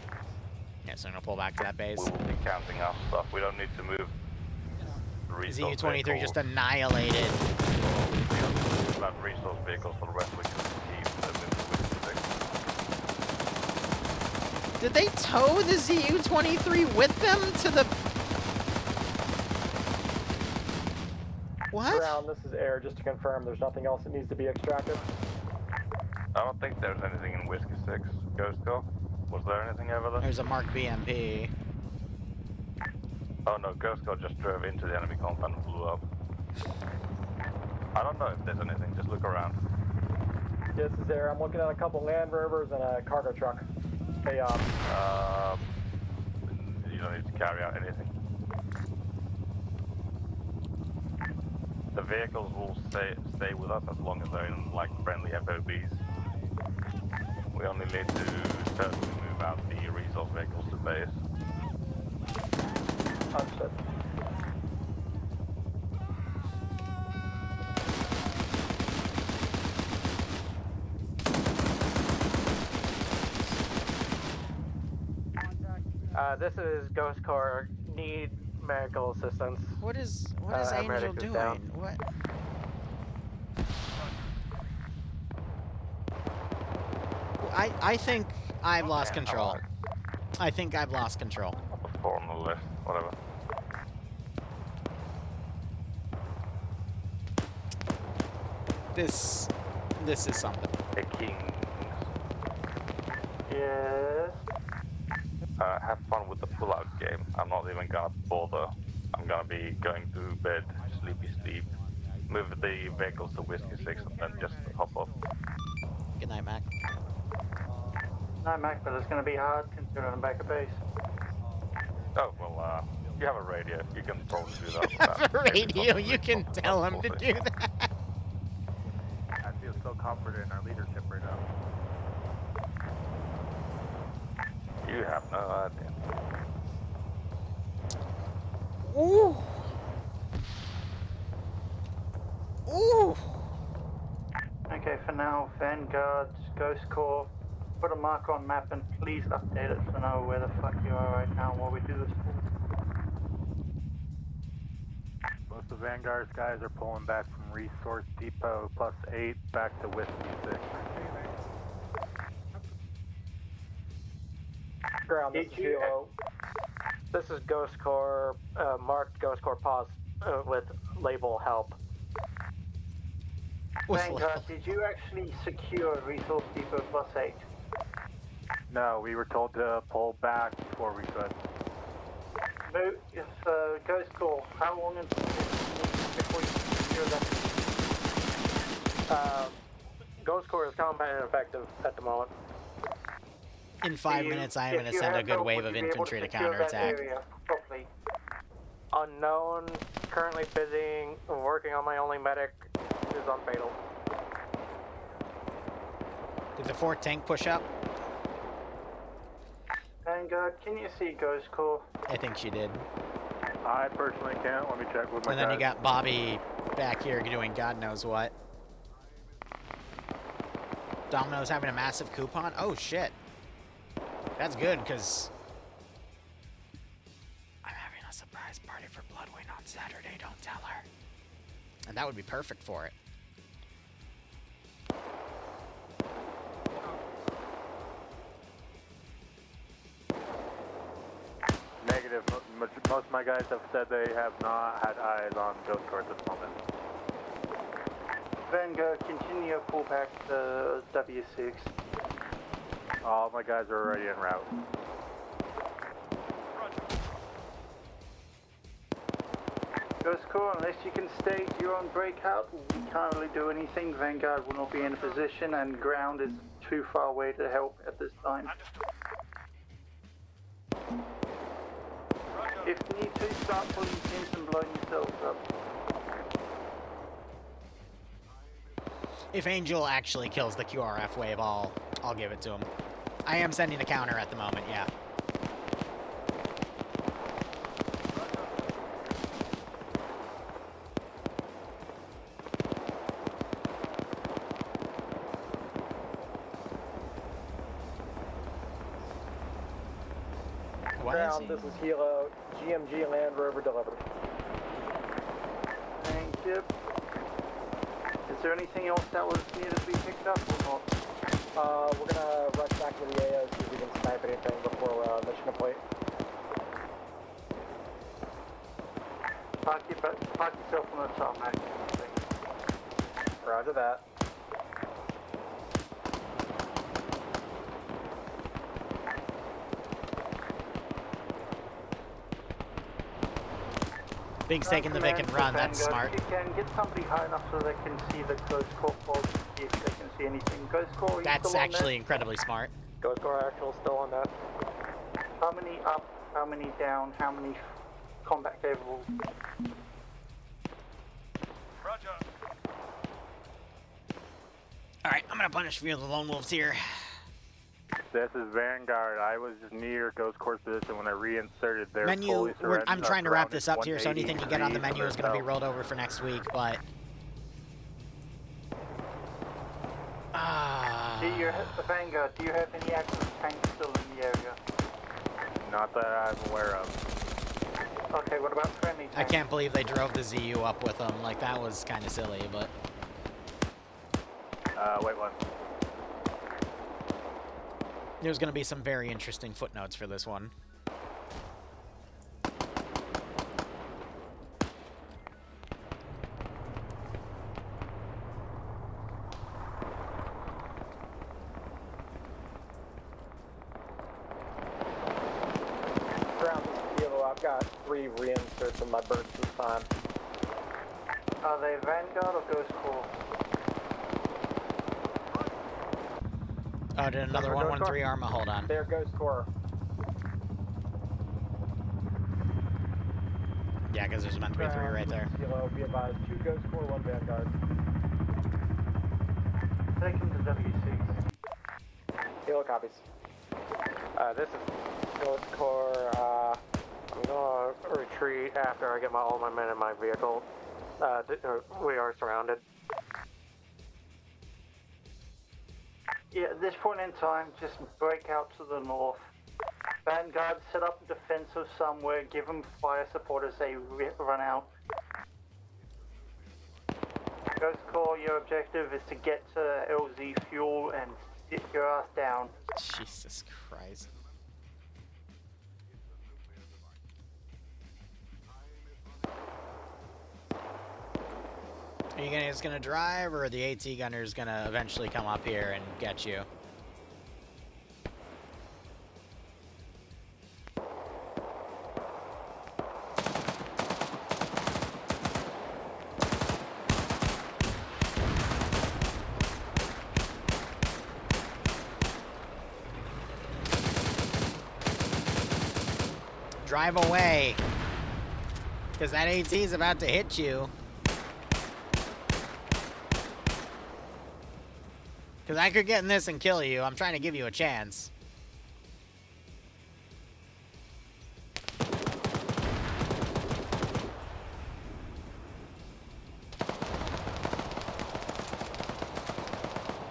Yeah, so I'm gonna pull back to that base. We will be counting our stuff. We don't need to move. ZU-23 just annihilated. We don't need to have resource vehicles for the rest. We can keep them in the Whiskey 6. Did they tow the ZU-23 with them to the... What? Ground, this is Air, just to confirm there's nothing else that needs to be extracted. I don't think there's anything in Whiskey 6. Ghost Call? Was there anything over there? There's a marked BMP. Oh no, Ghost Call just drove into the enemy compound and blew up. I don't know if there's anything, just look around. This is Air, I'm looking at a couple Land Rovers and a cargo truck. Hey, you don't need to carry out anything. The vehicles will stay with us as long as they're in like friendly FOBs. We only need to certainly move out the resource vehicles to base. Understood. This is Ghost Corps. Need medical assistance. What is Angel doing? What? I think I've lost control. I think I've lost control. 4 on the left, whatever. This is something. The Kings. Yes. Have fun with the pull-out game. I'm not even gonna bother. I'm gonna be going to bed, sleep. Move the vehicles to Whiskey 6 and then just hop off. Good night, Mac. No, Mac, but it's going to be hard considering I'm back at base. Oh, well, you have a radio. You can probably do that. Have a radio. You can tell him to do that. I feel so confident in our leadership right now. You have no idea. Ooh. Ooh. Okay, for now, Vanguard, Ghost Corps, put a mark on map and please update it to know where the fuck you are right now while we do this. Most of Vanguard's guys are pulling back from Resource Depot +8 back to Whiskey 6. Ground, this is Kilo. This is Ghost Corps, marked Ghost Corps pause with label help. Vanguard, did you actually secure Resource Depot +8? No, we were told to pull back before we could. No, if Ghost Corps, how long before you secure that? Ghost Corps is combat ineffective at the moment. In 5 minutes, I am going to send a good wave of infantry to counterattack. Unknown, currently busy working on my only medic, is on fatal. Did the 4th tank push up? Vanguard, can you see Ghost Corps? I think she did. I personally can't. Let me check with my And then guys. you got Bobby back here doing God knows what. Domino's having a massive coupon? Oh, shit. That's good, because I'm having a surprise party for Bloodwing on Saturday. Don't tell her. And that would be perfect for it. Negative. Most of my guys have said they have not had eyes on Ghost Corps at this moment. Vanguard, continue your pullback to W6. All my guys are already en route. Ghost Corps, unless you can stage your own breakout, we can't really do anything. Vanguard will not be in a position and ground is too far away to help at this time. If need to, start pulling pins and blowing yourselves up. If Angel actually kills the QRF wave, I'll give it to him. I am sending a counter at the moment, yeah. Ground, this is Hilo. GMG Land Rover delivered. Thank you. Is there anything else that was needed to be picked up or not? We're gonna rush back to the AO, see if we can snipe anything before mission complete. Park yourself on the top, mate. Roger that. Big's taking the Vic and run, that's smart. If you can, get somebody high enough so they can see the Ghost Core fog, see if they can see anything. Ghost Core, are you That's still on actually incredibly smart. Ghost Core actual still on that. How many up, how many down, how many combat capable? Roger. Alright, I'm gonna punish a few of the lone wolves here. This is Vanguard. I was just near Ghost Core's position when I reinserted their Menu, I'm trying to wrap this up here, so anything you get on the menu is going to be rolled over for next week, but... Vanguard, do you have any active tanks still in the area? Not that I'm aware of. Okay, what about friendly tanks? I can't believe they drove the ZU up with them. Like, that was kind of silly, but... Wait one. There's going to be some very interesting footnotes for this one. Ground, this is Kilo. I've got 3 reinserts in my burst this time. Are they Vanguard or Ghost Core? Oh, did another 113 Arma, hold on. They're Ghost Core. Yeah, because there's meant to be 3 right there. Kilo, be advised, 2 Ghost Core, 1 Vanguard. Take them to W6. Kilo copies. This is Ghost Core. I'm gonna retreat after I get all my men in my vehicle. We are surrounded. Yeah, at this point in time, just break out to the north. Vanguard, set up a defensive somewhere, give them fire support as they run out. Ghost Core, your objective is to get to LZ fuel and sit your ass down. Jesus Christ. Are you guys gonna drive, or are the AT gunners gonna eventually come up here and get you? Drive away, because that AT is about to hit you. Because I could get in this and kill you. I'm trying to give you a chance.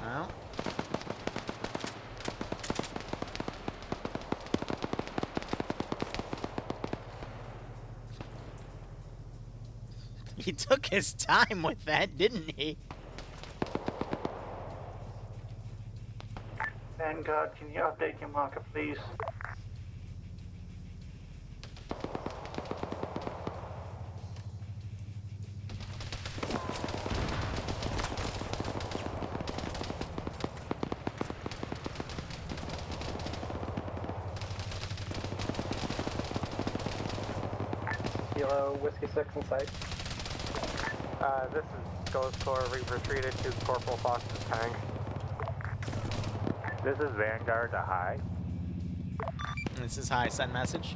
Well. He took his time with that, didn't he? Vanguard, can you update your marker, please? Kilo, Whiskey 6 in sight. This is Ghost Core. We've retreated to Corporal Fox's tank. This is Vanguard to high. This is high, send message.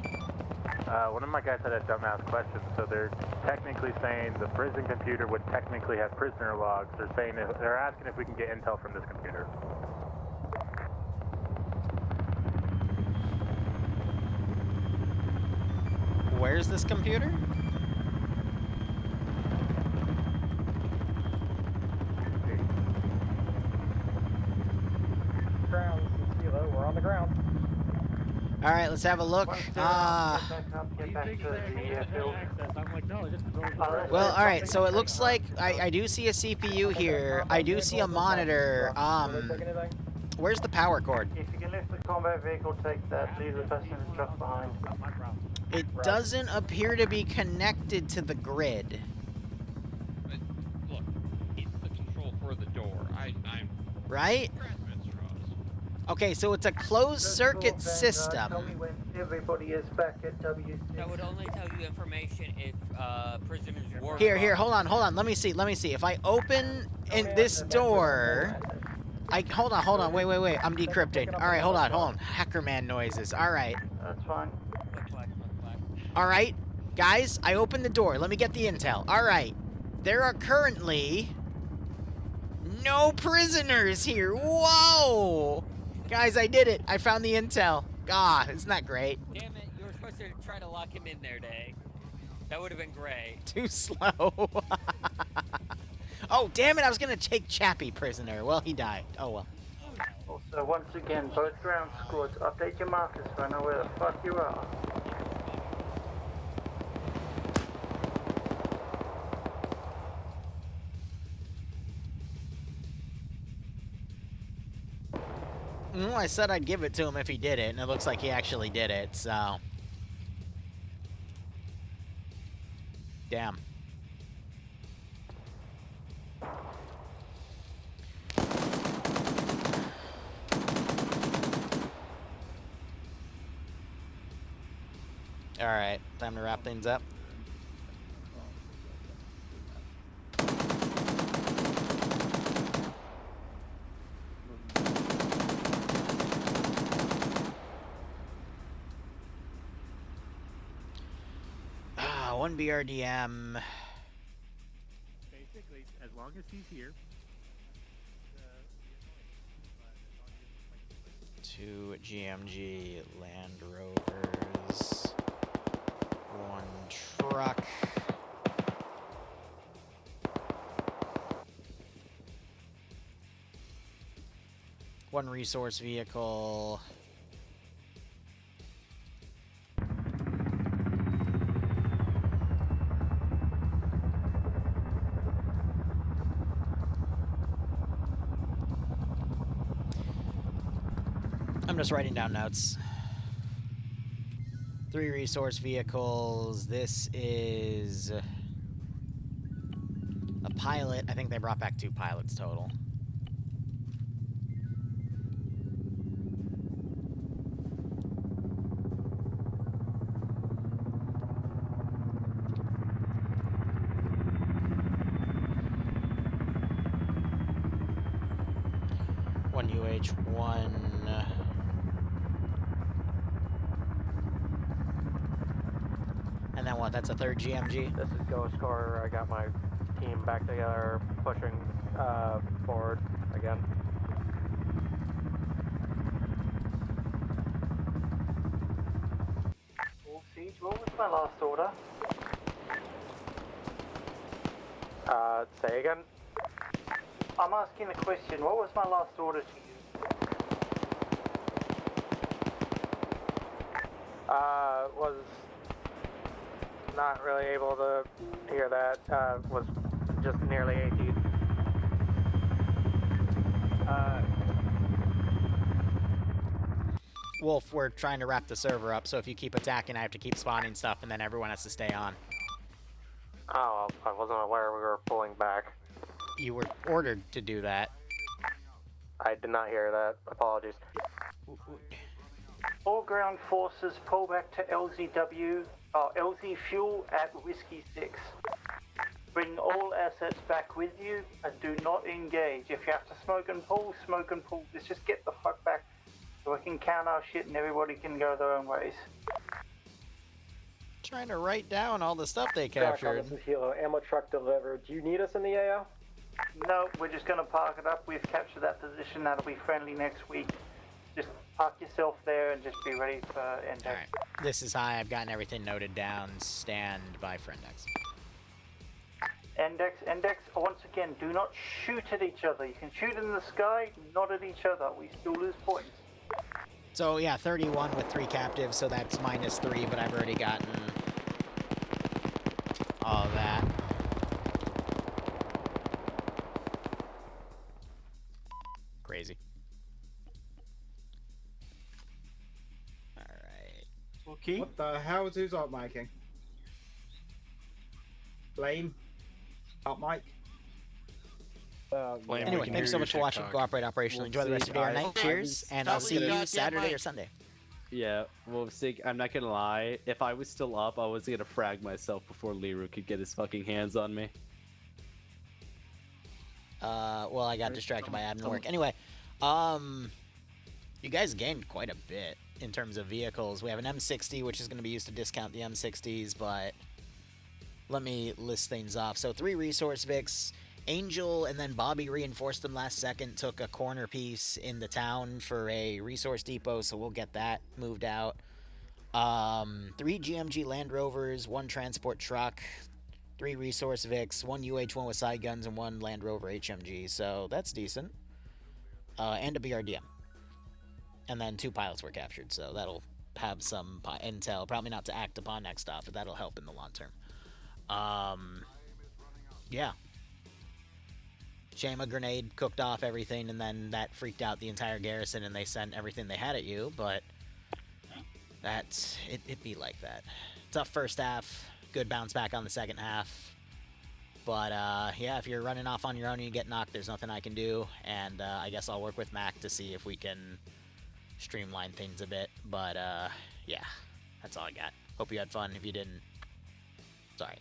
One of my guys had a dumbass question, so they're technically saying the prison computer would technically have prisoner logs. They're asking if we can get intel from this computer. Where's this computer? Ground, Kilo, we're on the ground. All right, let's have a look. I'm like, no, just Well, all right. So it looks like I do see a CPU here. I do see a monitor. Where's the power cord? If you can lift the combat vehicle, take that. Leave the passenger truck behind. It doesn't appear to be connected to the grid. But look, it's the control for the door. I'm Right? Okay, so it's a closed circuit system. Tell me when everybody is back at W6. That would only tell you information if prisoners were. Here, hold on. Let me see. If I open in this door, hold on. Wait. I'm decrypting. All right, hold on. Hackerman noises. All right. That's fine. All right, guys, I opened the door. Let me get the intel. All right, there are currently no prisoners here. Whoa! Guys, I did it. I found the intel. Ah, isn't that great? Damn it, you were supposed to try to lock him in there, Day. That would have been great. Too slow. Oh, damn it, I was going to take Chappie prisoner. Well, he died. Oh, well. Also, once again, both ground squads, update your markers so I know where the fuck you are. Well, I said I'd give it to him if he did it, and it looks like he actually did it, so. Damn. Alright, time to wrap things up. One BRDM. Basically, as long as he's here. 2 GMG Land Rovers. 1 truck. One resource vehicle. I'm just writing down notes. 3 resource vehicles. This is a pilot. I think they brought back 2 pilots total. One UH-1. And then what? That's a 3rd GMG? This is Ghost Corps. I got my team back together, pushing forward again. Siege, what was my last order? Say again? I'm asking a question. What was my last order to you? Was not really able to hear that. Was just nearly 18. Wolf, we're trying to wrap the server up, so if you keep attacking, I have to keep spawning stuff, and then everyone has to stay on. Oh, I wasn't aware we were pulling back. You were ordered to do that. I did not hear that. Apologies. All ground forces pull back to LZW, LZ fuel at Whiskey 6. Bring all assets back with you and do not engage. If you have to smoke and pull, smoke and pull. Let's just get the fuck back so we can count our shit and everybody can go their own ways. Trying to write down all the stuff they Back on, captured. this is Hilo. Ammo truck delivered. Do you need us in the AO? No, we're just going to park it up. We've captured that position. That'll be friendly next week. Just park yourself there and just be ready for index. Alright. This is high. I've gotten everything noted down. Stand by for index. Index, once again, do not shoot at each other. You can shoot in the sky, not at each other. We still lose points. So, yeah, 31 with 3 captives, so that's -3, but I've already gotten all of that. Crazy. Alright. Okay. What the hell is who's up miking? Blame. Up mic. Anyway, thanks so much for watching Cooperate Operational. Enjoy the rest of your night. Cheers, and I'll see you Saturday or Sunday. Yeah, well, Sig, I'm not gonna lie. If I was still up, I was gonna frag myself before Liru could get his fucking hands on me. Well, I got distracted by admin work. Anyway, you guys gained quite a bit in terms of vehicles. We have an M60, which is going to be used to discount the M60s, but let me list things off. So 3 resource Vics. Angel and then Bobby reinforced them last second, took a corner piece in the town for a resource depot, so we'll get that moved out. 3 GMG Land Rovers, 1 transport truck, 3 resource Vics, 1 UH-1 with side guns, and 1 Land Rover HMG, so that's decent. And a BRDM. And then 2 pilots were captured, so that'll have some intel, probably not to act upon next stop, but that'll help in the long term. Yeah. Shame a grenade cooked off everything, and then that freaked out the entire garrison, and they sent everything they had at you, but that's it be like that. Tough first half, good bounce back on the second half. But yeah, if you're running off on your own and you get knocked, there's nothing I can do, and I guess I'll work with Mac to see if we can streamline things a bit. But yeah, that's all I got. Hope you had fun. If you didn't, sorry.